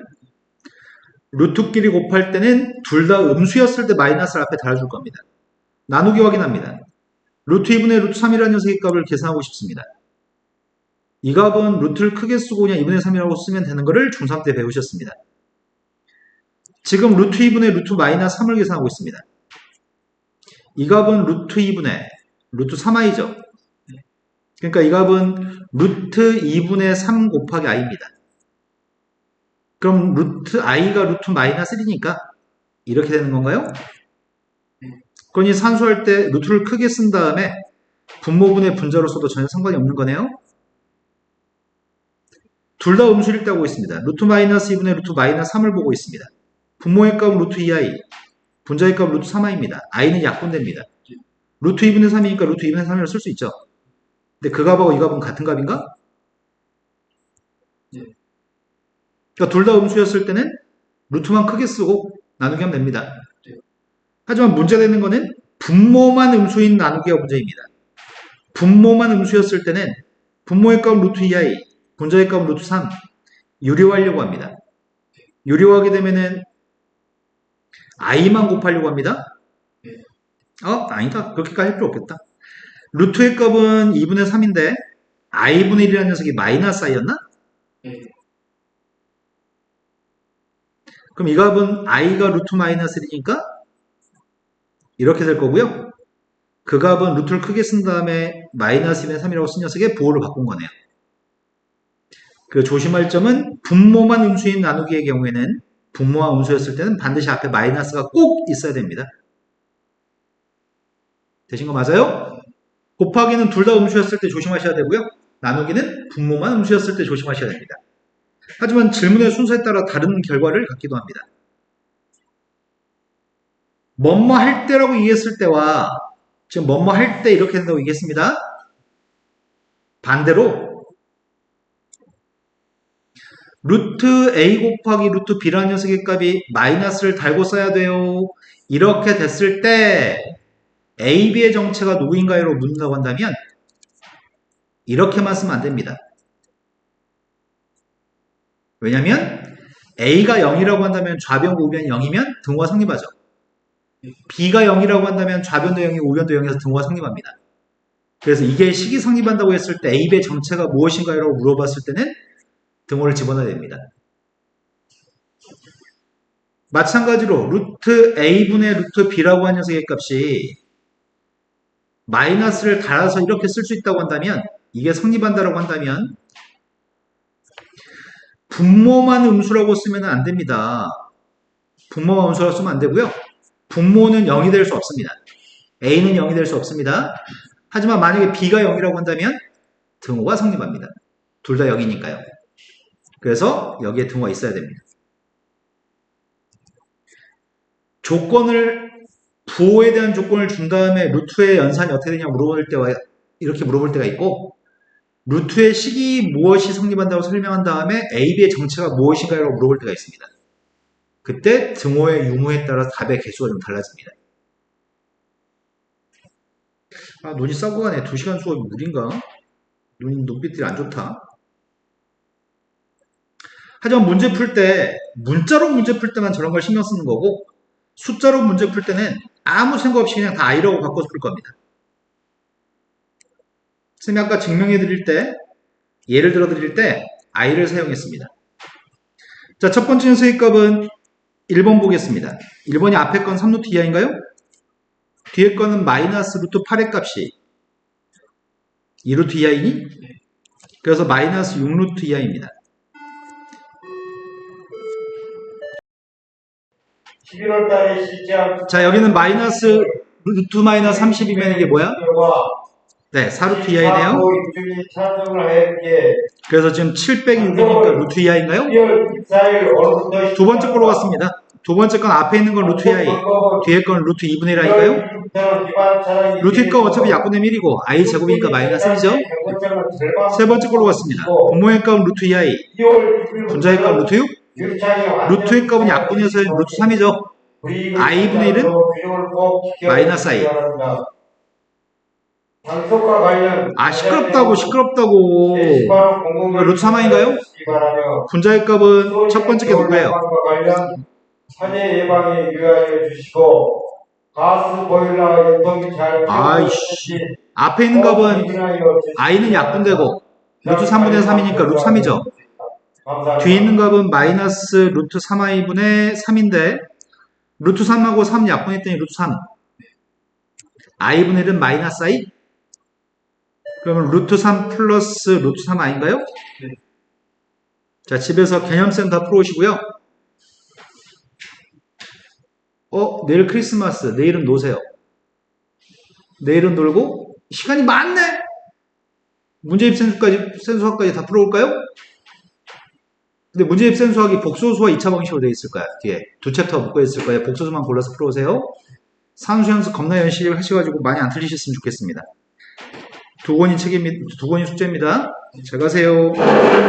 루트끼리 곱할 때는 둘 다 음수였을 때 마이너스를 앞에 달아줄 겁니다. 나누기 확인합니다. 루트 2분의 루트 3이라는 녀석의 값을 계산하고 싶습니다. 이 값은 루트를 크게 쓰고 그냥 2분의 3이라고 쓰면 되는 거를 중3 때 배우셨습니다. 지금 루트 2분의 루트 마이너스 3을 계산하고 있습니다. 이 값은 루트 2분의 루트 3i죠. 그러니까 이 값은 루트 2분의 3 곱하기 i입니다. 그럼 루트 i가 루트 마이너스 1이니까 이렇게 되는 건가요? 그러니 산수할 때 루트를 크게 쓴 다음에 분모분의 분자로 써도 전혀 상관이 없는 거네요. 둘 다 음수일 때 하고 있습니다. 루트 마이너스 2분의 루트 마이너스 3을 보고 있습니다. 분모의 값은 루트 2i, 분자의 값은 루트 3i입니다. i는 약분됩니다. 루트 2분의 3이니까 루트 2분의 3이라고 쓸 수 있죠. 근데 그 값하고 이 값은 같은 값인가? 그러니까 둘 다 음수였을 때는 루트만 크게 쓰고 나누기 하면 됩니다. 하지만 문제되는 거는 분모만 음수인 나누기가 문제입니다. 분모만 음수였을 때는 분모의 값은 루트 2i, 분자의 값은 루트 3 유리화하려고 합니다. 유리화하게 되면은 i만 곱하려고 합니다. 아니다. 그렇게까지 할 필요 없겠다. 루트의 값은 2분의 3인데 i분의 1이라는 녀석이 마이너스 i였나? 그럼 이 값은 i가 루트 마이너스 1이니까 이렇게 될 거고요. 그 값은 루트를 크게 쓴 다음에 마이너스 2분의 3이라고 쓴 녀석의 부호를 바꾼 거네요. 그 조심할 점은 분모만 음수인 나누기의 경우에는 분모와 음수였을 때는 반드시 앞에 마이너스가 꼭 있어야 됩니다. 되신 거 맞아요? 곱하기는 둘 다 음수였을 때 조심하셔야 되고요. 나누기는 분모만 음수였을 때 조심하셔야 됩니다. 하지만 질문의 순서에 따라 다른 결과를 갖기도 합니다. 뭐뭐 할 때라고 이해했을 때와 지금 뭐뭐 할 때 이렇게 된다고 얘기했습니다. 반대로 루트 a 곱하기 루트 b라는 녀석의 값이 마이너스를 달고 써야 돼요. 이렇게 됐을 때 a, b의 정체가 누구인가요? 묻는다고 한다면 이렇게만 쓰면 안 됩니다. 왜냐면 a가 0이라고 한다면 좌변, 우변 0이면 등호가 성립하죠. b가 0이라고 한다면 좌변도 0이고 우변도 0이어서 등호가 성립합니다. 그래서 이게 식이 성립한다고 했을 때 a, b의 정체가 무엇인가요? 라고 물어봤을 때는 등호를 집어넣어야 됩니다. 마찬가지로 루트 a분의 루트 b라고 하는 녀석의 값이 마이너스를 달아서 이렇게 쓸 수 있다고 한다면 이게 성립한다고 한다면 분모만 음수라고 쓰면 안 됩니다. 분모만 음수라고 쓰면 안 되고요. 분모는 0이 될 수 없습니다. a는 0이 될 수 없습니다. 하지만 만약에 b가 0이라고 한다면 등호가 성립합니다. 둘 다 0이니까요. 그래서 여기에 등호가 있어야 됩니다. 부호에 대한 조건을 준 다음에 루트의 연산이 어떻게 되냐 물어볼 때와 이렇게 물어볼 때가 있고, 루트의 식이 무엇이 성립한다고 설명한 다음에 a, b의 정체가 무엇인가요? 라고 물어볼 때가 있습니다. 그때 등호의 유무에 따라서 답의 개수가 좀 달라집니다. 아, 눈이 싸고 가네. 2시간 수업이 무리인가? 눈빛들이 안 좋다. 하지만 문제 풀 때, 문자로 문제 풀 때만 저런 걸 신경 쓰는 거고, 숫자로 문제 풀 때는 아무 생각 없이 그냥 다 i라고 바꿔서 풀 겁니다. 선생님이 아까 증명해 드릴 때, 예를 들어 드릴 때 i를 사용했습니다. 자, 첫 번째 녀석의 값은 1번 보겠습니다. 1번이 앞에 건 3루트 이하인가요? 뒤에 거는 마이너스 루트 8의 값이 2루트 이하이니? 그래서 마이너스 6루트 이하입니다. 11월 달에 실제한 자, 여기는 마이너스 루트 마이너스 30이면 이게 뭐야? 네, 4루트 이하이네요. 입주민 찬성을 하였기에 그래서 지금 7 빼기 6이니까 루트 이하인가요? 12월 14일 오늘부터 두 번째 걸로 갔습니다. 두 번째 건 앞에 있는 건 루트 이하이, 뒤에 건 루트 2분의 1하니까요. 루트 값 어차피 약분의 1이고 i 제곱이니까 마이너스 1이죠. 세 번째 걸로 갔습니다. 분모의 값은 루트 이하이, 분자의 값 루트 6, 루트의 값은 약분이어서 루트 3이죠. i분의 1은 마이너스 i. 방송과 관련 아, 시끄럽다고. 루트 3i인가요? 분자의 값은 첫 번째 게 누구예요? 화재 예방에 유의하여 주시고 가스 보일러 연동이 잘 아이씨, 앞에 있는 값은 i는 약분되고 루트 3분의 3이니까 루트 3이죠. 뒤에 있는 값은 마이너스 루트 3i분의 3인데 루트 3하고 3 약분했더니 루트 3. i분의 1은 마이너스 i? 그러면 루트 3 플러스 루트 3 아닌가요? 네. 자, 집에서 개념쌤 다 풀어오시고요. 내일 크리스마스. 내일은 노세요. 내일은 놀고 시간이 많네. 문제입 센수학까지 다 풀어올까요? 근데 문제입 센수학이 복소수와 2차 방식으로 되어 있을 거야. 뒤에 두 챕터 묶어 있을 거예요. 복소수만 골라서 풀어오세요. 산수 형수 겁나 열심히 하셔가지고 많이 안 틀리셨으면 좋겠습니다. 두 권이 숙제입니다. 잘 가세요.